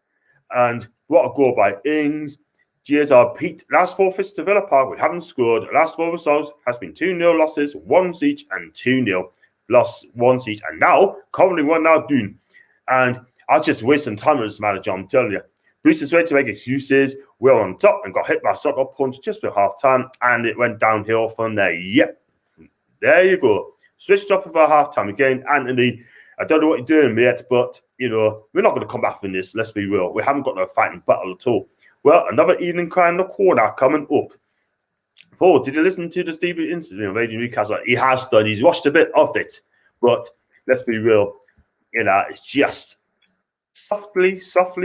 And what a goal by Ings. Chiesa Pete. Last 4 visits to Villa Park. We haven't scored. Last 4 results has been 2-0 losses, 1 each, and 2-0 loss, 1 each. And now, currently 1 now doing. And I'll just waste some time with this manager, I'm telling you. Bruce is ready to make excuses. We're on top and got hit by a soccer punch just for half-time. And it went downhill from there. Yep. There you go. Switched off for half-time again. Anthony, I don't know what you're doing, mate, but, you know, we're not going to come back from this. Let's be real. We haven't got no fighting battle at all. Well, another evening cry in the corner coming up. Paul, did you listen to the Stevie incident of Radio Newcastle? He has done. He's watched a bit of it. But let's be real. You know, it's just softly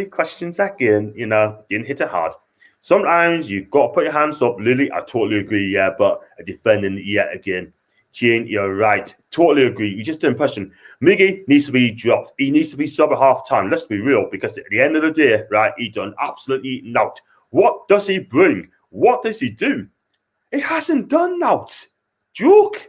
questions again. You know, didn't hit it hard. Sometimes you've got to put your hands up. Lily, I totally agree, yeah, but defending yet again. Jane, you're right. Totally agree. You just did impression. Miggy needs to be dropped. He needs to be sub at half time. Let's be real, because at the end of the day, right, he done absolutely naught. What does he bring? What does he do? He hasn't done naught. Joke.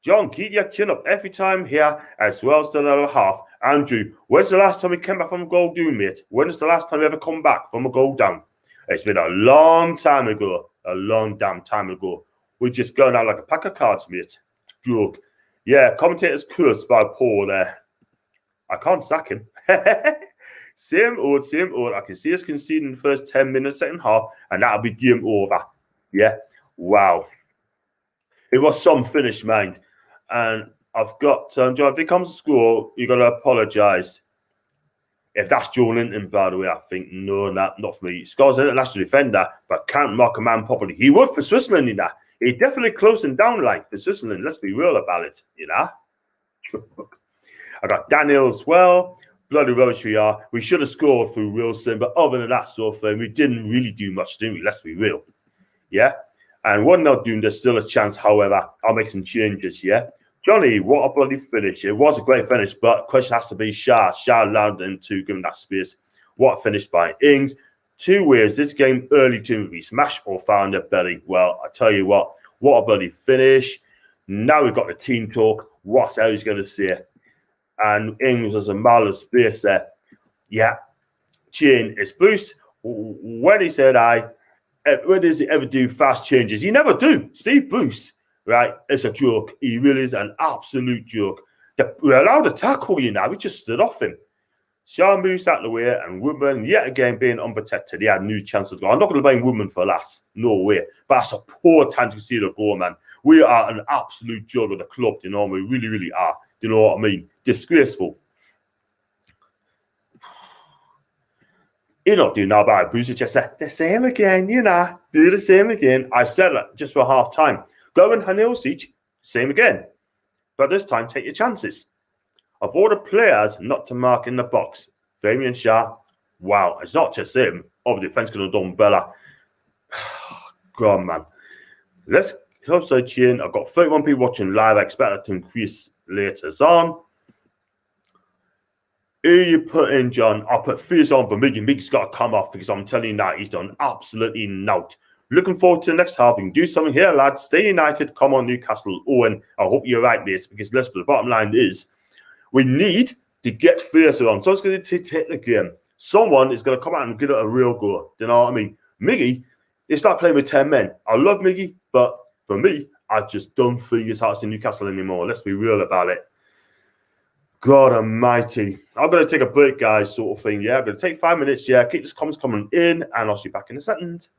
John, keep your chin up every time here, as well as the other half. Andrew, when's the last time we came back from a goal down, mate? When is the last time you ever come back from a goal down? It's been a long time ago. A long damn time ago. We're just going out like a pack of cards, mate. Joke. Yeah, commentator's cursed by Paul there. I can't sack him. Same old. I can see us conceding the first 10 minutes, second half, and that'll be game over. Yeah. Wow. It was some finish, mind. And I've got, John, if he comes to score, you've got to apologise. If that's Joe Linton, by the way, I think, no, not for me. Scores an international defender, but can't mark a man properly. He would for Switzerland, you know. He definitely closing down like for Switzerland. Let's be real about it, you know. I got Daniel as well. Bloody rubbish we are. We should have scored through Wilson, but other than that sort of thing, we didn't really do much, didn't we? Let's be real. Yeah. And 1-0 doing, there's still a chance. However, I'll make some changes. Yeah. Johnny, what a bloody finish. It was a great finish, but question has to be Shah. Shah allowed him to give him that space. What a finish by Ings. 2 ways this game early to be smash or found a belly. Well, I tell you what a bloody finish. Now we've got the team talk. What else going to say? And Ings has a mile of space there. Yeah. Chain is Boost. When he said when does he ever do fast changes? He never do. Steve Boost, right? It's a joke. He really is an absolute joke. We're allowed to tackle you now. We just stood off him. Sean moves out of the way, and Woodman, yet again, being unprotected. He had no chance of goal. I'm not going to blame Woodman for last. No way. But that's a poor time to see the goal, man. We are an absolute joke of the club, you know. We really, really are. You know what I mean? Disgraceful. You're not doing that about Booster. Just say the same again, you know. Do the same again. I said that just for half time. Go and Hanilsic, same again. But this time, take your chances. Of all the players not to mark in the box, Fabian Shah, wow, it's not just him. Of defense could have done better. God, man. Let's also tune. I've got 31 people watching live. I expect that to increase later on. Who you put in, John? I'll put Fierce on for Miggy. Miggy's got to come off because I'm telling you now, he's done absolutely nout. Looking forward to the next half. We can do something here, lads. Stay united. Come on, Newcastle. Owen, I hope you're right, mate, because let's the bottom line is we need to get Fierce on. So it's going to take the game. Someone is going to come out and give it a real go. You know what I mean? Miggy, it's like playing with 10 men. I love Miggy, but for me, I just don't think his heart's in Newcastle anymore. Let's be real about it. God almighty. I'm going to take a break, guys, sort of thing. Yeah, I'm going to take 5 minutes. Yeah, keep this comments coming in, and I'll see you back in a second.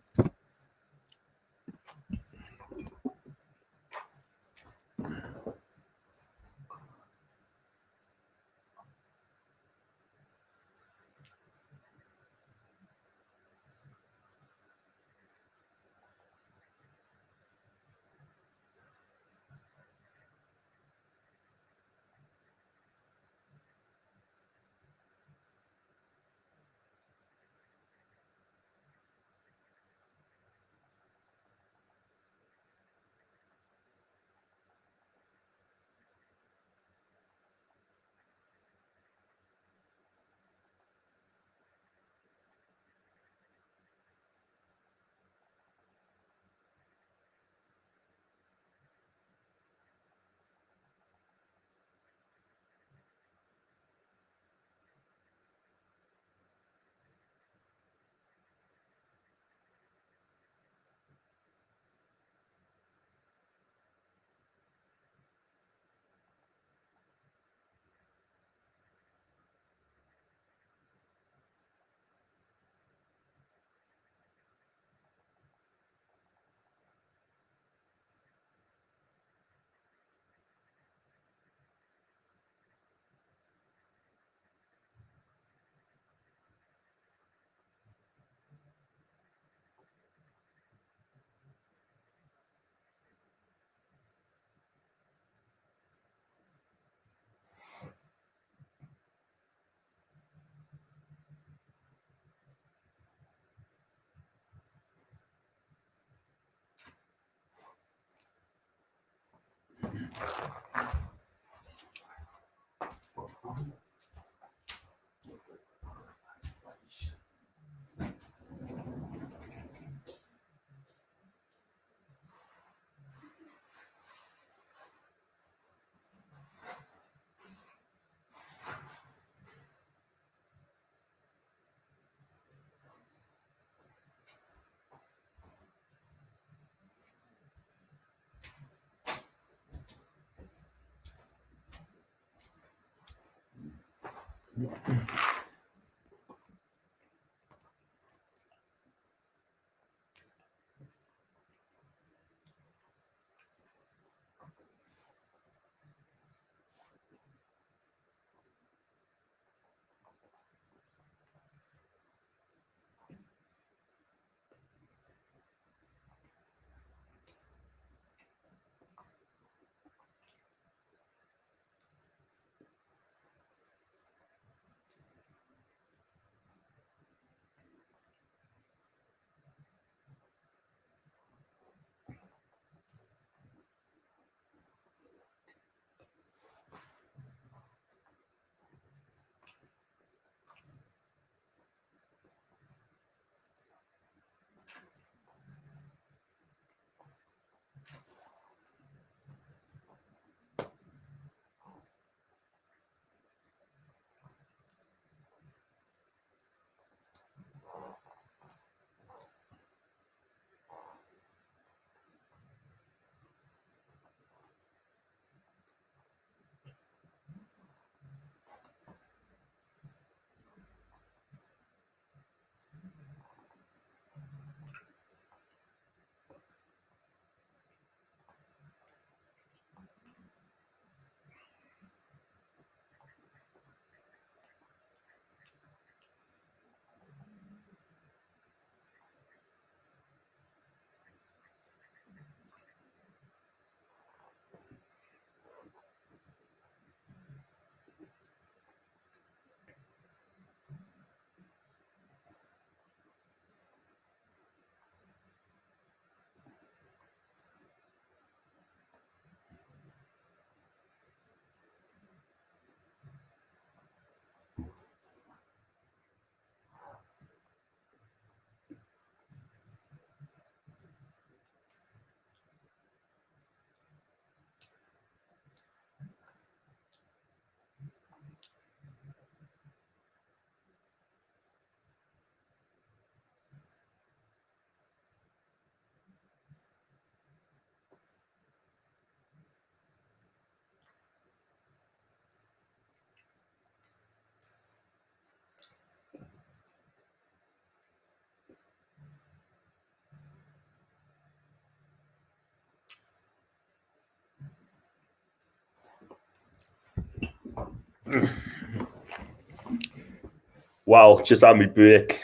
Wow, just had me break.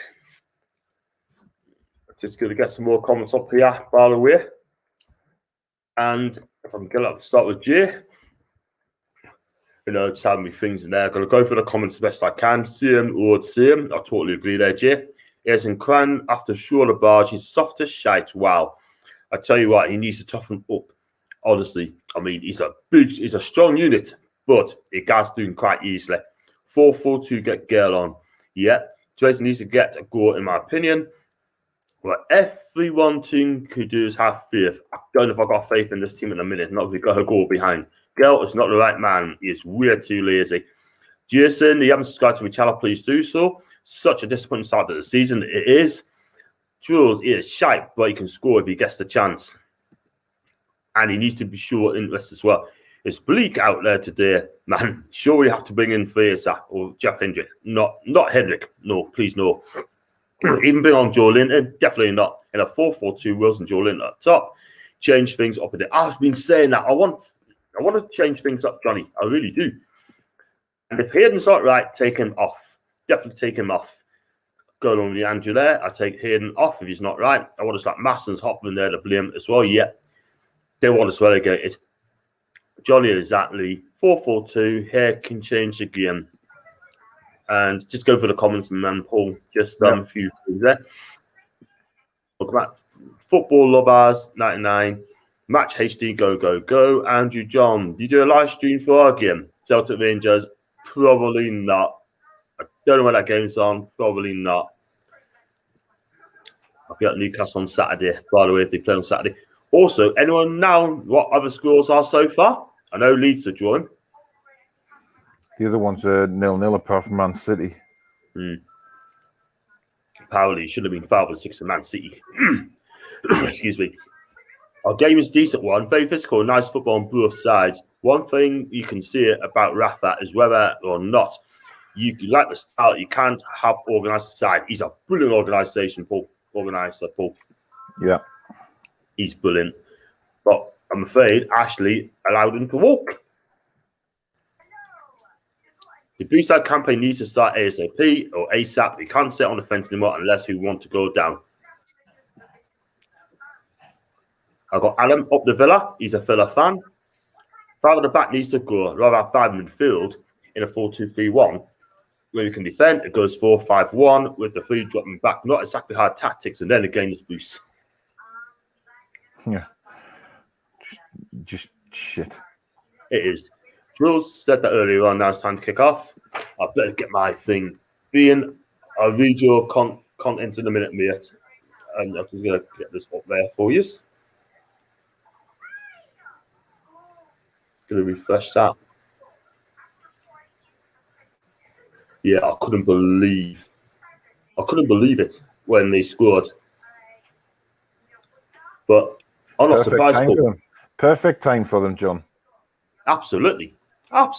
Just going to get some more comments up here, by the way. And if I'm going to start with Jay, just having me things in there. I'm going to go through the comments the best I can. Same or same. I totally agree there, Jay. Yes, in Cran, after Shaw Barge, he's soft as shite. Wow. I tell you what, he needs to toughen up. Honestly, I mean, he's a strong unit, but it gets doing quite easily. 4-4-2, get girl on. Yeah, Tracy needs to get a go, in my opinion. What everyone team could do is have faith. I don't know if I've got faith in this team in a minute. Not if we've got a goal behind. Girl is not the right man. He is way too lazy. Jason, you haven't subscribed to my channel, please do so. Such a disappointing start to the season. It is. Jules is shite, but he can score if he gets the chance. And he needs to be sure interest as well. It's bleak out there today, man. Sure, we have to bring in Fraser or Jeff Hendrick. Not Hendrick. No, please no. Even bring on Joe Linton. Definitely not. In a 4-4-2, Wilson, Joe Linton up top. Change things up a bit. I've been saying that. I want to change things up, Johnny. I really do. And if Hayden's not right, take him off. Definitely take him off. Going on with Andrew there. I take Hayden off if he's not right. I want to slap Masters Hopman there to blame as well. Yeah. They want us relegated. Johnny exactly. 4-4-2. Here can change the game. And just go for the comments and then Paul. Just a few things there. Look at Football Lovers 99. Match HD, go. Andrew John, do you do a live stream for our game? Celtic Rangers? Probably not. I don't know when that game's on. Probably not. I'll be at Newcastle on Saturday, by the way, if they play on Saturday. Also, anyone know what other scores are so far? I know Leeds are drawing. The other ones are 0-0 apart from Man City. Apparently, should have been 5-6 to Man City. Excuse me. Our game is a decent one. Very physical, nice football on both sides. One thing you can see about Rafa is whether or not you like the style, you can't have organised side. He's a brilliant organisation, Paul. Organiser, Paul. Yeah. He's brilliant. But I'm afraid Ashley allowed him to walk. The boost out campaign needs to start ASAP or ASAP. We can't sit on the fence anymore unless we want to go down. I've got Alan up the Villa. He's a Villa fan. 5 at the back needs to go. Rather have 5 midfield in a 4-2-3-1. Where we can defend, it goes 4-5-1 with the 3 dropping back. Not exactly hard tactics, and then again is boost. Yeah. Just shit. It is. Jules said that earlier on. Now it's time to kick off. I better get my thing. I'll read your content in a minute, mate. And I'm just going to get this up there for you. Going to refresh that. Yeah, I couldn't believe it when they scored. But I'm not surprised. Perfect time for them, John. Absolutely. Had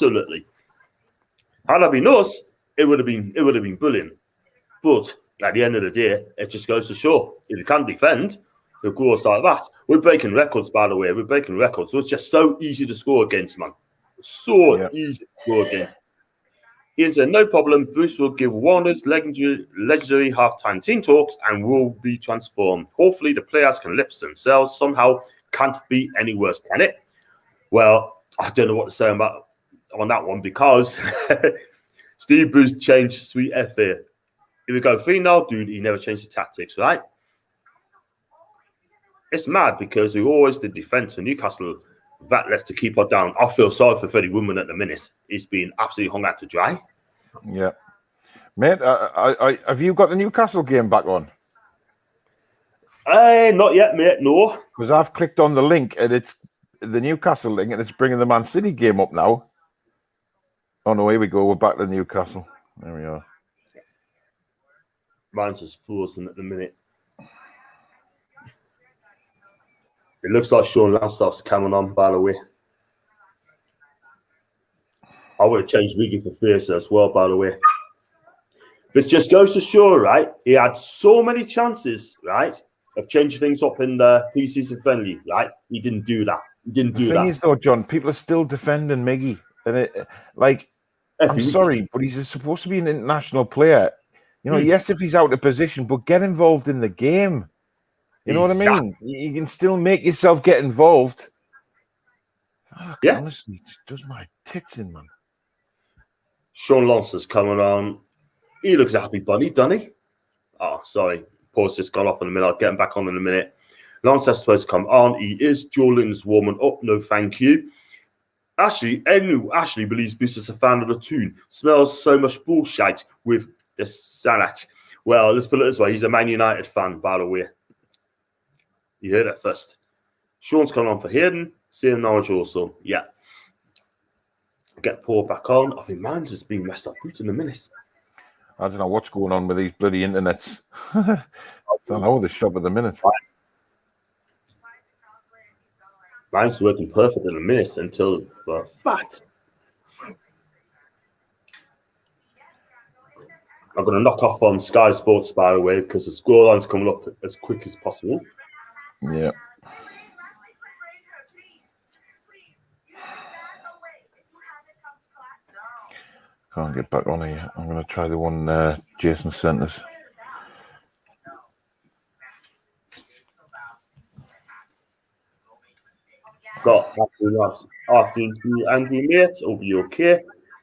I been us, it would have been brilliant. But at the end of the day, it just goes to show if you can't defend, the goals like that. We're breaking records, by the way. We're breaking records. So it's just so easy to score against, man. Easy to score against. Ian said, no problem. Bruce will give Warner's legendary halftime team talks and will be transformed. Hopefully, the players can lift themselves somehow. Can't be any worse, can it? Well, I don't know what to say about on that one because Steve Bruce changed Sweet FA. If we go 3-0, dude, he never changed the tactics, right? It's mad because we always did defence for Newcastle. That lets to keep her down. I feel sorry for Freddie Woodman at the minute. He's been absolutely hung out to dry. Yeah. Mate, have you got the Newcastle game back on? Not yet, mate, no. Because I've clicked on the link and it's the Newcastle link and it's bringing the Man City game up now. Oh, no, here we go. We're back to Newcastle. There we are. Mine's just frozen at the minute. It looks like Sean Lansdow's coming on, by the way. I would have changed Wiggy for Fraser as well, by the way. This just goes to show, right? He had so many chances, right, of changing things up in the pre-season friendly, right? He didn't do that. The thing is, though, John, people are still defending Miggy. And I'm sorry, but he's supposed to be an international player. You know, yes, if he's out of position, but get involved in the game. You know what I mean? You can still make yourself get involved. Fuck, Yeah. Honestly, it just does my tits in, man. Sean Lawson's coming on. He looks a happy bunny, doesn't he? Oh, sorry. Paul's just gone off in a minute. I'll get him back on in a minute. Lance's supposed to come on. He is. Jordan's warming up. No, thank you. Ashley believes Booster's a fan of the tune. Smells so much bullshit with the Salat. Well, let's put it this way. He's a Man United fan, by the way. You heard it first. Sean's coming on for Hayden. Seeing Norwich also. Yeah. Get Paul back on. I think mine's just been messed up. Who's in a minute? I don't know what's going on with these bloody internets. I don't know the shop at the minute. Mine's working perfect in a minute until fat. I'm going to knock off on Sky Sports, by the way, because the scoreline's coming up as quick as possible. Yeah. Can't get back on here. I'm going to try the one Jason sent us. Got after interview Andrew Mate, it'll be okay.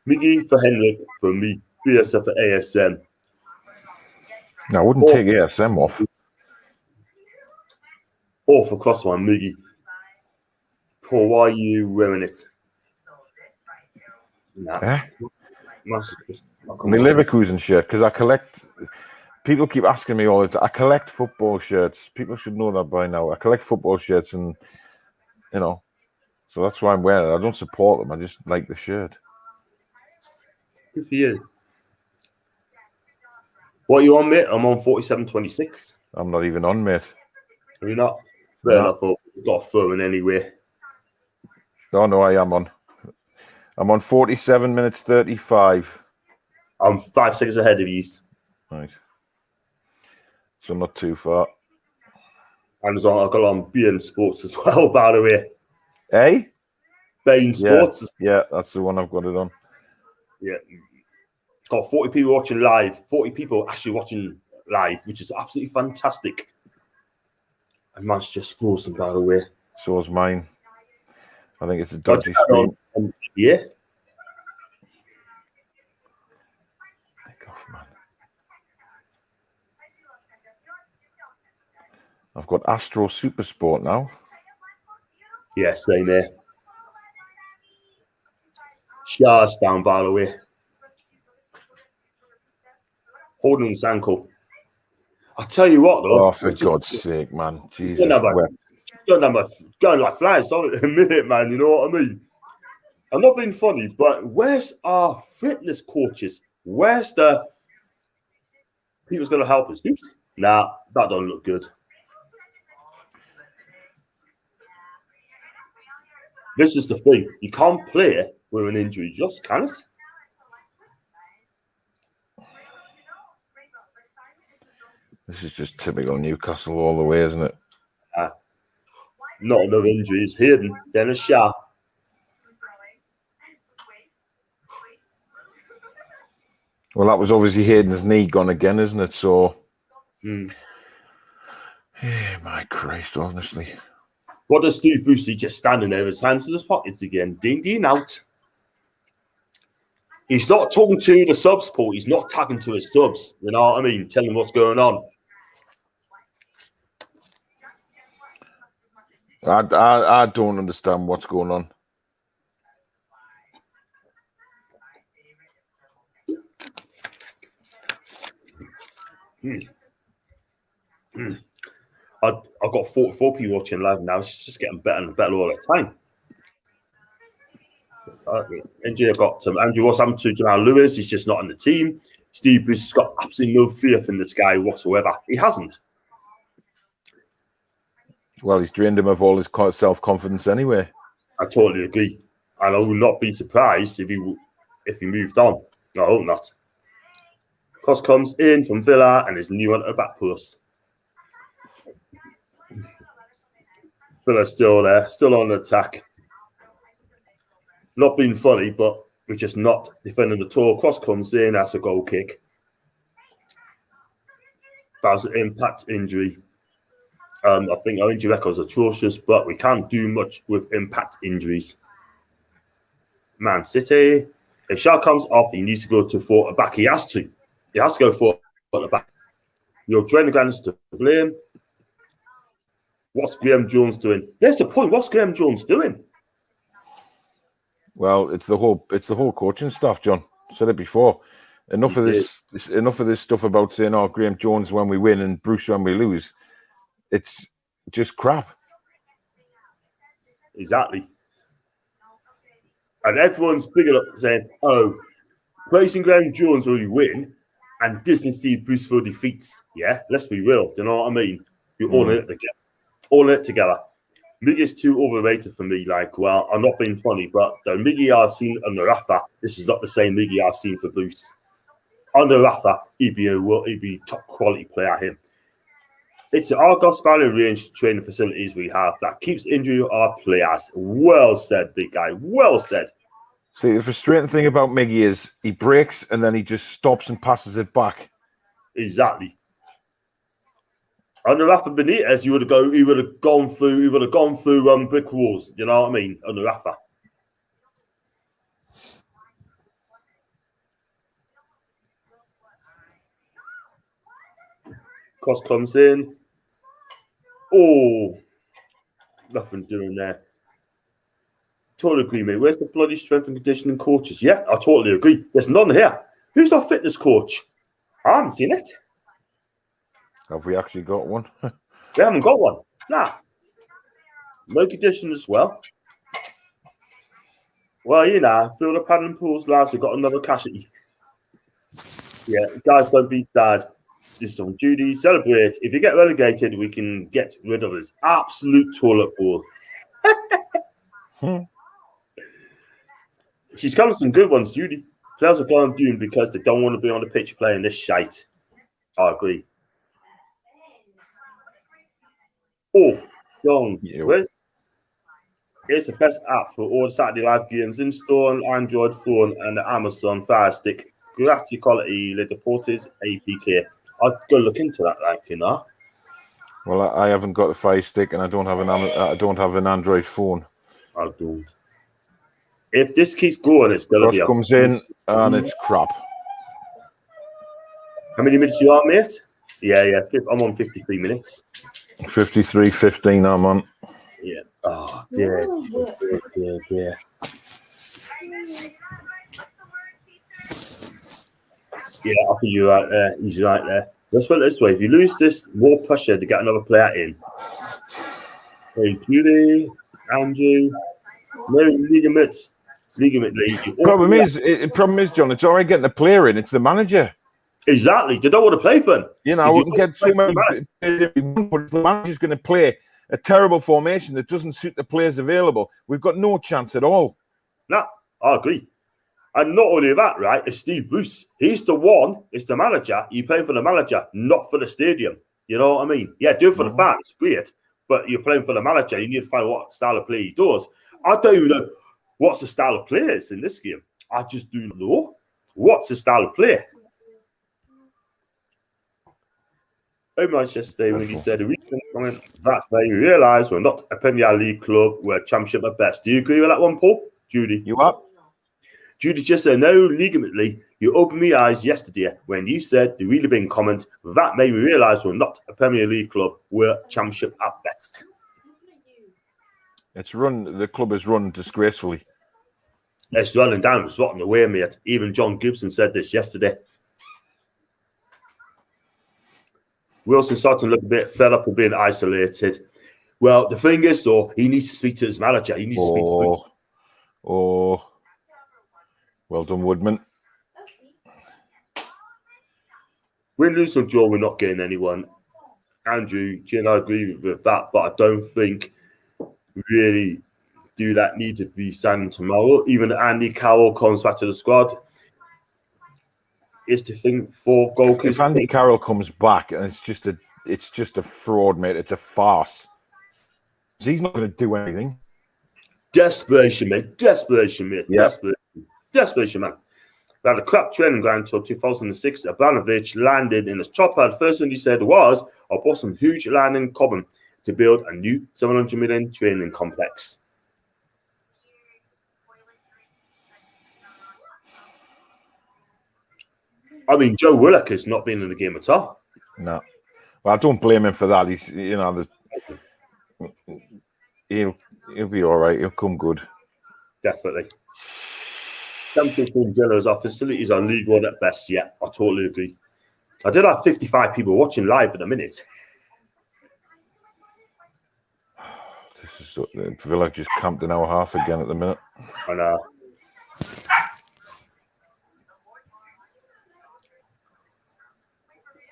Miggy for Henrik, for me. Fiercer for ASM. No, I wouldn't take ASM off. Or for Crossman, Miggy. Paul, why are you wearing it? Nah. Eh? My Leverkusen shirt, because I collect. People keep asking me all the time. I collect football shirts. People should know that by now. I collect football shirts, and you know, so that's why I'm wearing it. I don't support them. I just like the shirt. Good for you. What are you on, mate? I'm on 47.26. I'm not even on, mate. Are you not? Fair No. enough. I've got a throw in anyway. Oh no, I am on. I'm on 47 minutes 35. I'm 5 seconds ahead of you. Right. So not too far. And I've got on BN Sports as well, by the way. Hey? Bain Sports. Yeah, that's the one I've got it on. Yeah. Got 40 people watching live. 40 people actually watching live, which is absolutely fantastic. And mine's just frozen, by the way. So is mine. I think it's a dodgy stream. Yeah. Take off, man. I've got Astro Super Sport now. Yeah, same here. Shah's down, by the way. Holding his ankle. I'll tell you what, though. Oh, for God's sake, man. Jesus. Going like flies on it in a minute, man. You know what I mean? I'm not being funny, but where's our fitness coaches? Where's the people's going to help us? Nah, that don't look good. This is the thing. You can't play with an injury, just can it? This is just typical Newcastle all the way, isn't it? Not enough injuries. Hayden, Dennis Shah. Well, that was obviously Hayden's knee gone again, isn't it? So, hey, my Christ, honestly. What does Steve Boosty just standing there with his hands in his pockets again? Ding out. He's not talking to the subs, Paul. He's not tagging to his subs. You know what I mean? Telling what's going on. I don't understand what's going on. I've got 44 people watching live now. It's just getting better and better all the time. Andrew got Andrew, what's happened to Jamal Lewis? He's just not on the team. Steve Bruce has got absolutely no faith in this guy whatsoever. He hasn't. Well, he's drained him of all his self-confidence anyway. I totally agree. And I would not be surprised if he moved on. I hope not. Cross comes in from Villa and is new on the back post. Villa's still there, still on the attack. Not being funny, but We're just not defending the all. Cross comes in, that's a goal kick. That was an impact injury. I think our injury record is atrocious, but we can't do much with impact injuries. Man City. If Shaw comes off, he needs to go to four at the back. He has to. He has to go four at the back. You're training grounds to blame. What's Graham Jones doing? There's the point. What's Graham Jones doing? Well, it's the whole coaching staff, John. Said it before. Enough of this stuff about saying, "Oh, Graham Jones when we win and Bruce when we lose." It's just crap. Exactly. And everyone's big up saying, "Oh, praising Graham Jones when we win, and Disney Steve Bruce for defeats." Yeah, let's be real. Do you know what I mean? You're all in it together. All in it together. Miggy is too overrated for me. Like, well, I'm not being funny, but the Miggy I've seen under Rafa, this is not the same Miggy I've seen for Bruce. Under Rafa, he'd be top quality player. Him. It's the Argos Valley Range training facilities we have that keeps injuring our players. Well said, big guy. Well said. See, the frustrating thing about Miggy is he breaks and then he just stops and passes it back. Exactly. Under Rafa Benitez, he would have gone through brick walls. You know what I mean? Under Rafa. Cross comes in. Oh, nothing doing there. Totally agree, mate. Where's the bloody strength and conditioning coaches? Yeah, I totally agree. There's none here. Who's our fitness coach? I haven't seen it. Have we actually got one? We haven't got one. Nah. No condition as well. Well, you know, fill the paddling pools, lads. We've got another casualty. Yeah, guys, don't be sad. This is on Judy. Celebrate. If you get relegated, we can get rid of this absolute toilet bowl. She's come with some good ones, Judy. Players are going doomed because they don't want to be on the pitch playing this shite. I agree. Oh, John, it's the best app for all Saturday live games install on Android phone and the Amazon Fire Stick. Great quality, Le Deportes APK. I'll go look into that, like, you know. Well, I haven't got a Fire Stick and I don't have an Android phone. I don't. If this keeps going, it's gonna be. Comes in and it's crap. How many minutes you are, mate? Yeah. I'm on 53 minutes. 53:15. I'm on. Yeah. Oh dear. Yeah, I think you're right there. He's right there. Let's put it this way: if you lose this, more pressure to get another player in. Hey, Judy, Andrew, no ligaments. Problem is, John, it's all right getting a player in. It's the manager. Exactly. They don't want to play for him. You know, we can get so many players if we want, but the manager's going to play a terrible formation that doesn't suit the players available. We've got no chance at all. No, I agree. And not only that, right, it's Steve Bruce. He's the one, it's the manager. You play for the manager, not for the stadium. You know what I mean? Yeah, do it for the fans. Great. But you're playing for the manager. You need to find what style of play he does. I don't even know what's the style of players in this game. I just do not know. What's the style of play? Much yesterday when he said that's where you realise we're not a Premier League club, we're a championship at best. Do you agree with that one, Paul? Judy? You up? Judy just said, no, legitimately, you opened my eyes yesterday when you said the really big comment, that made me realise we're not a Premier League club, we're a championship at best. The club is run disgracefully. It's running down, it's rotting away, mate. Even John Gibson said this yesterday. Wilson starting to look a bit fed up with being isolated. Well, the thing is, though, he needs to speak to his manager. He needs to speak to him. Well done, Woodman. Win, lose, or draw, we're not getting anyone. Andrew, Jim, I agree with that, but I don't think really do that need to be signed tomorrow. Even Andy Carroll comes back to the squad. Is to think for goalkeepers. If Andy Carroll comes back and it's just a fraud, mate. It's a farce. He's not going to do anything. Desperation, mate. Desperation, mate. Yeah. Desperation, man. We had a crap training ground until 2006. Abramovich landed in his chopper. The first thing he said was, I bought some huge land in Cobham to build a new 700 million training complex. I mean, Joe Willock has not been in the game at all. No. Well, I don't blame him for that. He's, he'll be all right. He'll come good. Definitely. Tempting from Villas, our facilities are League One at best. Yeah, I totally agree. I did have 55 people watching live at a minute. This is Villa just camped an hour and a half again at the minute. I know.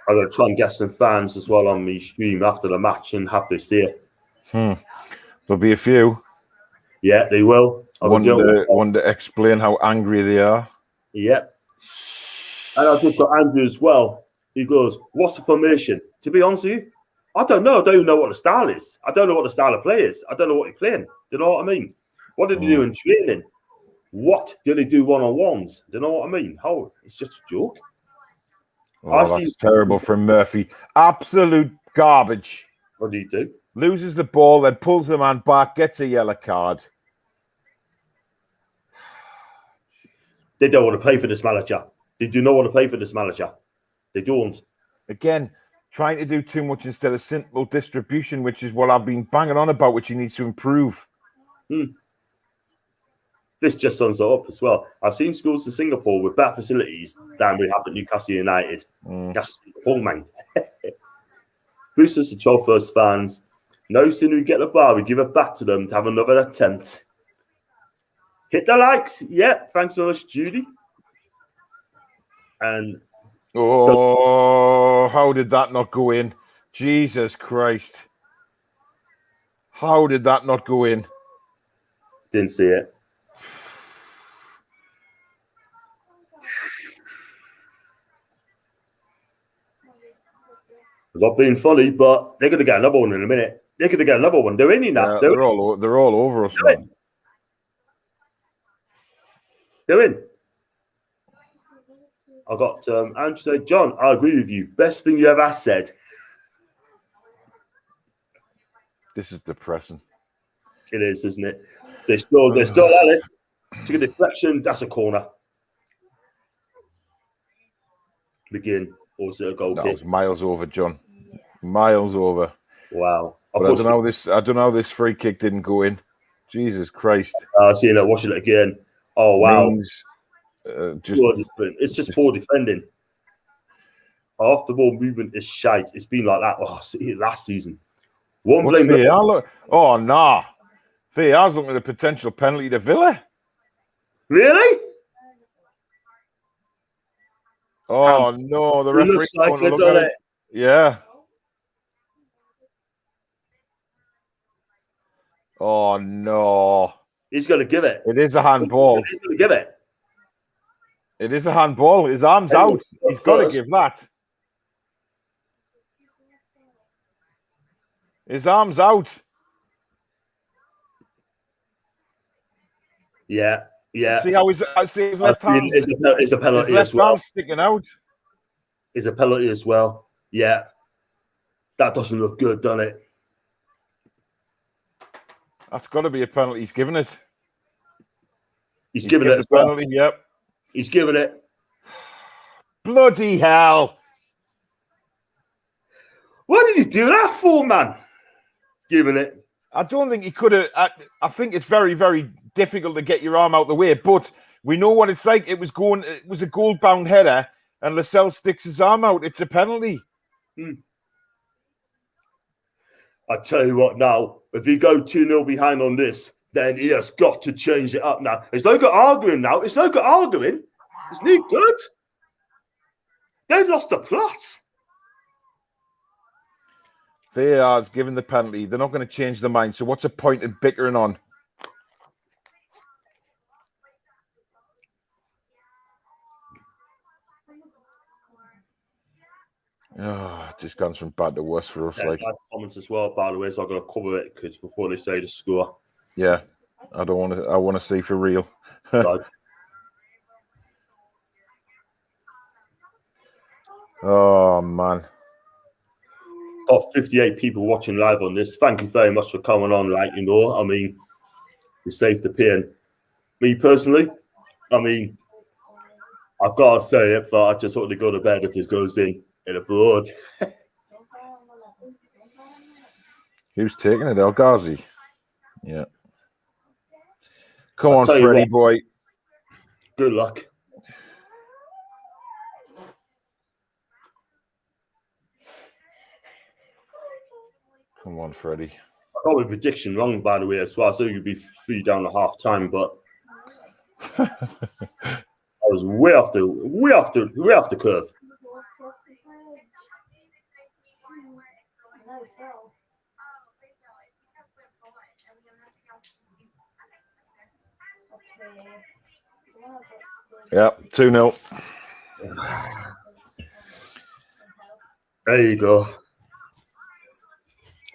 I'm going to try and get some fans as well on me stream after the match and have this here. There'll be a few. Yeah, they will. Want to explain how angry they are. Yeah. And I've just got Andrew as well. He goes, what's the formation? To be honest with you, I don't know. I don't even know what the style is. I don't know what the style of play is. I don't know what he's playing. Do you know what I mean? What did he do in training? What did he do one-on-ones? Do you know what I mean? Oh, it's just a joke. Oh, that's terrible from Murphy. Absolute garbage. What did he do? Loses the ball, then pulls the man back, gets a yellow card. They don't want to play for this manager. They do not want to play for this manager. They don't. Again, trying to do too much instead of simple distribution, which is what I've been banging on about, which he needs to improve. This just sums it up as well. I've seen schools in Singapore with better facilities than we have at Newcastle United. That's Singapore, man. Boosters to 12 first fans. No sooner we get the bar, we give it back to them to have another attempt. Hit the likes. Yeah, thanks so much, Judy. And how did that not go in? Jesus Christ. How did that not go in? Didn't see it. Not being funny, but they're going to get another one in a minute. They're going to get another one. They're in now. They're all over us. They're in. I got Andrew said, John, I agree with you. Best thing you ever said. This is depressing. It is, isn't it? They're still Alice. Took a deflection. That's a corner. Begin. Also a goal That kick. was miles over, John. Miles over. Wow. I don't know how this free kick didn't go in. Jesus Christ. Seeing it, watching it again. Oh wow. It's just poor defending. Off the ball movement is shite. It's been like that last season. One blame. Oh nah. VAR's looking at a potential penalty to Villa. Really? Oh no, the referee looks like they've done it. Yeah. Oh no. He's going to give it. It is a handball. He's going to give it. It is a handball. His arm's out. He's got to give that. His arm's out. Yeah. See how his left hand is a penalty his left as well. arm's sticking out. Is a penalty as well. Yeah. That doesn't look good, doesn't it? That's got to be a penalty. He's given it. He's given it as well. Penalty, yep. He's given it. Bloody hell. What did he do that for, man? Giving it. I don't think he could have. I think it's very, very difficult to get your arm out the way, but we know what it's like. It was a goal-bound header, and Lascelles sticks his arm out. It's a penalty. I tell you what now, if he go 2-0 behind on this, then he has got to change it up now. It's no good arguing now. It's no good arguing. It's no good. They've lost the plot. VAR's given the penalty. They're not going to change their mind. So what's the point in bickering on? Oh, just gone from bad to worse for us. Yeah, comments as well, by the way, so I'm going to cover it because before they say the score. Yeah, I want to see for real. So, Oh, man. Got 58 people watching live on this. Thank you very much for coming on. Like, you know, I mean, you saved the pain. Me personally, I mean, I've got to say it, but I just want to go to bed if this goes in abroad. Who's taking it? El Ghazi. Yeah. Come I'll on, tell you Freddie what. boy. Good luck. Come on, Freddie. I got my prediction wrong, by the way, as well. So you'd be 3 down at half time, but I was way off the curve. Yeah, 2-0. There you go.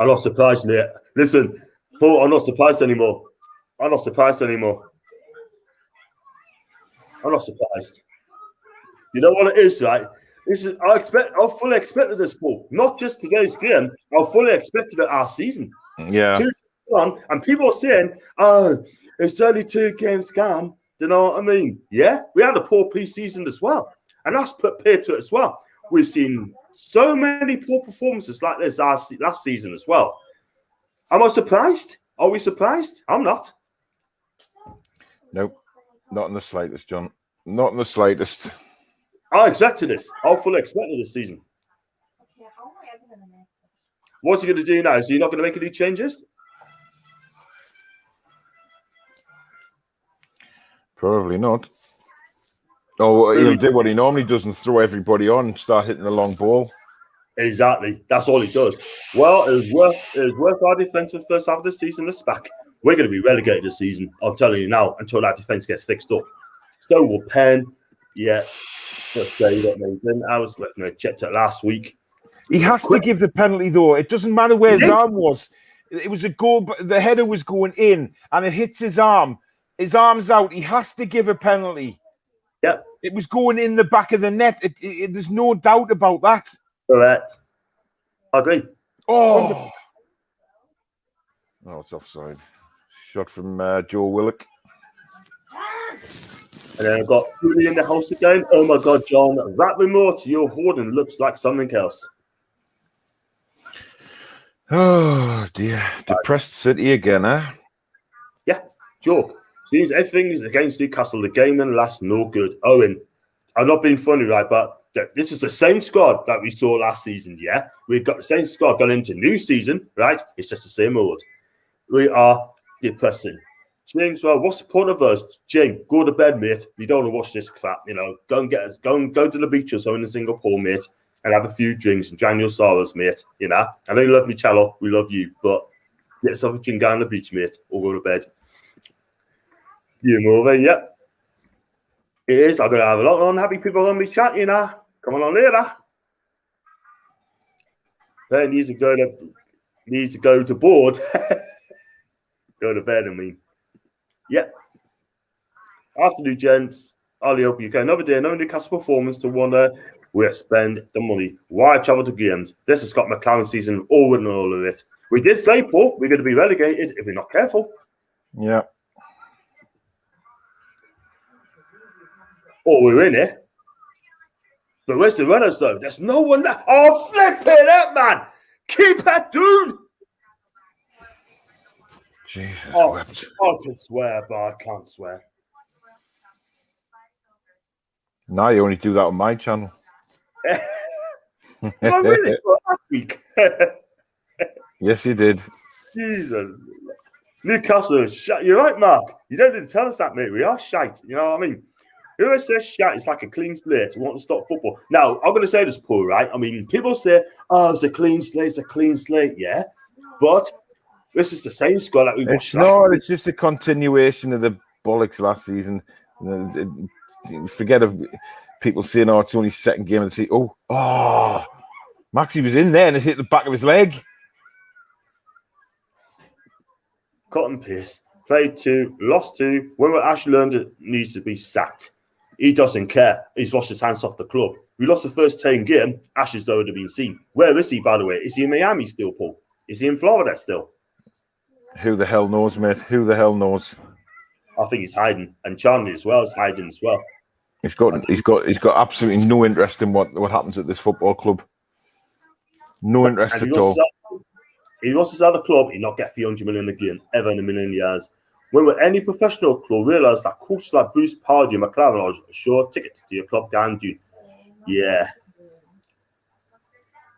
I'm not surprised, mate. Listen, Paul, I'm not surprised anymore. I'm not surprised. You know what it is, right? This is I fully expected this, Paul. Not just today's game. I fully expected it our season. Yeah. 2-1, and people are saying, "Oh, it's only 2 games gone." Do you know what I mean? Yeah, we had a poor pre-season as well, and that's put paid to it as well. We've seen so many poor performances like this last season as well. Am I surprised? Are we surprised? I'm not. Nope. Not in the slightest, John. Not in the slightest. I expected this. I fully expected this season. What's he going to do now? Is he not going to make any changes? Probably not. Oh, he'll do what he normally does and throw everybody on and start hitting the long ball. Exactly. That's all he does. Well, it was worth our defensive first half of the season. This back. We're going to be relegated this season. I'm telling you now, until that defense gets fixed up. Stonewall Penn, yeah. Just say that, Nathan. I was working. I checked it last week. He has to give the penalty, though. It doesn't matter where his arm was. It was a goal, but the header was going in, and it hits his arm. His arm's out. He has to give a penalty. Yep. It was going in the back of the net. There's no doubt about that. Correct. I agree. Oh, it's offside. Shot from Joe Willock. And then I've got Julie in the house again. Oh my God, John, that remote you're holding looks like something else. Oh dear. Depressed City again, huh? Yeah, sure. Seems everything is against Newcastle. The game and last no good. Owen, I'm not being funny, right? But this is the same squad that we saw last season, yeah? We've got the same squad going into new season, right? It's just the same old. We are depressing. James, well, what's the point of us? James, go to bed, mate. You don't want to watch this crap, you know. Go to the beach or so in Singapore, mate, and have a few drinks and drown your sorrows, mate. You know. I know you love me, Chalo. We love you, but get yourself a drink down on the beach, mate, or go to bed. You moving? Yep. It is. I'm gonna have a lot of unhappy people on me chat, you know. Come on later. Ben needs to go to board. Go to bed, I mean. Yep. Afternoon, gents. Ollie, hope you can. Another day, another Newcastle performance to wonder where to spend the money. Why travel to games? This has got McLaren season all in all of it. We did say, Paul, we're going to be relegated if we're not careful. Yeah. Oh, we're in it. But where's the runners, though? There's no one there. Oh, flip it up, man. Keep it, dude. Jesus. I can swear, but I can't swear. Now you only do that on my channel. I really saw last week. Yes, you did. Jesus. Newcastle is shite. You're right, Mark. You don't need to tell us that, mate. We are shite. You know what I mean? Whoever says shite is like a clean slate. We want to stop football. Now, I'm going to say this, Paul, right? I mean, people say, oh, it's a clean slate, yeah. But this is the same squad that we watched. It's just a continuation of the bollocks last season. Forget of people saying, oh, it's only second game of the season. Oh, Maxie was in there and it hit the back of his leg. Cut and paste. Played 2, lost 2. When Ash learned it needs to be sacked. He doesn't care. He's washed his hands off the club. We lost the first 10 game. Ashes already been seen. Where is he, by the way? Is he in Miami still, Paul? Is he in Florida still? Who the hell knows, mate? Who the hell knows? I think he's hiding, and Charlie as well is hiding as well. He's got absolutely no interest in what happens at this football club. No interest at all. He wants to sell the club. He'll not get 300 million again, ever in a million years. When will any professional club realise that coaches like Bruce Pardew and McLaren are sure tickets to your club down June? Yeah.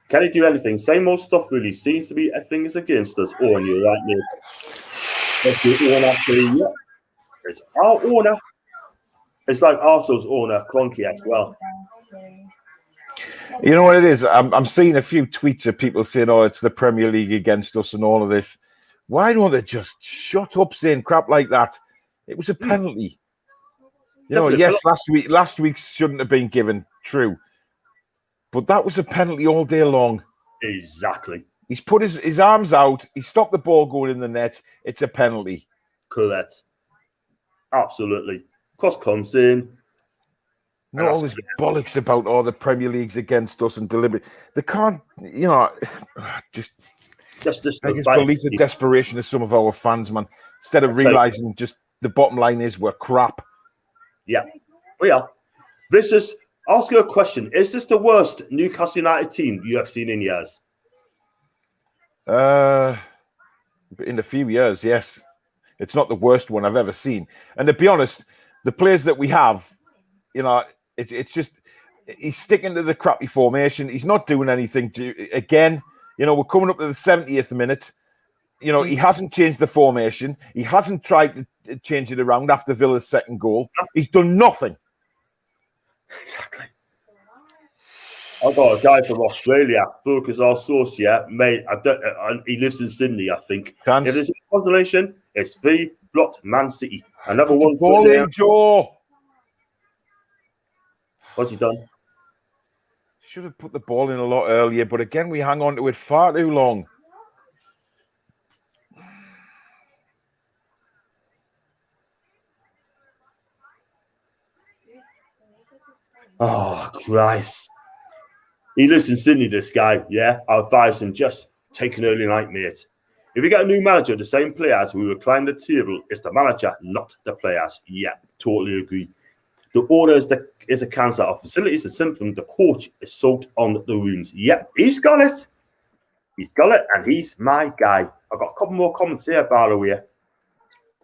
Can he do anything? Same old stuff, really. Seems to be everything is against us. Oh, and you're right, mate. Let's do it actually. Yeah. It's our owner. It's like Arsenal's owner, Cronky, as well. You know what it is? I'm seeing a few tweets of people saying, "Oh, it's the Premier League against us," and all of this. Why don't they just shut up saying crap like that? It was a penalty. You know, yes, last week shouldn't have been given. True, but that was a penalty all day long. Exactly. He's put his arms out. He stopped the ball going in the net. It's a penalty. Correct. Absolutely. Cross comes in. Not all this bollocks about the Premier League's against us and deliberate. They can't, you know, just I just believe the desperation of some of our fans, man. Instead of realizing just the bottom line is we're crap. Yeah, we are. Ask you a question. Is this the worst Newcastle United team you have seen in years? In a few years, yes. It's not the worst one I've ever seen. And to be honest, the players that we have, you know, it's just he's sticking to the crappy formation. He's not doing anything again. You know, we're coming up to the 70th minute. You know, he hasn't changed the formation. He hasn't tried to change it around after Villa's second goal. He's done nothing. Exactly. I've got a guy from Australia, Focus our source, yeah, mate. He lives in Sydney, I think. If there's a consolation, it's 3 blocked Man City. Another one for Joe. What's he done? Should have put the ball in a lot earlier, but again, we hang on to it far too long. Oh, Christ. He lives in Sydney, this guy, yeah? I advise him just take an early night, mate. If we get a new manager, the same players, we will climb the table. It's the manager, not the players. Yeah, totally agree. The order is a cancer. Our facility is a symptom. The coach is soaked on the wounds. Yep, he's got it. He's got it, and he's my guy. I've got a couple more comments here, by the way.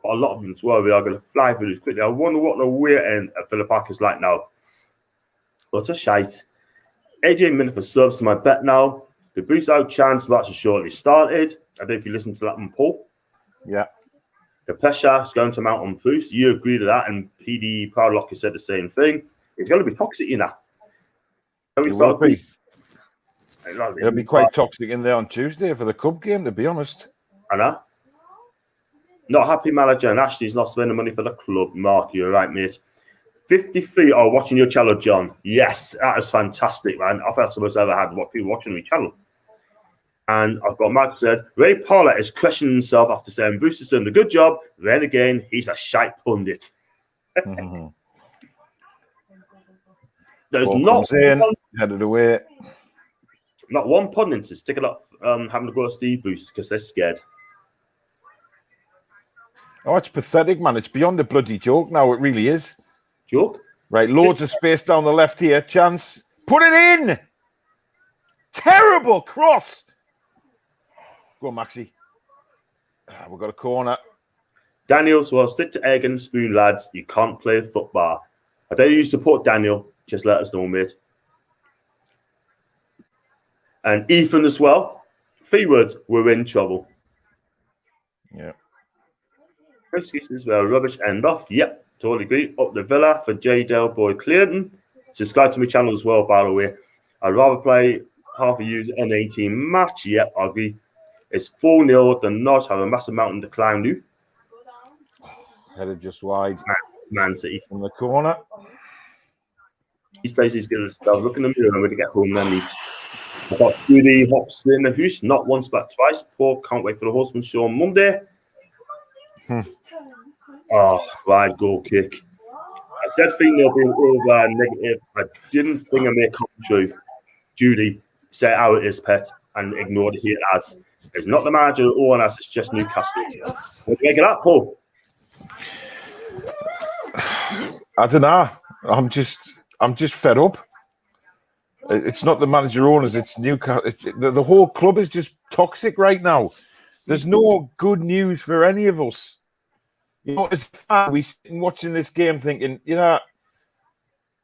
Got a lot of them as well. We are going to fly through this quickly. I wonder what the away end at Villa Park is like now. Utter shite. AJ Miniford serves to my bet now. The boost out chance match has shortly started. I don't know if you listened to that one, Paul. Yeah. The pressure is going to mount on Bruce. You agree to that, and PD Proudlock has said the same thing. It's going to be toxic, you know. It will be. It'll be quite toxic in there on Tuesday for the Cup game, to be honest. I know. Not happy manager, and Ashley's not spending money for the club. Mark, you're right, mate. 53 are watching your channel, John. Yes, that is fantastic, man. I think that's the most I've ever had. What people watching my channel. And I've got Michael said, Ray Parler is questioning himself after saying Bruce has done a good job. Then again, he's a shite pundit. Mm-hmm. There's not headed away. Not one pundit is sticking up having to go to Steve Bruce because they're scared. Oh, it's pathetic, man. It's beyond a bloody joke now. It really is. Joke? Right, loads of space down the left here. Chance. Put it in! Terrible cross! Go on, Maxie. We've got a corner. Daniels, well, stick to egg and spoon, lads. You can't play football. I dare you support Daniel. Just let us know, mate. And Ethan as well. 3 words, we're in trouble. Yeah. Excuses were rubbish end off. Yep, totally agree. Up the Villa for J. Del Boy Clearton. Subscribe to my channel as well, by the way. I'd rather play half a user N18 match. Yep, I agree. It's 4-0 than not have a massive mountain to climb new. Headed just wide. Man City. In the corner. These places good as stuff. Look in the mirror when we get home then eat. I've got Judy Hops in the house, not once but twice. Poor, can't wait for the Horseman show on Monday. Oh, wide goal kick. I said 3-0 being over negative. I didn't think I may come true. Judy said how it is, Pet, and ignored it here as. It's not the manager or us, it's just Newcastle. What do you make of that, Paul? I don't know. I'm just fed up. It's not the manager owners, it's Newcastle. The whole club is just toxic right now. There's no good news for any of us. You know, as a fan, we sitting watching this game thinking, you know,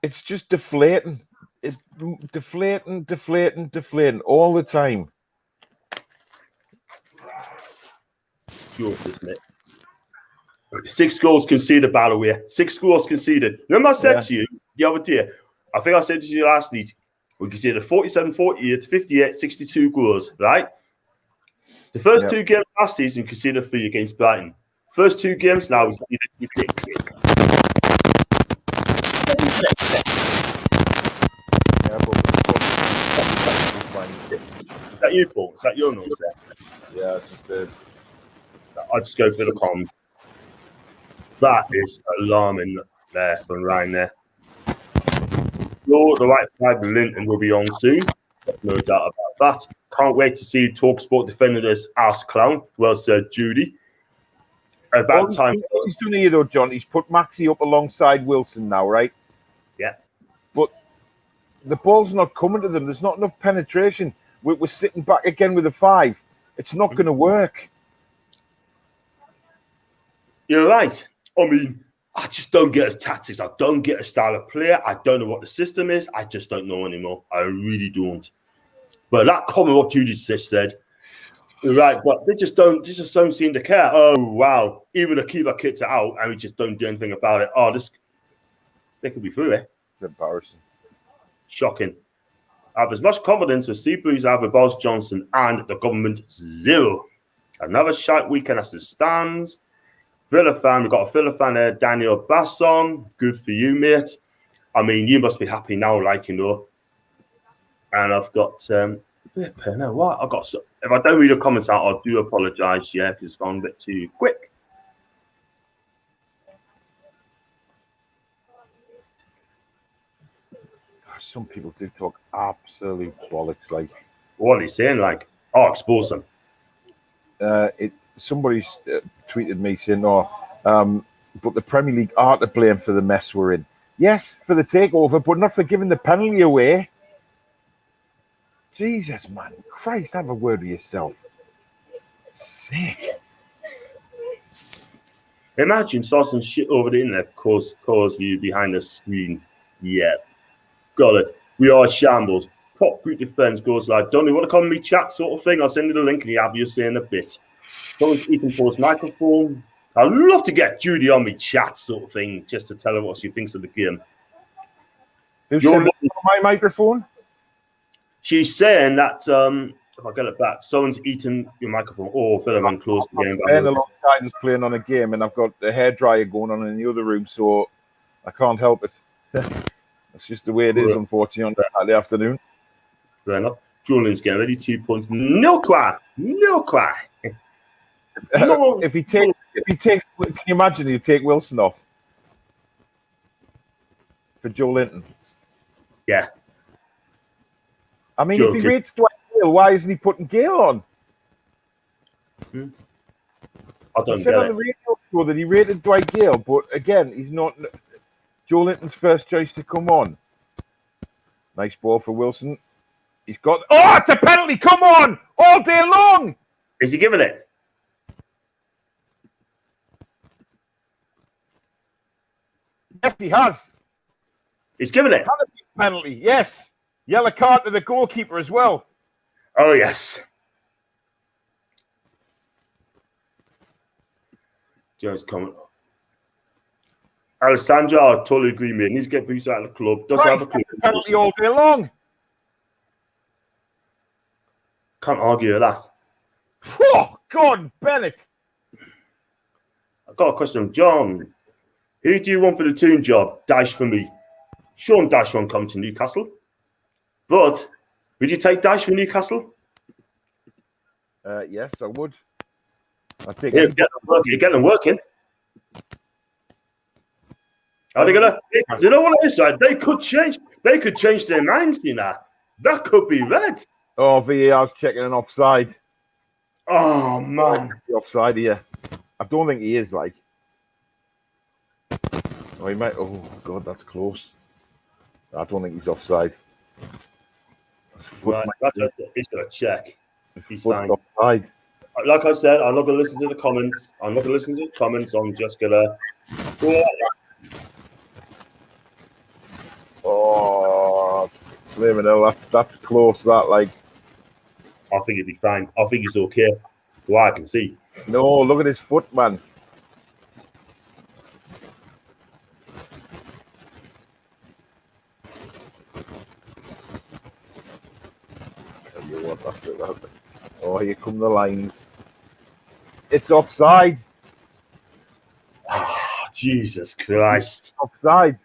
it's just deflating. It's deflating all the time. Sure, isn't it? 6 goals conceded, by the way. 6 goals conceded. Remember I said to you the other day, I think I said to you last night, we conceded 47, 48, 58, 62 goals, right? The first 2 games last season, conceded 3 against Brighton. First 2 games now, we conceded 6. Is that you, Paul? Is that your notes there? Yeah, it's just I'll just go for the comms. That is alarming there from Ryan there. The right side, Linton will be on soon. No doubt about that. Can't wait to see TalkSport defending this ass clown. Well said, Judy. About time. He's done here though, John. He's put Maxi up alongside Wilson now, right? Yeah. But the ball's not coming to them. There's not enough penetration. We're sitting back again with a 5. It's not going to work. You're right. I mean, I just don't get his tactics. I don't get his style of player. I don't know what the system is. I just don't know anymore. I really don't. But that comment what Judy just said, you're right. But they just don't seem to care. Oh wow! Even the keeper kicks it out, and we just don't do anything about it. Oh, they could be through it. It's embarrassing. Shocking. I have as much confidence with Steve Bruce, I have with Boris Johnson, and the government 0. Another shite weekend as it stands. Villa fan, we've got a Villa fan there, Daniel Basson. Good for you, mate. I mean, you must be happy now, like, you know. And I've got, what? I've got, if I don't read the comments out, I do apologise, yeah, because it's gone a bit too quick. Some people do talk absolute bollocks. Like, what are you saying? Like, oh, expose them. Somebody tweeted me saying, but the Premier League are to blame for the mess we're in. Yes, for the takeover, but not for giving the penalty away. Jesus, man. Christ, have a word with yourself. Sick. Imagine sorting shit over the internet cause you behind the screen. Yeah. Got it. We are shambles. Top group defense goes like, don't you want to come me chat sort of thing? I'll send you the link and you have you saying a bit. Someone's eating post microphone. I'd love to get Judy on me chat sort of thing just to tell her what she thinks of the game. Who's on my microphone? She's saying that if I get it back, someone's eating your microphone. Oh, Philemon closed the game. I'm alongside us playing on a game, and I've got a hairdryer going on in the other room, so I can't help it. That's just the way it is, unfortunately, on Saturday afternoon. Fair enough. Julian's getting ready. 2 points. No cry. If he takes, can you imagine he'd take Wilson off for Joe Linton? Yeah. I mean, if he rates Dwight Gale, why isn't he putting Gale on? I don't he get said on it. the radio show that he rated Dwight Gale, but again, he's not Joe Linton's first choice to come on. Nice ball for Wilson. He's got. Oh, it's a penalty! Come on, all day long. Is he giving it? Yes, he has. He's giving it. Penalty, yes. Yellow card to the goalkeeper as well. Oh, yes. Jones comment. Alessandro, I totally agree, mate. Needs to get Bruce out of the club. Doesn't have a club. Penalty all day long. Can't argue with that. Oh, God, Bennett. I've got a question. John, who do you want for the Toon job? Dash for me. Sean Dash won't come to Newcastle. But would you take Dash for Newcastle? Yes, I would. I'd take You're getting them working. Are they gonna? You know what it is, right? They could change. They could change their minds, you know. That could be red. Oh, VAR's checking an offside. Oh man, The offside here. I don't think he is like. Oh, he might. Oh God, that's close. I don't think he's offside. right, he's gonna check. He's Foot fine. offside. Like I said, I'm not gonna listen to the comments. I'm just gonna. Oh, blaming hell, that's close. That like. I think he'd be fine. I think he's okay. What I can see. No, look at his foot, man. Tell you what, that's it. Oh, here come the lines. It's offside. Oh, Jesus Christ. Offside.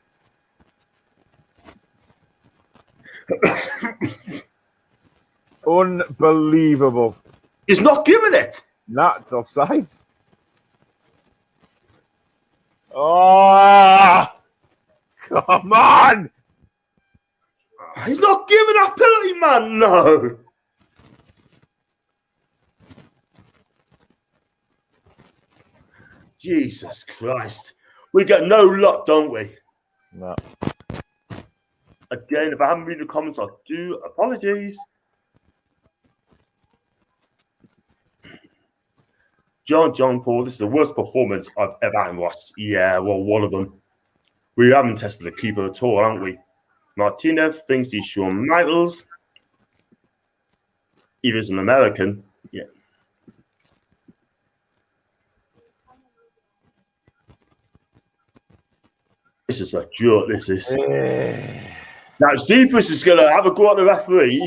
Unbelievable. He's not giving it. That's offside. Oh, come on. He's not giving that penalty, man. No. Jesus Christ. We get no luck, don't we? No. Again, if I haven't read the comments, I do apologies. John Paul, this is the worst performance I've ever watched. Yeah, well, one of them. We haven't tested the keeper at all, haven't we? Martinez thinks he's Shawn Michaels. He is an American. Yeah. This is a joke, this is. Now, Cephas is going to have a go at the referee.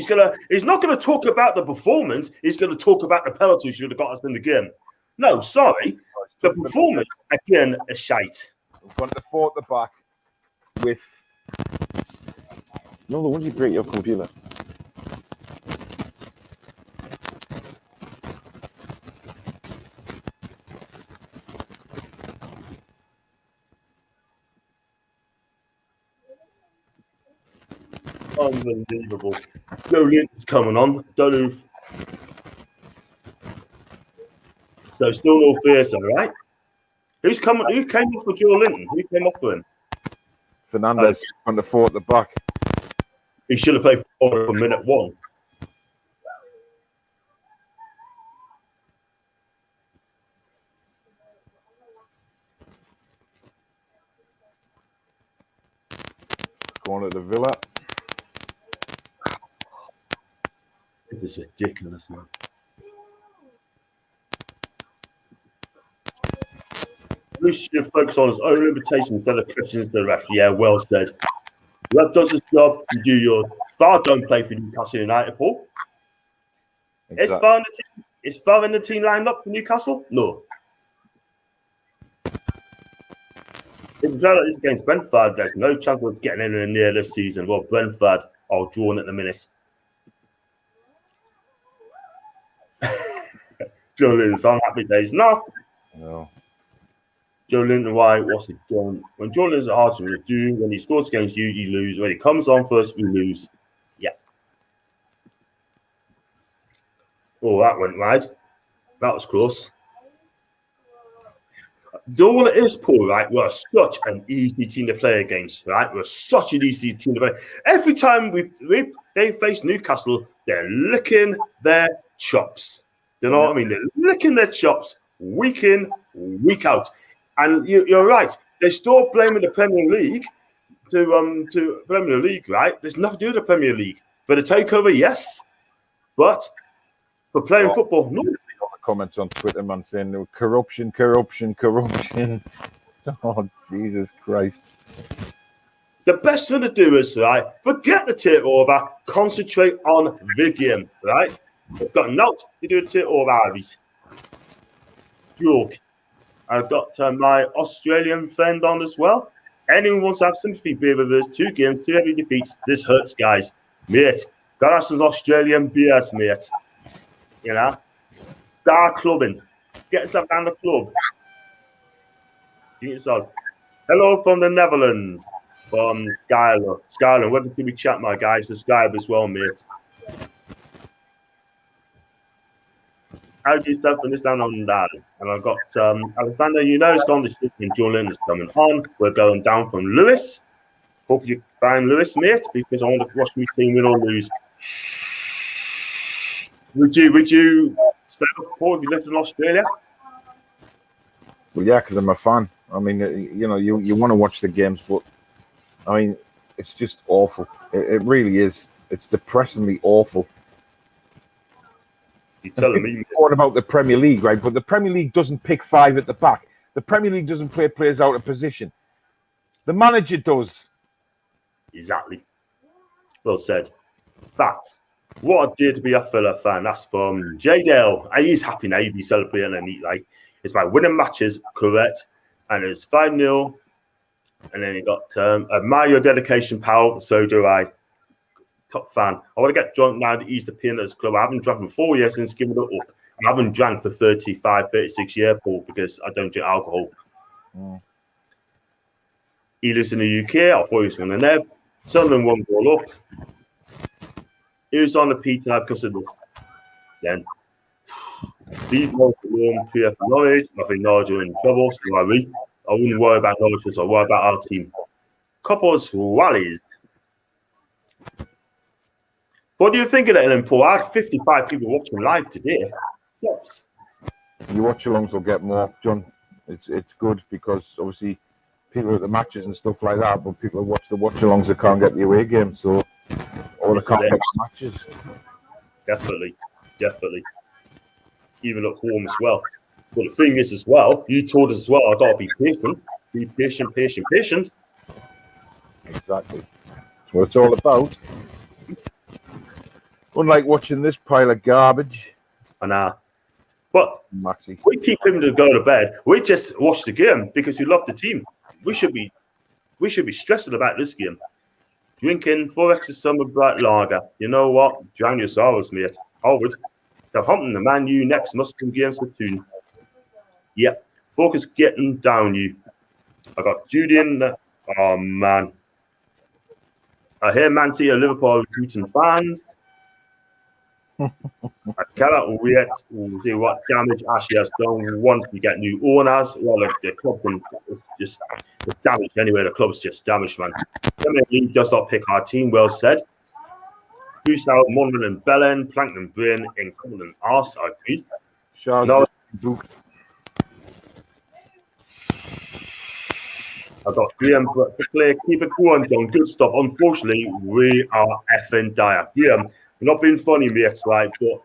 He's not going to talk about the performance. He's going to talk about the penalty who should have got us in the game. No, sorry. The performance, again, is shite. We've got the four at the back with... No, the ones you break your computer. Unbelievable. Joe Linton's coming on. Don't move. So still no fears, all right? Who's coming? Who came off for Joe Linton? Who came off for him? Fernandez on the four at the back. He should have played for minute one. Going to the Villa. This is ridiculous, man. We should focus on his own invitation instead of questions to the ref. Yeah, well said. The ref does his job. You do yours. Star don't play for Newcastle United, Paul. Exactly. Is Far in the team lined up for Newcastle? No. If Villa is against Brentford, there's no chance of getting anywhere near this season. Well, Brentford are drawn at the minute. Joe Linton's on happy days. Not. No. Joe Linton, why? What's he done? When Joe Linton's a hard to do, when he scores against you, you lose. When he comes on first, we lose. Yeah. Oh, that went wide. That was close. Do all it is, Paul, right? We're such an easy team to play against, right? We're such an easy team to play. Every time they face Newcastle, they're licking their chops. You know what I mean? They're licking their chops week in, week out. And you're right. They start blaming the Premier League to Premier League, right? There's nothing to do with the Premier League. For the takeover, yes. But for playing football, no. Comments on Twitter, man, saying no, corruption. Oh, Jesus Christ. The best thing to do is, right, forget the takeover, concentrate on the game, right? I've got notes to do the takeover, Ivies. Joke. I've got my Australian friend on as well. Anyone wants to have sympathy beer with us, 2 games, 2 heavy defeats. This hurts, guys. Mate, got us some Australian beers, mate. You know? Start clubbing. Get yourself down the club. Give yourselves. Hello from the Netherlands, from Skyler. Skyler, welcome to the chat, my guys. Subscribe as well, mate. How do you start from this down on that? And I've got Alexander, you know, it's gone to ship and Julian is coming on. We're going down from Lewis. Hope you find Lewis, mate, because I want to watch my team win or lose. Would you stay up for if you lived in Australia? Well, yeah, because I'm a fan. I mean, you know, you want to watch the games, but I mean, it's just awful. It really is. It's depressingly awful. You're telling me. Talking about the Premier League, right? But the Premier League doesn't pick 5 at the back. The Premier League doesn't play players out of position. The manager does. Exactly. Well said. Facts. What a day to be a Villa fan. That's from J Dale. He's happy now. He'll be celebrating and eat like it's by winning matches, correct? And it's 5-0. And then you got admire your dedication, pal. So do I. Top fan. I want to get drunk now to ease the pain at this club. I haven't drunk in 4 years since giving it up. I haven't drank for 35, 36 years, Paul, because I don't drink alcohol. He lives in the UK. I thought he was from the Neb. Sunderland won't goal up. He was on the P tonight because of this. Then, these goals alone, clear for Norwich. I think Norwich are in trouble, so I wouldn't worry about Norwich, so I worry about our team. Couples rallies. What do you think of that, Ellen Paul? I had 55 people watching live today. Yes. You watch alongs will get more, John. It's good because obviously people at the matches and stuff like that, but people watch the watch alongs that can't get the away game, so or they can't get the matches. Definitely. Even at home as well. But the thing is as well, you told us as well, I gotta be patient. Be patient. Exactly. That's what it's all about. Unlike watching this pile of garbage. And but Maxi. we keep him to go to bed. We just watch the game because we love the team. We should be stressing about this game. Drinking 4 extra summer bright lager. You know what? Drown your sorrows, mate. Howard. Southampton, the Man U next must come games for tune. Yep. Focus getting down you. I got Julian. Oh man. I hear Man City and Liverpool recruiting fans. I cannot wait to see what damage Ashley has done once we get new owners. Well, the club is just damaged anyway. The club's just damaged, man. Premier League does not pick our team. Well said. Goose out, Monman and Belen, Plank and Brain, in Cumberland Arse, I agree. No, I've got Graham Clay. Keep it going, John. Good stuff. Unfortunately, we are effing dire. Graham, we're not being funny, mate, right? But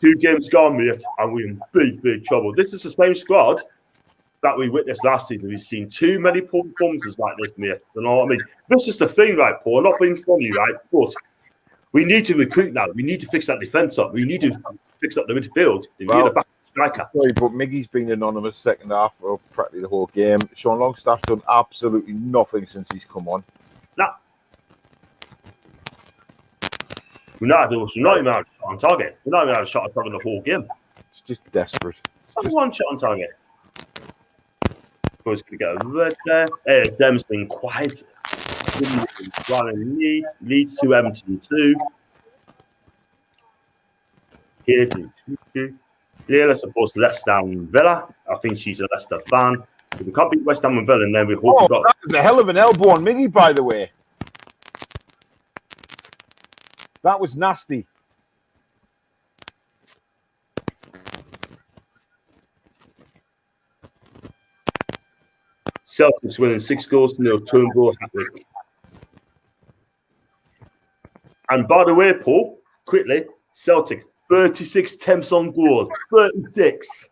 2 games gone, mate, and we're in big trouble. This is the same squad that we witnessed last season. We've seen too many poor performances like this, mate. You know what I mean? This is the thing, right, Paul? Not being funny, right? But we need to recruit now. We need to fix that defence up. We need to fix up the midfield. We need a back striker. Sorry, but Miggy's been anonymous second half for practically the whole game. Sean Longstaff's done absolutely nothing since he's come on. Nah. We're not even out on target. We're not even out a shot on target the whole game. It's just desperate. Only one shot on target. Boys going to get a red there. ASM's been quiet. Leeds to Everton 2. Here to Leila supports Leicester and Villa. I think she's a Leicester fan. If we can't beat West Ham and Villa, and then we hope we got. That was a hell of an elbow on Miggy, by the way. That was nasty. Celtics winning 6-0 Turnbull hat-trick. And by the way, Paul, quickly, Celtic 36 attempts on goal. 36.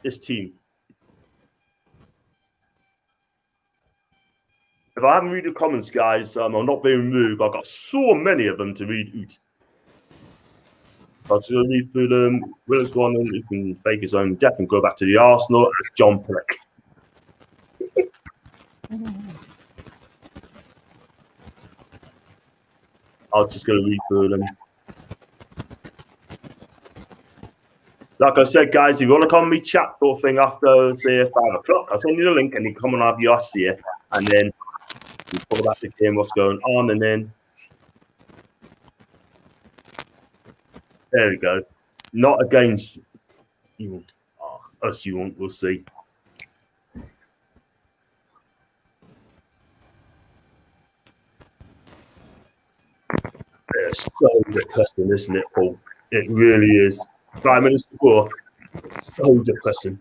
This team. If I haven't read the comments, guys, I'm not being rude, but I've got so many of them to read out. I'm just going to read through them. Willis one, who can fake his own death and go back to the Arsenal. John Peck. I'm just going to read through them. Like I said, guys, if you want to come on me chat sort of thing after, say, 5 o'clock, I'll send you the link and you come and have your ass here. And then you talk about the game, what's going on, and then there we go. Not against you, us, you won't, we'll see. It's so depressing, isn't it, Paul? It really is. 5 minutes before, so depressing.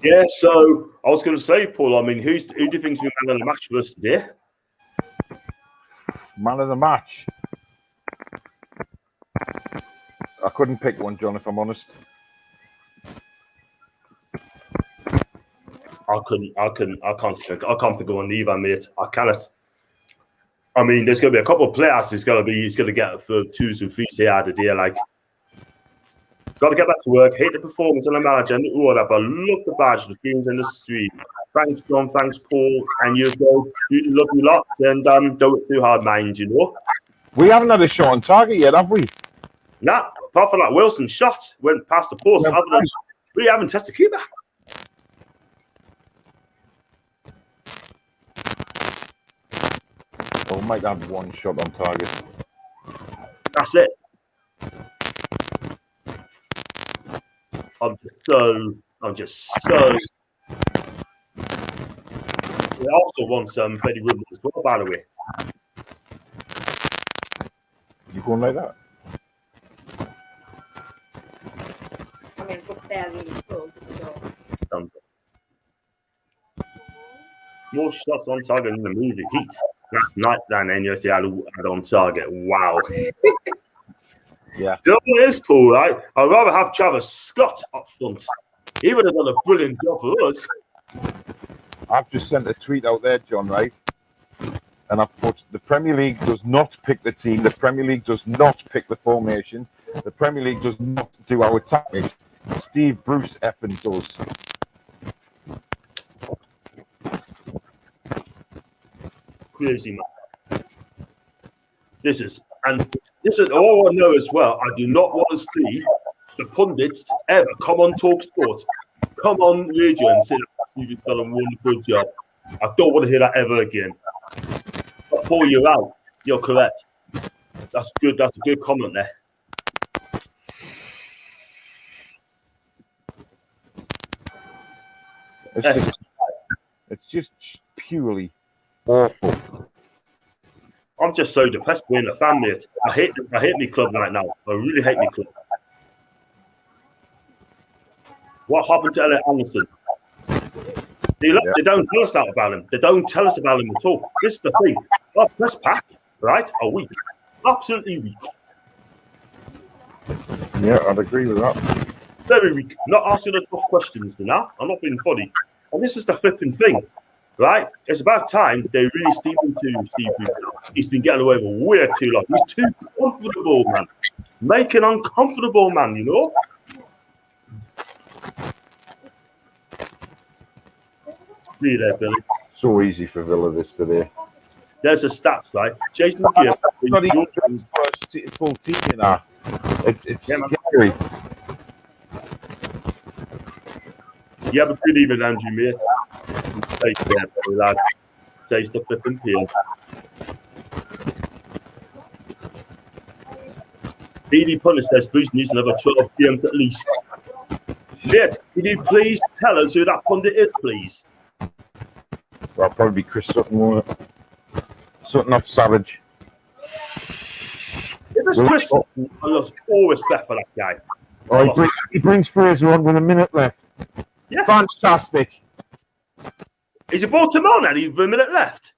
Yeah, so I was going to say, Paul, I mean, who do you think's been man of the match for us today? Man of the match. I couldn't pick one, John, if I'm honest. I can't pick one either, mate. I cannot. I mean, there's going to be a couple of players he's going to get for 2s and 3s here the day. Like, got to get back to work. Hate the performance and the manager and all that, but I love the badge, the teams in the stream. Thanks, John. Thanks, Paul. And you go. You love you lots, and don't work too hard, mind. You know. We haven't had a shot on target yet, have we? Nah, apart from that Wilson shot went past the post. Yeah, Other than we haven't tested keeper. Well, we might have one shot on target. That's it. I'm just so. We also want some Freddie Rubin as well, by the way. You going like that? I mean, we're barely in the club, so. Thumbs up. More shots on target in the movie Heat. Last night than NUSC had on target. Wow. Yeah. You know what it is, Paul, right? I'd rather have Travis Scott up front. He would have done a brilliant job for us. I've just sent a tweet out there, John, right? And I've put, the Premier League does not pick the team. The Premier League does not pick the formation. The Premier League does not do our tactics. Steve Bruce effing does. Crazy, man. This is all I know as well. I do not want to see the pundits ever come on Talk Sport, come on radio and say that Stevie's done a wonderful job. I don't want to hear that ever again. But Paul, you're out. You're correct. That's good. That's a good comment there. It's just purely awful. I'm just so depressed being a fan, mate. I hate my club right now. I really hate my club. What happened to Elliot Anderson? They don't tell us that about him. They don't tell us about him at all. This is the thing. Our press pack, right, are weak. Absolutely weak. Yeah, I'd agree with that. Very weak. Not asking the tough questions, you know? I'm not being funny. And this is the flipping thing, right? It's about time they really steep into Steve Bruce. He's been getting away with way too long. He's too comfortable, man. Make an uncomfortable man, you know? See there, Billy. So easy for Villa this today. There's the stats, right? Jason McGeer. Not even for a full team, you know. It's scary. You have a good evening, Andrew, mate. Take care, Billy, lad. Saves the flipping peel. BD Punter says Bruce needs another 12 games at least. Mate, can you please tell us who that pundit is, please? Well, I'll probably be Chris Sutton, won't it? Sutton off Savage. If it's Chris Sutton, I lost all respect for that guy. Oh, he brings Fraser on with a minute left. Yeah. Fantastic. Is he brought him on and with a minute left?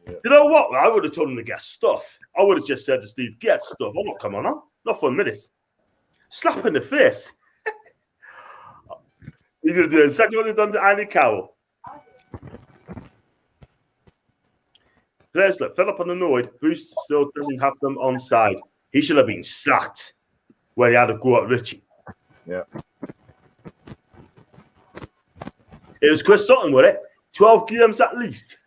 Yeah. You know what? I would have told him to get stuff. I would have just said to Steve, get stuff. I'm not coming on. Not for a minute. Slap in the face. He's going to do exactly what he's done to Andy Cowell. Players like Philip and annoyed. Bruce still doesn't have them on side. He should have been sacked when he had a go at Richie. Yeah. It was Chris Sutton, was it? 12 games at least.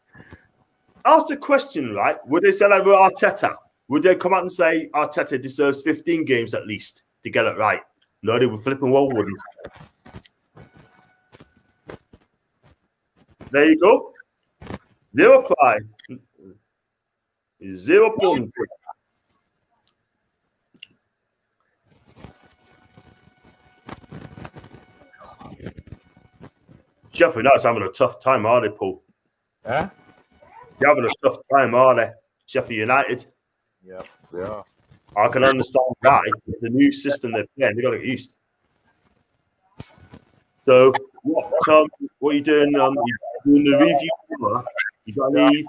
Ask the question, right? Would they say that with Arteta? Would they come out and say Arteta deserves 15 games at least to get it right? No, they were flipping well, wouldn't. There you go. 0 ply. 0 point. Sheffield United's having a tough time, are they, Paul? Yeah. They're having a tough time, are they? Sheffield United. Yeah, they are. I can understand why. The new system they're playing, they've got to get used. So, what are you doing? You doing the review tomorrow? You got any?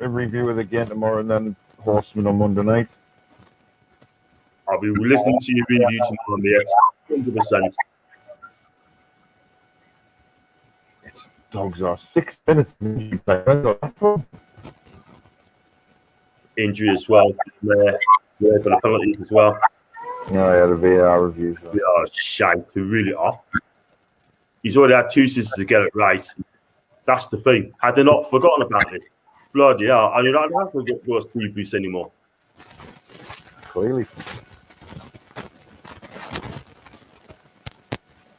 A review of the game tomorrow and then Horseman on Monday night. I'll be listening to your review tomorrow, mate. 100%. Dogs are 6 minutes. Injury as well. For the penalties as well. No, yeah, the VAR reviews. They are shite. They really are. He's already had 2 seasons to get it right. That's the thing. Had they not forgotten about this? Bloody hell. And you're not going to have to go to Steve Bruce anymore. Clearly.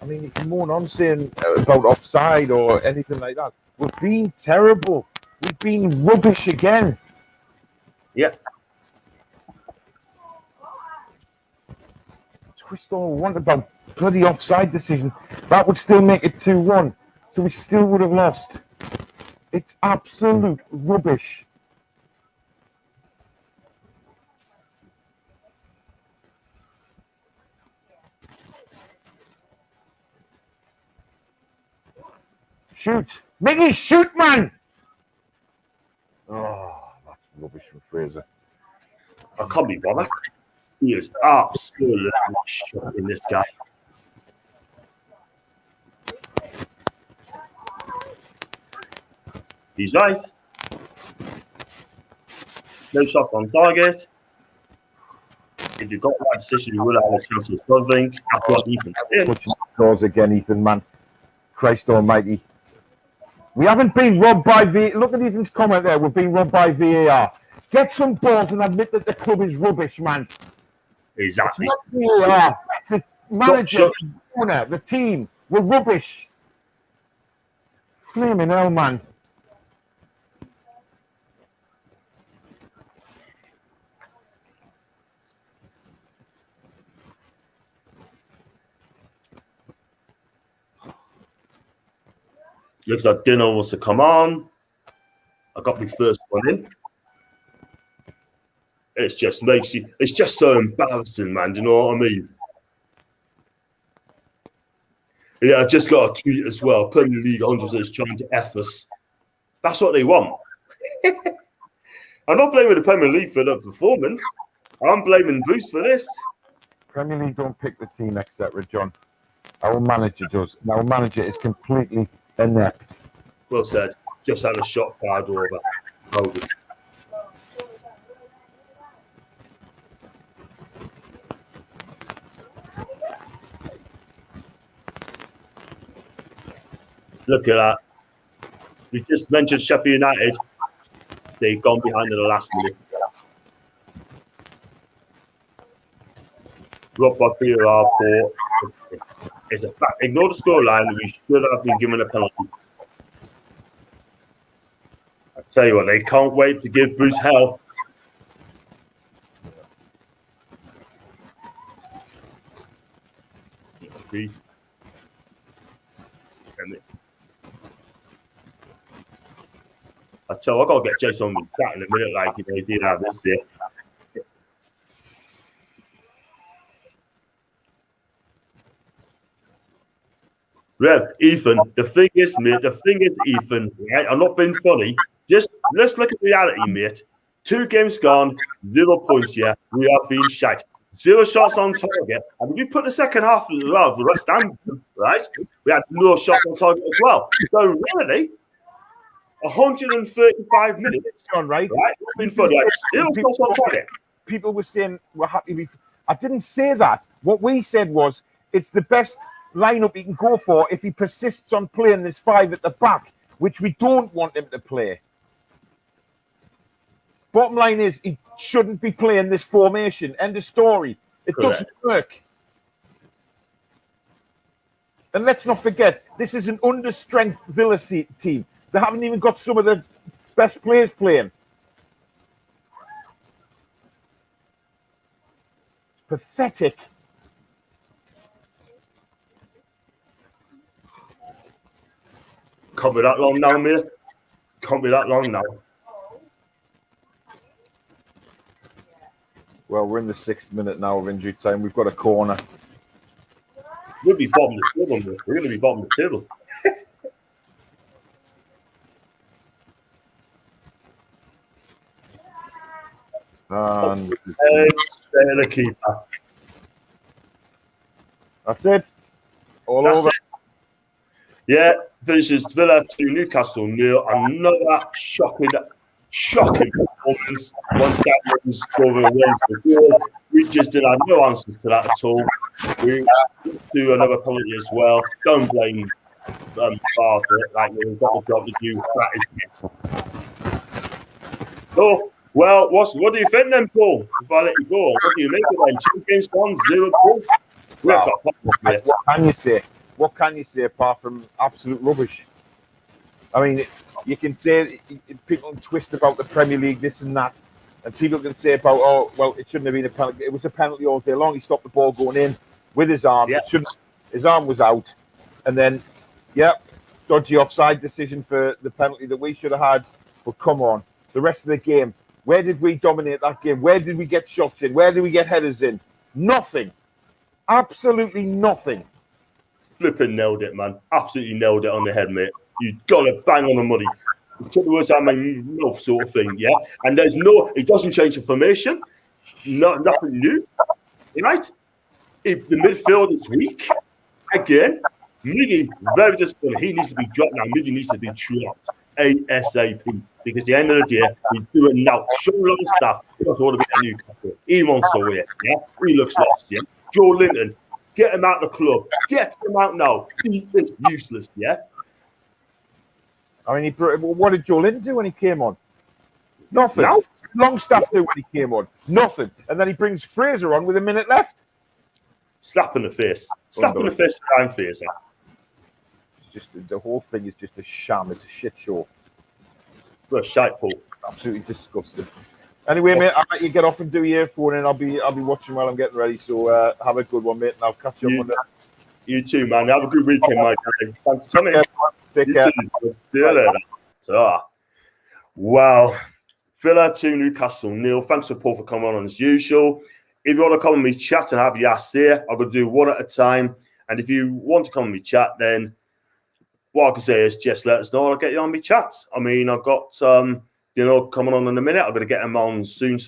I mean, you can moan on saying about offside or anything like that. We've been terrible. We've been rubbish again. Yeah. Twist all we want about bloody offside decision. That would still make it 2-1. So we still would have lost. It's absolute rubbish. Shoot. Miggy, shoot, man! Oh, that's rubbish from Fraser. I can't be bothered. He is absolutely shocking, this guy. He's nice. No shots on target. If you got that decision, you would have a chance of something. That's what Ethan did. Scores again, Ethan, man. Christ almighty. We haven't been robbed by VAR. Look at Ethan's comment there. We've been robbed by VAR. Get some balls and admit that the club is rubbish, man. Exactly. It's not VAR. It's the manager, the owner, the team. We're rubbish. Flaming hell, man. Looks like Dino wants to come on. I got my first one in. It just makes you, it's just so embarrassing, man. Do you know what I mean? Yeah, I just got a tweet as well. Premier League 100 is trying to F us. That's what they want. I'm not blaming the Premier League for the performance. I'm blaming Bruce for this. Premier League don't pick the team, etc., John. Our manager does. And our manager is completely inept. Well said. Just had a shot fired over. Hold it. Look at that. We just mentioned Sheffield United. They've gone behind in the last minute. Rob Bakira for it's a fact. Ignore the scoreline. We should have been given a penalty. I tell you what, they can't wait to give Bruce hell. I tell you, I gotta get Jason on the chat in a minute, like you know, he's here out this year. Rev, Ethan, the thing is, mate, Ethan, right? I'm not being funny. Just let's look at reality, mate. 2 games gone, 0 points, yeah. We are being shite. 0 shots on target. And if you put the second half as well, the West Ham, right? We had no shots on target as well. So really, 135 minutes. John, right? Right? Been funny. Still got on it. People were saying we're happy with. I didn't say that. What we said was it's the best lineup he can go for if he persists on playing this 5 at the back, which we don't want him to play. Bottom line is he shouldn't be playing this formation. End of story. It doesn't work. And let's not forget, this is an understrength Villa team. They haven't even got some of the best players playing. Pathetic. Can't be that long now, mate. Can't be that long now. Well, we're in the 6th minute now of injury time. We've got a corner. We'll be bottom of the table, mate. We're going to be bottom of the table. And the keeper. That's it. All That's over. it. Yeah, finishes Villa 2, Newcastle 0. Another shocking performance. Once that was over the goal, we just did have no answers to that at all. We do another penalty as well. Don't blame Barker. Like we've got the job to do. That is it. Oh, well, what do you think then, Paul? If I let you go, what do you make of them? 2 games gone, 0 goals. We've got problems, mate. What can you say? What can you say apart from absolute rubbish? I mean, you can say people can twist about the Premier League, this and that, and people can say about, oh, well, it shouldn't have been a penalty. It was a penalty all day long. He stopped the ball going in with his arm. Yeah. His arm was out, and then, dodgy offside decision for the penalty that we should have had. But come on, the rest of the game, where did we dominate that game? Where did we get shots in? Where did we get headers in? Nothing. Absolutely nothing. Flipping nailed it, man. Absolutely nailed it on the head, mate. You got to bang on the money. It took the words out of my mouth, sort of thing, yeah? And it doesn't change the formation. Nothing new, right? If the midfield is weak, again, Miggy, very disappointed. He needs to be dropped now. Miggy needs to be dropped ASAP. Because at the end of the day, he's doing now. Show a lot of stuff. He doesn't want to be at Newcastle. He wants to win, yeah? He looks lost, yeah? Joe Linton, get him out of the club. Get him out now. He is useless, yeah? I mean, what did Joe Linton do when he came on? Nothing. No. Longstaff do when he came on? Nothing. And then he brings Fraser on with a minute left. Slap in the face. Slap in the face behind Fraser. It's just the whole thing is just a sham. It's a shit show. What a shite, Paul. Absolutely disgusting. Anyway, mate, I'll let you get off and do your phone, and I'll be watching while I'm getting ready. So have a good one, mate, and I'll catch you up on that. You too, man. Have a good weekend, my guy. Thanks for coming. Take care. See you later. Ta. Wow. Villa 2, Newcastle 0. Thanks to Paul for coming on as usual. If you want to come and me chat and have your ass there, I'm going to do one at a time. And if you want to come and me chat, then what I can say is just let us know. I'll get you on me chats. I mean, I've got coming on in a minute. I'm going to get them on soon.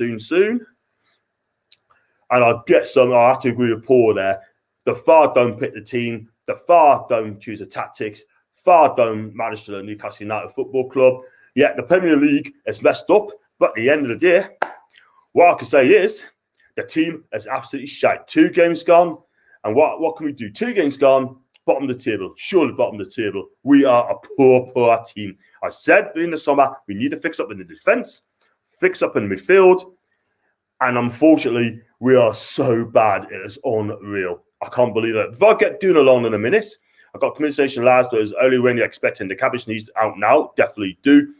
And I'll get some. I have to agree with Paul there. The FAR don't pick the team. The FAR don't choose the tactics. FAR don't manage the Newcastle United Football Club. Yeah, the Premier League is messed up. But at the end of the day, what I can say is the team is absolutely shite. 2 games gone. And what can we do? 2 games gone. Bottom of the table. Surely bottom of the table. We are a poor team. I said in the summer, we need to fix up in the defence, fix up in the midfield. And unfortunately, we are so bad. It is unreal. I can't believe it. If I get doing along in a minute, I got communication last that was early when you're expecting the cabbage needs out now. Definitely do.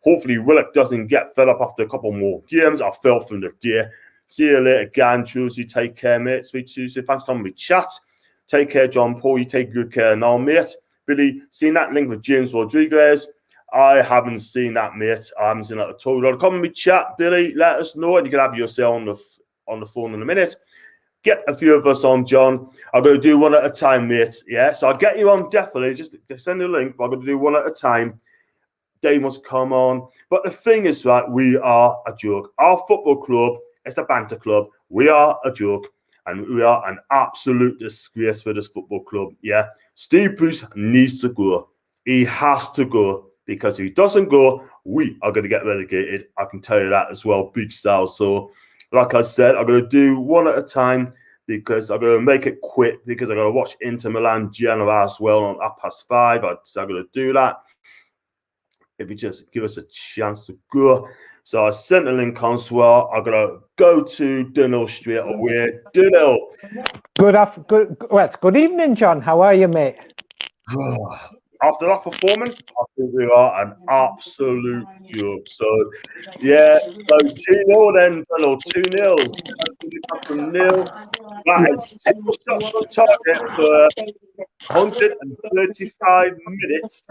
Hopefully, Willock doesn't get fed up after a couple more games. I fell from the day. See you later, Gan. Tuesday, take care, mate. Sweet Tuesday. Thanks for coming with chat. Take care, John Paul. You take good care now, mate. Billy, seen that link with James Rodriguez? I haven't seen that, mate. I haven't seen that at all. Come and chat, Billy. Let us know, and you can have yourself on the phone in a minute. Get a few of us on, John. I'm going to do one at a time, mate. Yeah, so I'll get you on definitely. Just send a link. But I'm going to do one at a time. Dave must come on. But the thing is, right, we are a joke. Our football club is the banter club. We are a joke. And we are an absolute disgrace for this football club. Yeah. Steve Bruce needs to go. He has to go. because if he doesn't go, we are going to get relegated. I can tell you that as well, big style. So, like I said, I'm going to do one at a time because I'm going to make it quick because I'm going to watch Inter Milan Genoa as well on 5:30. So I'm going to do that. If you just give us a chance to go. So I sent a link on as well. I'm going to go to Dunhill straight away. Dunhill. Good evening, John. How are you, mate? After that performance, I think we are an absolute joke. So, yeah, so 2-0 then, Dunhill, 2-0. Newcastle 0. That is 6 shots on target for 135 minutes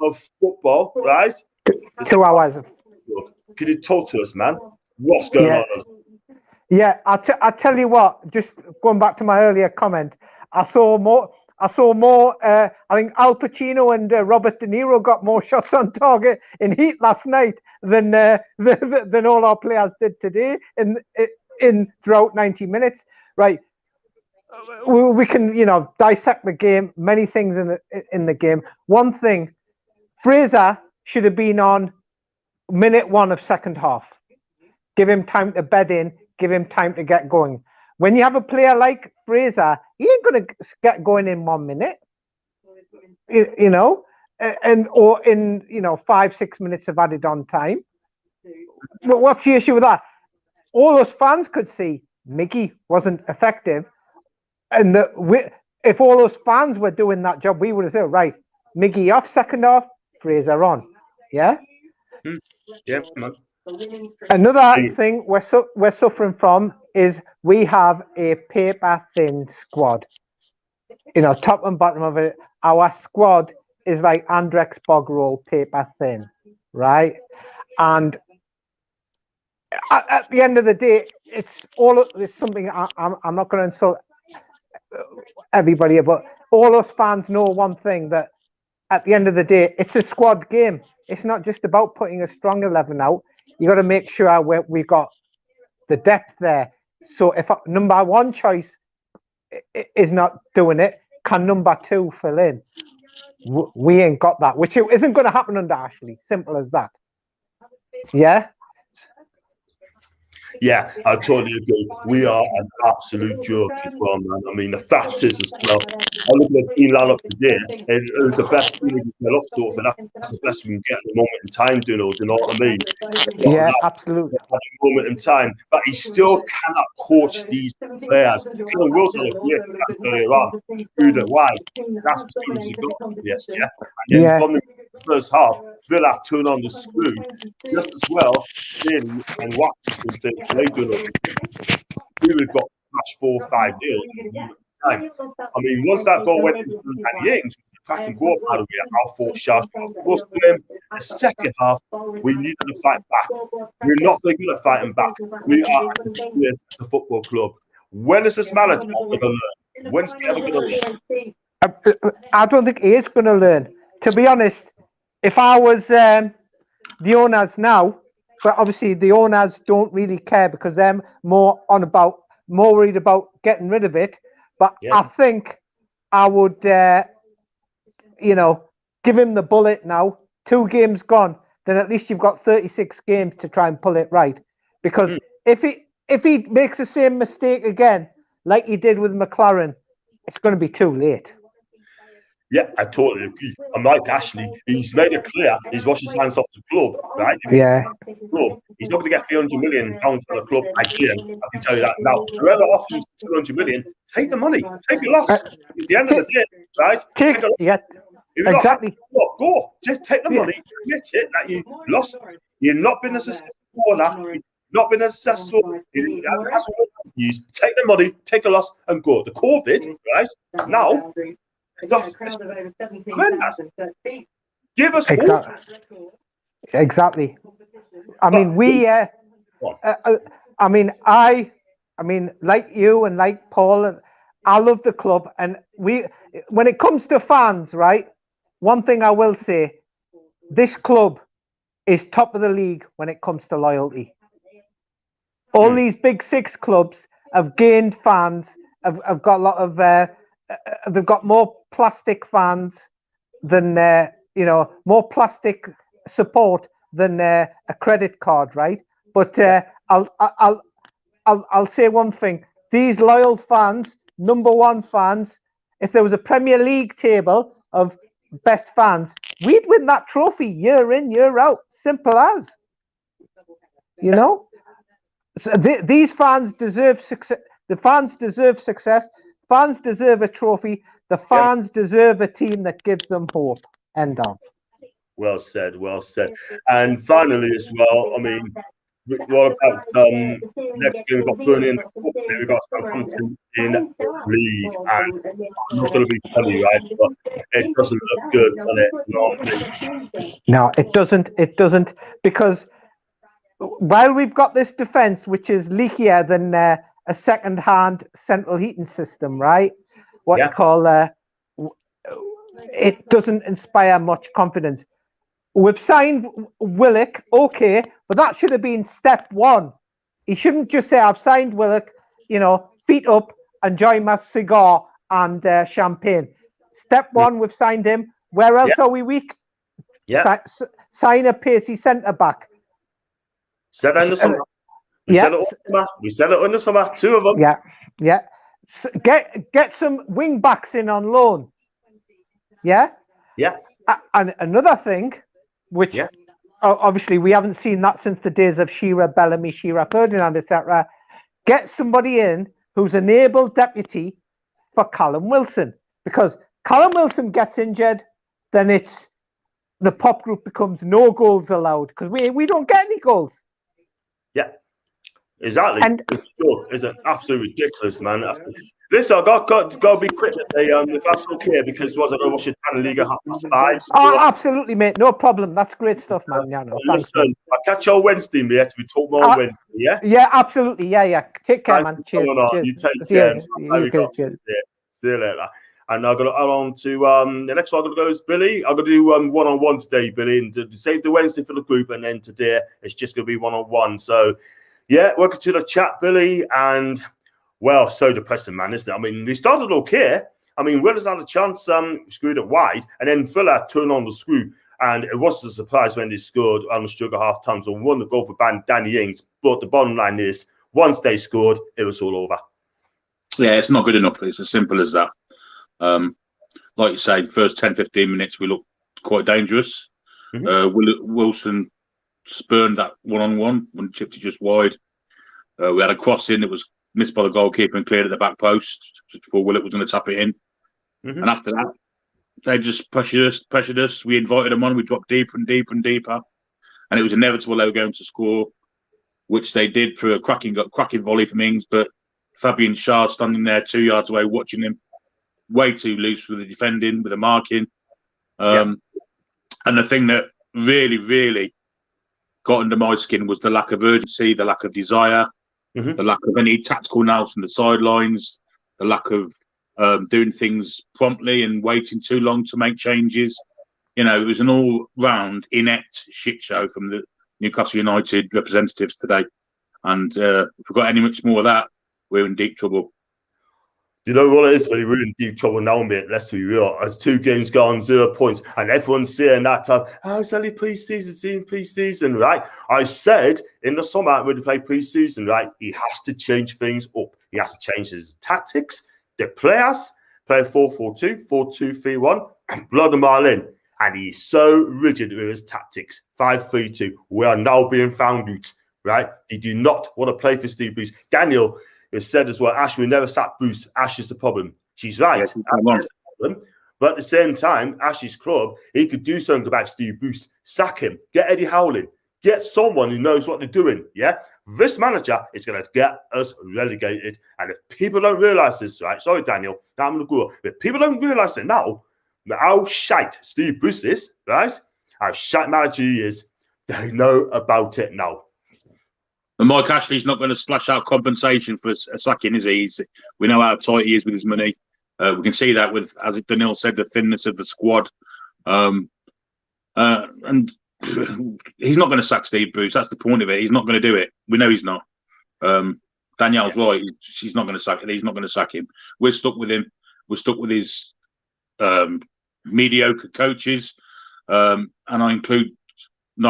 of football, right? 2 hours. Can you talk to us, man? What's going on? Yeah, I tell you what. Just going back to my earlier comment, I saw more. I think Al Pacino and Robert De Niro got more shots on target in Heat last night than all our players did today in throughout 90 minutes. Right. We can dissect the game. Many things in the game. One thing, Fraser should have been on minute 1 of second half. Give him time to bed in. Give him time to get going. When you have a player like Fraser, he ain't going to get going in 1 minute. Or in 5-6 minutes of added on time. But what's the issue with that? All those fans could see Mickey wasn't effective, and if all those fans were doing that job, we would have said, right, Mickey off second half, Fraser on. Yeah. Yeah, man. Another thing we're suffering from is we have a paper-thin squad. Top and bottom of it, our squad is like Andrex bog roll, paper-thin, right? And at the end of the day, it's something I'm not going to insult everybody, but all us fans know one thing, that at the end of the day, it's a squad game. It's not just about putting a strong 11 out. You got to make sure we've got the depth there. So if number 1 choice is not doing it, can number 2 fill in? We ain't got that, which isn't going to happen under Ashley. Simple as that. Yeah. Yeah, I totally agree. We are an absolute joke as well, man. I mean, the fact is as well, I look at the team line up today, and it was the best team we can get up to, and that's the best we can get at the moment in time, do you know what I mean? Yeah, absolutely. At the moment in time, but he still cannot coach these players. Kevin Wilson was great earlier on, through the wide. That's as soon as he got here, yeah? And then from the first half, Villa turned on the screw just as well, really, and Watkins did. They do it. We would have got match 4-5 nil. I mean, once that goal went into Danny Ings, I can go out of here. Our 4 shots. Close to them. The second half, we needed to fight back. We're not so good at fighting back. We are the football club. When is this manager going to learn? When's he ever going to learn? I don't think he is going to learn. To be honest, if I was the owners now, but obviously the owners don't really care because they're more worried about getting rid of it. But I think I would, give him the bullet now. 2 games gone, then at least you've got 36 games to try and pull it right. Because if he makes the same mistake again, like he did with McLaren, it's going to be too late. Yeah, I totally agree. I'm like Ashley. He's made it clear he's washed his hands off the club, right? Yeah. He's not going to get £300 million for the club again. I can tell you that now. Whoever offers 200 million, take the money, take your loss. It's the end of the day, right? Take a loss. Exactly. Go. Just take the money. Admit it that you lost. You've not been a successful owner. Not been as successful. That's what you use. Take the money, take a loss, and go. The COVID, right? Now. Give us exactly. I mean, like you and like Paul, I love the club, and when it comes to fans, right? One thing I will say, this club is top of the league when it comes to loyalty. All these big 6 clubs have gained fans, have got a lot of. They've got more plastic fans than more plastic support than a credit card, right? But I'll say one thing: these loyal fans, number one fans, if there was a Premier League table of best fans, we'd win that trophy year in, year out. Simple as. So these fans deserve success. The fans deserve success. Fans deserve a trophy. The fans deserve a team that gives them hope. End of. Well said, well said. And finally, as well, I mean, what about next game? We've got Burnley in the cup. We've got Southampton in league, and I'm not going to be funny, right? But it doesn't look good, does it? No, it doesn't. It doesn't, because while we've got this defence, which is leakier than a second-hand central heating system, right? What you call it doesn't inspire much confidence. We've signed Willock, okay, but that should have been step one. He shouldn't just say, I've signed Willock, feet up, enjoy my cigar and champagne. Step one, we've signed him. Where else are we weak? Sign a pacey centre-back. Said that in the summer. We said it in the summer, two of them. Yeah. Get some wing backs in on loan. Yeah. And another thing, which obviously we haven't seen that since the days of Shearer, Bellamy, Shearer, Ferdinand, etc. Get somebody in who's an able deputy for Callum Wilson, because Callum Wilson gets injured, then the pop group becomes no goals allowed, because we don't get any goals. Yeah, exactly. And it's an absolutely ridiculous, man. Listen, I've got to be quick today, if that's okay, because I don't watch the Liga half-5. Oh, absolutely, mate. No problem. That's great stuff, man. Listen, I'll catch you on Wednesday, mate. We talk more on Wednesday, yeah? Yeah, absolutely. Yeah. Take care, man. Cheers. You take care. Cheers. See you later. And I'm going to add on to the next one. I'm going to go is Billy. I'm going to do one-on-one today, Billy, and to save the Wednesday for the group. And then today it's just going to be one-on-one. So, welcome to the chat, Billy. And, well, so depressing, man, isn't it? I mean, they started okay. I mean, Willis had a chance, screwed it wide, and then Fuller turned on the screw. And it wasn't a surprise when they scored on the sugar half time. So won the goal for Danny Ings. But the bottom line is, once they scored, it was all over. Yeah, it's not good enough. It's as simple as that. Like you say, the first 10-15 minutes we looked quite dangerous. Wilson spurned that one-on-one when chipped it just wide. We had a cross in that was missed by the goalkeeper and cleared at the back post just before Willett was going to tap it in. And after that, they just pressured us. We invited them on. We dropped deeper and deeper and deeper, and it was inevitable they were going to score, which they did through a cracking volley from Ings. But Fabian Schär standing there 2 yards away watching him, way too loose with the defending, with the marking. And the thing that really, really got under my skin was the lack of urgency, the lack of desire, the lack of any tactical nous from the sidelines, the lack of doing things promptly and waiting too long to make changes. It was an all-round inept shit show from the Newcastle United representatives today. And if we've got any much more of that, we're in deep trouble. Do you know what it is, buddy? We're in deep trouble now, mate. Let's be real. There's 2 games gone, 0 points, and everyone's saying that it's only pre-season, right? I said in the summer when we play pre-season, right, he has to change things up. He has to change his tactics, the players, play 4-4-2, 4-2-3-1, and blood them all in. And he's so rigid with his tactics. 5-3-2. We are now being found out, right? They do not want to play for Steve Bruce. Daniel has said as well, Ash, we never sacked Bruce. Ash is the problem. She's right. Yes, the problem. But at the same time, Ash's club, he could do something about Steve Bruce. Sack him. Get Eddie Howling. Get someone who knows what they're doing. Yeah? This manager is going to get us relegated. And if people don't realise this, right? Sorry, Daniel. Now I'm going to go. If people don't realise it now, how shite Steve Bruce is, right? How shite manager he is, they know about it now. And Mike Ashley's not going to splash out compensation for a sacking, is he? We know how tight he is with his money. We can see that with, as Daniel said, the thinness of the squad. And he's not going to sack Steve Bruce. That's the point of it. He's not going to do it. We know he's not. Danielle's right. She's not going to sack it. He's not going to sack him. We're stuck with him. We're stuck with his mediocre coaches. And I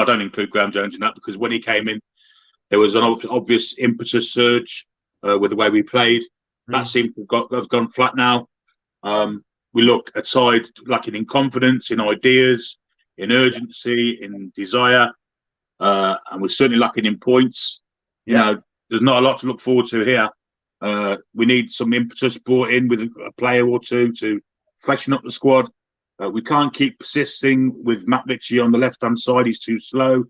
don't include Graham Jones in that, because when he came in, there was an obvious impetus surge with the way we played. That seems to have gone flat now. We look at side lacking in confidence, in ideas, in urgency, in desire, and we're certainly lacking in points. You know, there's not a lot to look forward to here. We need some impetus brought in with a player or two to freshen up the squad. We can't keep persisting with Matt Ritchie on the left-hand side. He's too slow.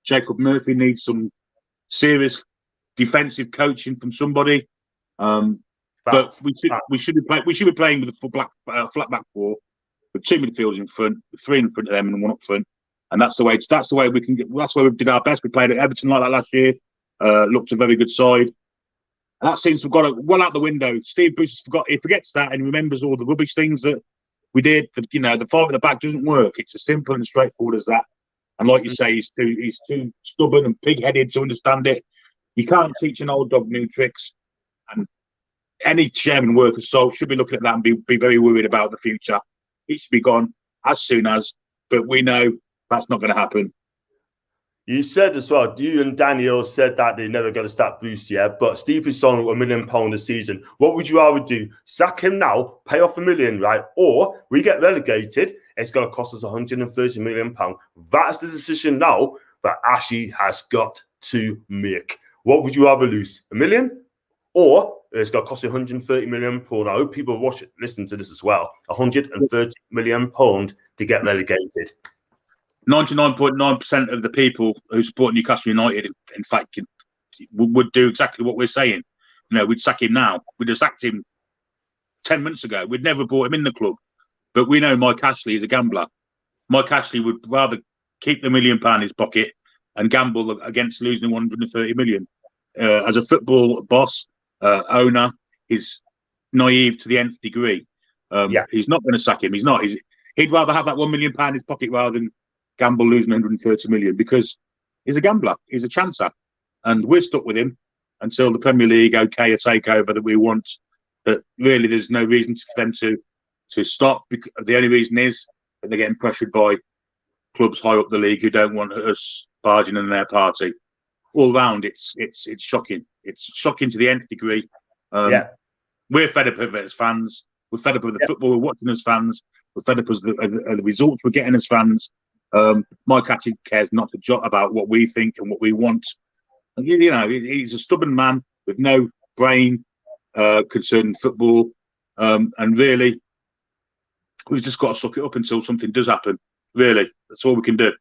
Jacob Murphy needs some serious defensive coaching from somebody. But we should be playing with a flat back four, with two midfielders in front, with three in front of them and one up front. And that's the way we can get. That's where we did our best. We played at Everton like that last year. Looked a very good side. And that seems to have got it well out the window. Steve Bruce forgets that and remembers all the rubbish things that we did. The fight at the back doesn't work. It's as simple and straightforward as that. And like you say, he's too stubborn and pig-headed to understand it. You can't teach an old dog new tricks. And any chairman worth of salt should be looking at that and be very worried about the future. It should be gone as soon as. But we know that's not going to happen. You said as well, you and Daniel said that they're never going to start Bruce, yeah? But Steve is on £1 million a season. What would you rather do? Sack him now, pay off $1 million, right? Or we get relegated, it's going to cost us £130 million. That's the decision now that Ashley has got to make. What would you rather lose? $1 million? Or it's going to cost you £130 million. I hope people listen to this as well. £130 million to get relegated. 99.9% of the people who support Newcastle United, in fact, would do exactly what we're saying. We'd sack him now. We'd have sacked him 10 months ago. We'd never brought him in the club. But we know Mike Ashley is a gambler. Mike Ashley would rather keep the £1 million in his pocket and gamble against losing 130 million. As a football boss, owner, he's naive to the nth degree. He's not going to sack him. He's not. He'd rather have that £1 million in his pocket rather than gamble losing 130 million, because he's a gambler. He's a chancer. And we're stuck with him until the Premier League a takeover that we want. But really, there's no reason for them to stop. The only reason is that they're getting pressured by clubs high up the league who don't want us barging in their party. All round, it's shocking. It's shocking to the nth degree. We're fed up of it as fans. We're fed up with the football we're watching as fans. We're fed up with the results we're getting as fans. Mike actually cares not to jot about what we think and what we want. And, he's a stubborn man with no brain concerning football. And really, we've just got to suck it up until something does happen. Really, that's all we can do.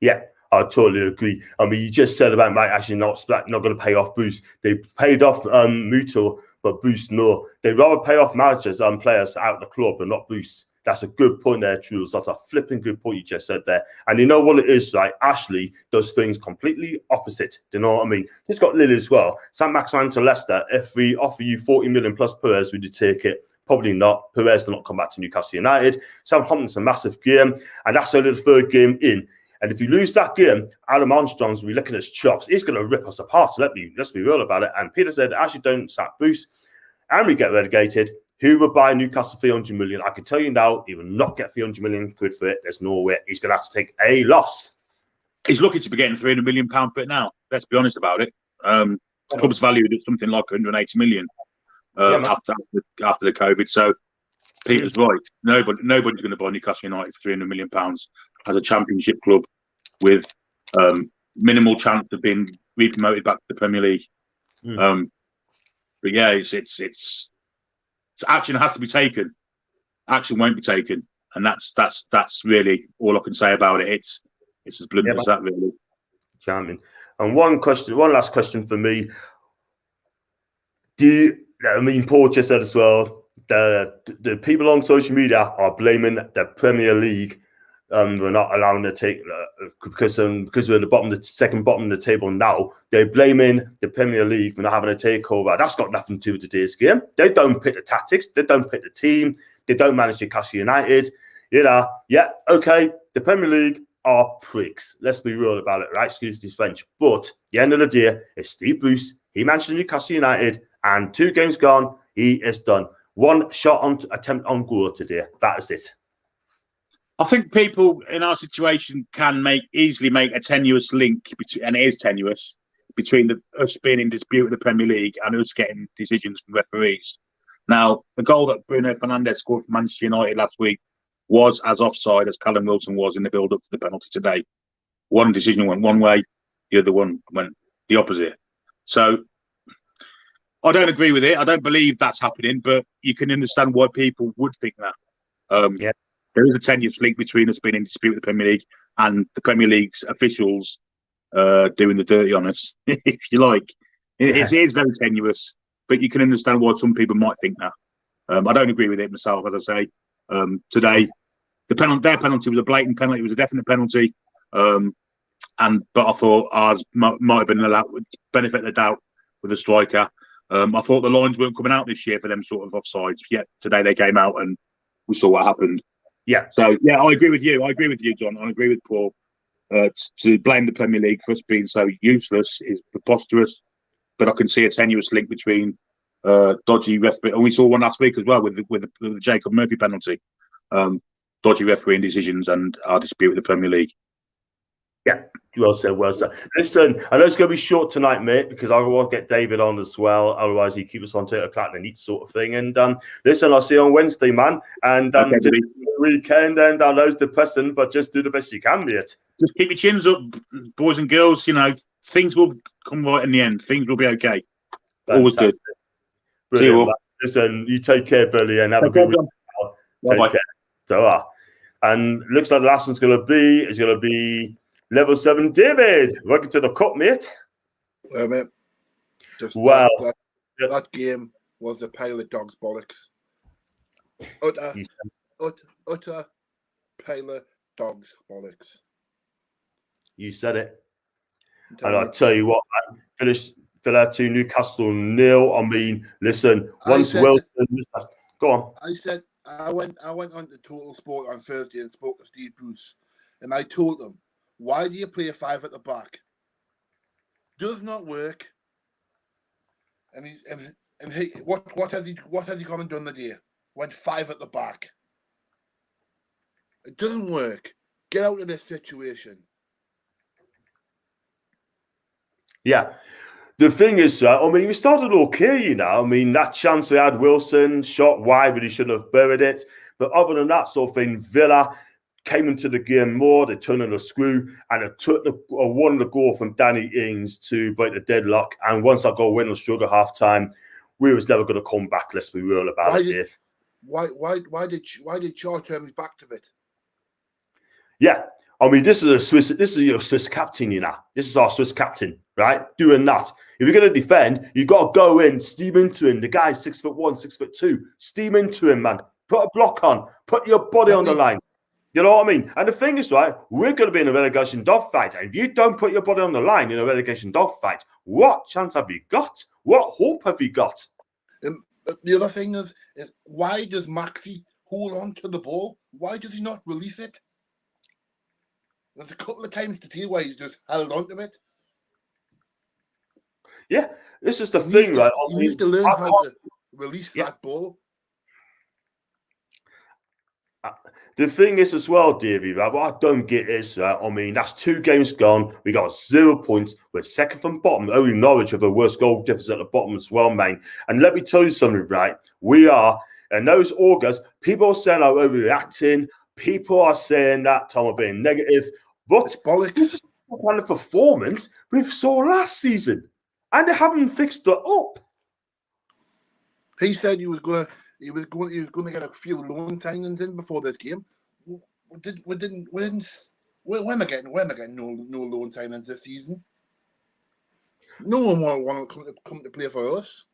Yeah, I totally agree. I mean, you just said about Mike actually not going to pay off Bruce. They paid off Muto, but Bruce no. They'd rather pay off managers and players out of the club and not Bruce. That's a good point there, Truls. That's a flipping good point you just said there. And you know what it is, right? Ashley does things completely opposite. Do you know what I mean? He's got Lily as well. St. Maximin to Leicester. If we offer you 40 million plus Perez, would you take it? Probably not. Perez will not come back to Newcastle United. Southampton's a massive game. And that's only the third game in. And if you lose that game, Adam Armstrong's will be licking his chops. He's going to rip us apart. So let's be real about it. And Peter said, Ashley don't sack Bruce. And we get relegated. Who will buy Newcastle 300 million? I can tell you now, he will not get 300 million quid for it. There's no way. He's going to have to take a loss. He's lucky to be getting £300 million for it now. Let's be honest about it. The club's valued at something like 180 million after the COVID. So Peter's right. Nobody's going to buy Newcastle United for £300 million as a championship club with minimal chance of being re-promoted back to the Premier League. But yeah, it's action has to be taken. Action won't be taken, and that's really all I can say about it. It's as blunt as that, really. Charming. And one last question for me. Paul just said as well, the people on social media are blaming the Premier League. We're not allowing to take because we're at the second bottom of the table now. They're blaming the Premier League for not having a takeover. That's got nothing to do with today's game. They don't pick the tactics. They don't pick the team. They don't manage Newcastle United. Okay. The Premier League are pricks. Let's be real about it, right? Excuse this French. But at the end of the day, it's Steve Bruce. He managed Newcastle United, and 2 games gone, he is done. 1 shot on attempt on goal today. That is it. I think people in our situation can easily make a tenuous link, and it is tenuous, between us being in dispute with the Premier League and us getting decisions from referees. Now, the goal that Bruno Fernandes scored for Manchester United last week was as offside as Callum Wilson was in the build-up to the penalty today. One decision went one way, the other one went the opposite. So I don't agree with it. I don't believe that's happening, but you can understand why people would think that. There is a tenuous link between us being in dispute with the Premier League and the Premier League's officials doing the dirty on us, if you like. It is very tenuous, but you can understand why some people might think that. I don't agree with it myself, as I say. Today, their penalty was a blatant penalty. It was a definite penalty. But I thought ours might have been allowed with benefit of the doubt with the striker. I thought the lines weren't coming out this year for them sort of offsides. Yet today they came out and we saw what happened. Yeah. So, yeah, I agree with you. I agree with you, John. I agree with Paul. To blame the Premier League for us being so useless is preposterous. But I can see a tenuous link between dodgy referee, and we saw one last week as well with the Jacob Murphy penalty. Dodgy refereeing decisions and our dispute with the Premier League. Yeah, well said, well said. Listen, I know it's going to be short tonight, mate, because I want to get David on as well. Otherwise, he keeps us on 8 o'clock and eat sort of thing. And listen, I'll see you on Wednesday, man. And Okay, just the weekend, and I know it's depressing, but just do the best you can, mate. Just keep your chins up, boys and girls. You know, things will come right in the end. Things will be okay. Always good. See you all. Listen, you take care, Billy, and have a good weekend. Take care. So, and looks like the last one's going to be Level 7 David. Welcome to the cup, mate. Well, mate, just wow. That game was a pile of dogs' bollocks. Utter pile of dogs' bollocks. You said it. And I'll tell you what, man, finished Villa 2, Newcastle 0. I mean, listen, once Wilson... Go on. I went on to Total Sport on Thursday and spoke to Steve Bruce, and I told him, why do you play 5 at the back? Does not work. And he what has he gone and done the day? Went 5 at the back. It doesn't work. Get out of this situation. Yeah. The thing is, I mean, we started okay, you know. I mean, that chance we had, Wilson shot wide, but he should have buried it. But other than that sort of thing, Villa came into the game more. They turned on the screw, and it took won the goal from Danny Ings to break the deadlock. And once I got win the sugar half time, we was never going to come back. Let's be real about it. Why did Shaw turn his back to it? Yeah, I mean, this is your Swiss captain, you know. This is our Swiss captain, right? Doing that. If you're going to defend, you got to go in, steam into him. The guy's 6'1", 6'2". Steam into him, man. Put a block on. Put your body on the line. You know what I mean? And the thing is, right, we're going to be in a relegation dogfight. And if you don't put your body on the line in a relegation dogfight, what chance have you got? What hope have you got? The other thing is why does Maxi hold on to the ball? Why does he not release it? There's a couple of times today where he's just held on to it. Yeah, this is the thing, right? He needs to learn how to release that ball. The thing is as well, Davey, right, what I don't get is, I mean, that's 2 games gone. We got 0 points. We're second from bottom. Only Norwich have the worst goal deficit at the bottom as well, man. And let me tell you something, right? We are, and those August, people are saying I'm overreacting. People are saying that Tom are being negative. But this is the kind of performance we saw last season. And they haven't fixed it up. He said he was going to get a few loan signings in before this game. When am I getting no loan signings this season? No one want to come to play for us.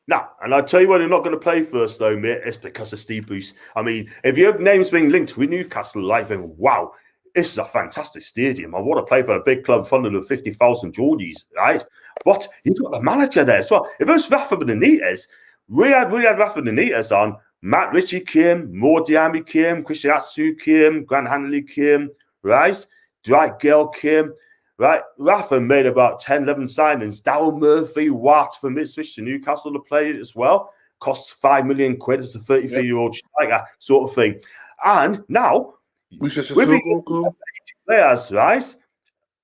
No, and I'll tell you why they're not going to play first, though, mate. It's because of Steve Bruce. I mean, if your name's being linked with Newcastle, like, wow, this is a fantastic stadium. I want to play for a big club funded with 50,000 Geordies, right? But you've got the manager there as well. If it was Rafa Benitez, we had Rafa Benitez on. Matt Ritchie came, Mo Diambi came, Christian Atsu came, Grant Hanley came, right? Dwight Gale came, right? Rafa made about 10, 11 signings. Darryl Murphy, Watt from Ipswich to Newcastle to play it as well. Cost £5 million as a 33-year-old striker, sort of thing. And now, Bruce is a we've been circle, cool. players, right,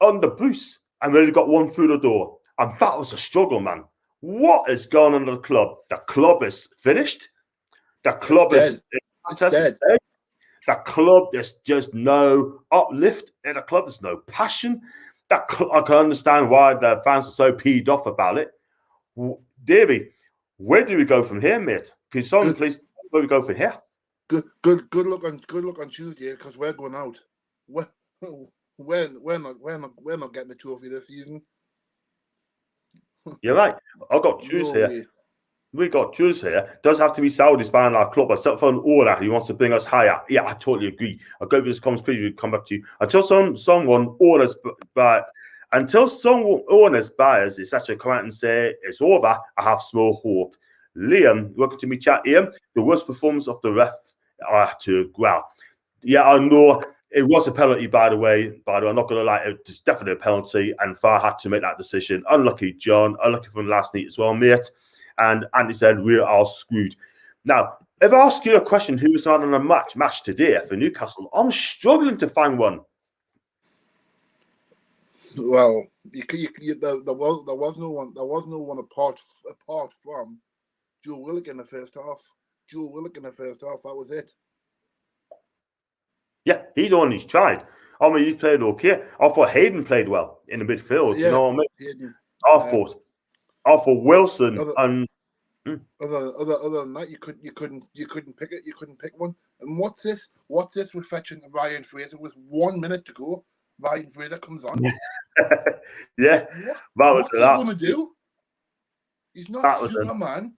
under Bruce, and we only got one through the door. And that was a struggle, man. What is going on in the club? The club is finished. The club is dead. The club, there's just no uplift in the club. There's no passion. I can understand why the fans are so peed off about it. Davey, where do we go from here, mate? Can someone please, where we go from here? Good luck on Tuesday because we're going out. We're not getting the trophy this season. You're right. I've got Jews here. We got Jews here. Does have to be Saudis buying our club. Except for an order, he wants to bring us higher. Yeah, I totally agree. I'll go through this comments quickly. We'll come back to you. Until someone orders buyers, it's actually come out and say it's over. I have small hope. Liam, welcome to me chat, Ian. The worst performance of the ref. I have to well. Yeah, I know it was a penalty, by the way. I'm not going to lie, it's definitely a penalty, and Farr had to make that decision. Unlucky, John. Unlucky from last night as well, mate. And Andy said we are screwed. Now, if I ask you a question, who was not on a match today for Newcastle? I'm struggling to find one. Well, there was no one. There was no one apart from Joe Willock in the first half. That was it. Yeah, he's the one who's tried. I mean, he played okay. I thought Hayden played well in the midfield. Yeah, you know what I mean? Hayden, I thought Wilson and other than that, you couldn't pick it. You couldn't pick one. And what's this? With fetching Ryan Fraser with 1 minute to go? Ryan Fraser comes on. Yeah, what's he going to do? He's not Superman.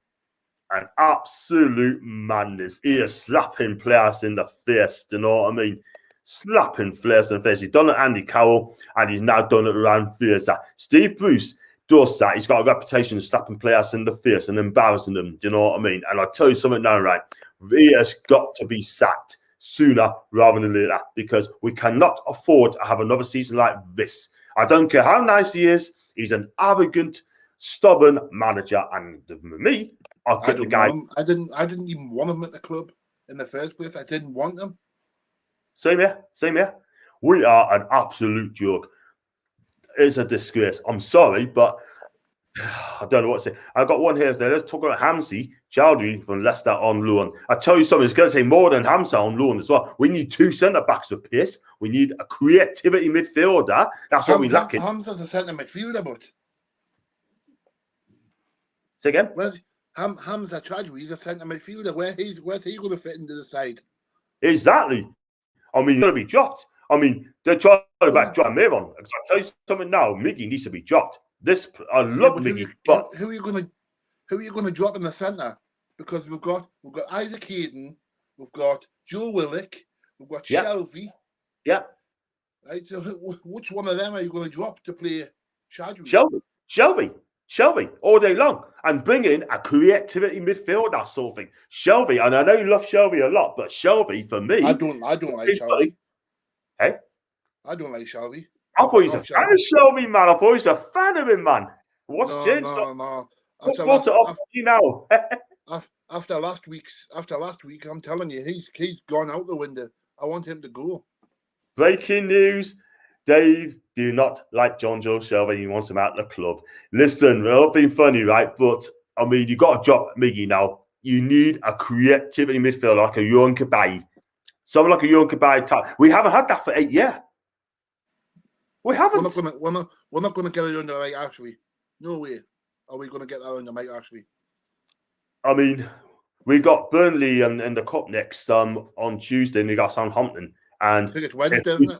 An absolute madness. He is slapping players in the face. You know what I mean? Slapping players in the face. He's done it to Andy Carroll, and he's now done it around Fraser. Steve Bruce does that. He's got a reputation of slapping players in the face and embarrassing them. Do you know what I mean? And I'll tell you something now, right? He has got to be sacked sooner rather than later because we cannot afford to have another season like this. I don't care how nice he is. He's an arrogant, stubborn manager. And for me, I'll get the guy. I didn't even want him at the club in the first place. I didn't want him. Same here. We are an absolute joke. It's a disgrace. I'm sorry, but I don't know what to say. I've got one here. Let's talk about Hamsey Chowdhury from Leicester on loan. I tell you something, it's going to take more than Hamsey on loan as well. We need 2 centre-backs of pace. We need a creativity midfielder. That's what we lack. Hamza's a centre midfielder, but... Say again? Where's Hamza Chowdhury? He's a centre midfielder. Where's he going to fit into the side? Exactly. I mean, he's going to be dropped. I mean, they're trying to back John Mayron. I'll tell you something now. Miggy needs to be dropped. I love Miggy, but who are you going to drop in the centre? Because we've got Isaac Hayden, we've got Joe Willock, we've got Shelby. Yeah. Right. So which one of them are you going to drop to play Chowdhury? Shelby, all day long, and bring in a creativity midfielder sort of thing. Shelby, and I know you love Shelby a lot, but Shelby for me, I don't like Shelby. Hey, I don't like Shelby. I thought he's a fan of Shelby, man. I thought he's a fan of him, man. What's changed? No. What's brought it up to you now? After last week, I'm telling you, he's gone out the window. I want him to go. Breaking news. Dave do not like John Joe Shelby. He wants him out of the club. Listen, we're not being funny, right? But, I mean, you got to drop Miggy now. You need a creativity midfielder like a Yohan Cabaye. Someone like a Yohan Cabaye type. We haven't had that for 8 years. We haven't. We're not going to get it under Mike Ashley. No way are we going to get that under Mike Ashley. I mean, we got Burnley in the cup next on Tuesday, and we got Southampton. And I think it's Wednesday, isn't it?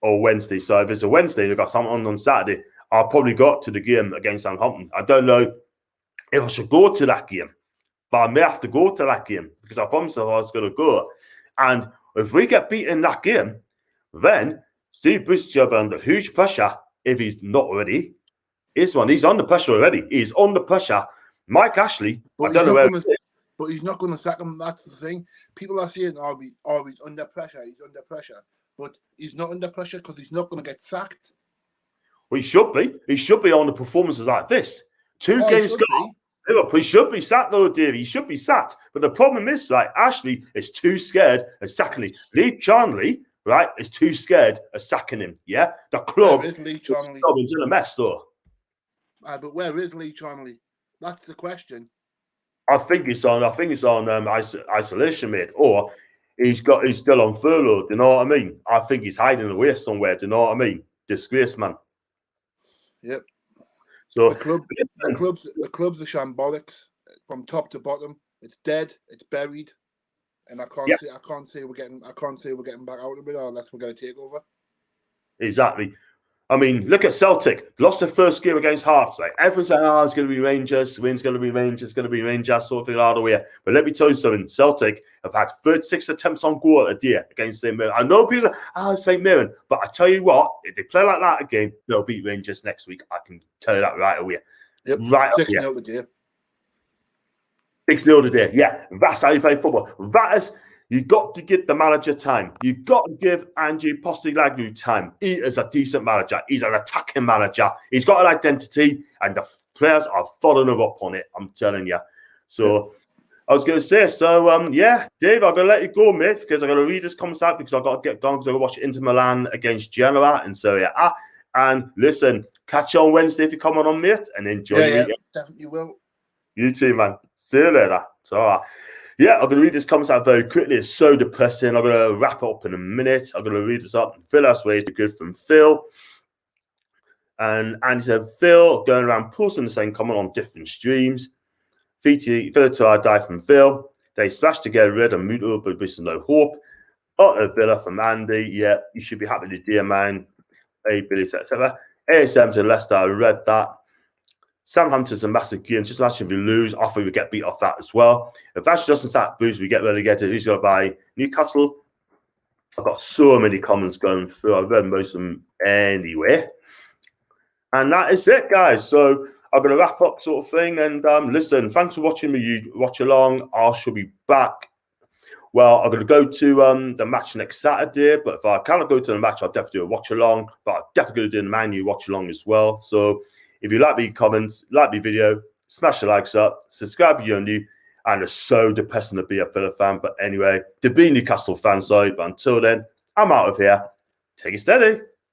Or Wednesday. So if it's a Wednesday, we've got Southampton on Saturday. I'll probably go to the game against Southampton. I don't know if I should go to that game, but I may have to go to that game because I promised I was going to go. And if we get beaten in that game, then Steve Bruce will be under huge pressure if he's not already. He's under pressure already. He's under pressure. Mike Ashley, I don't know where but he's not going to sack him. That's the thing. People are saying, he's under pressure. He's under pressure. But he's not under pressure because he's not going to get sacked. Well, he should be. He should be on the performances like this. 2 games gone. Liverpool, he should be sat though, Dave. He should be sat. But the problem is, right, Ashley is too scared of sacking him. Lee Charnley, right, is too scared of sacking him. Yeah, the club Where is Lee is Charnley? in a mess though. But where is Lee Charnley? That's the question. I think it's on isolation, mate, or he's still on furlough. Do you know what I mean? I think he's hiding away somewhere. Do you know what I mean? Disgrace, man. Yep. So the club's a shambolics from top to bottom. It's dead. It's buried, and I can't say we're getting back out of it unless we're going to take over. Exactly. I mean, look at Celtic. Lost their first game against Hearts. Like everyone's saying, it's going to be Rangers. Win's going to be Rangers. Going to be Rangers. Sort of thing all the way. But let me tell you something. Celtic have had 36 attempts on goal a day against St. Mirren. I know people say, St. Mirren. But I tell you what, if they play like that again, they'll beat Rangers next week. I can tell you that right away. Yep. Right 6-0 today. 6-0 today. Yeah. That's how you play football. That is... You got to give the manager time. You got to give Ange Postecoglou time. He is a decent manager. He's an attacking manager. He's got an identity, and the players are following him up on it. I'm telling you. So I was going to say, yeah, Dave, I'm going to let you go, mate, because I'm going to read this comments out because I've got to get going because I'm going to watch Inter Milan against Genoa, and so yeah. And listen, catch you on Wednesday if you come on, mate, and enjoy. Yeah, definitely will. You too, man. See you later. So. Yeah, I'm going to read this comments out very quickly. It's so depressing. I'm going to wrap it up in a minute. I'm going to read this up. Phil Asway is good from Phil. And Andy said, Phil, going around posting the same comment on different streams. Villa to I die from Phil. They splashed together red and Muto, but with no hope. Villa from Andy. Yeah, you should be happy to dear man. Hey, Billy, etc. ASM to Leicester. I read that. Southampton's a massive game. Just imagine if we lose, often we get beat off that as well. If Ash doesn't start boost, we get relegated. Who's going to buy Newcastle? I've got so many comments going through. I've read most of them anyway. And that is it, guys. So I'm going to wrap up sort of thing. And listen, thanks for watching me. You watch along. I shall be back. Well, I'm going to go to the match next Saturday. But if I cannot go to the match, I'll definitely do a watch along. But I'm definitely going to do the Man U watch along as well. So if you like me comments, like me video, smash the likes up, subscribe if you're new, and it's so depressing to be a Villa fan. But anyway, to be Newcastle fan, sorry. But until then, I'm out of here. Take it steady.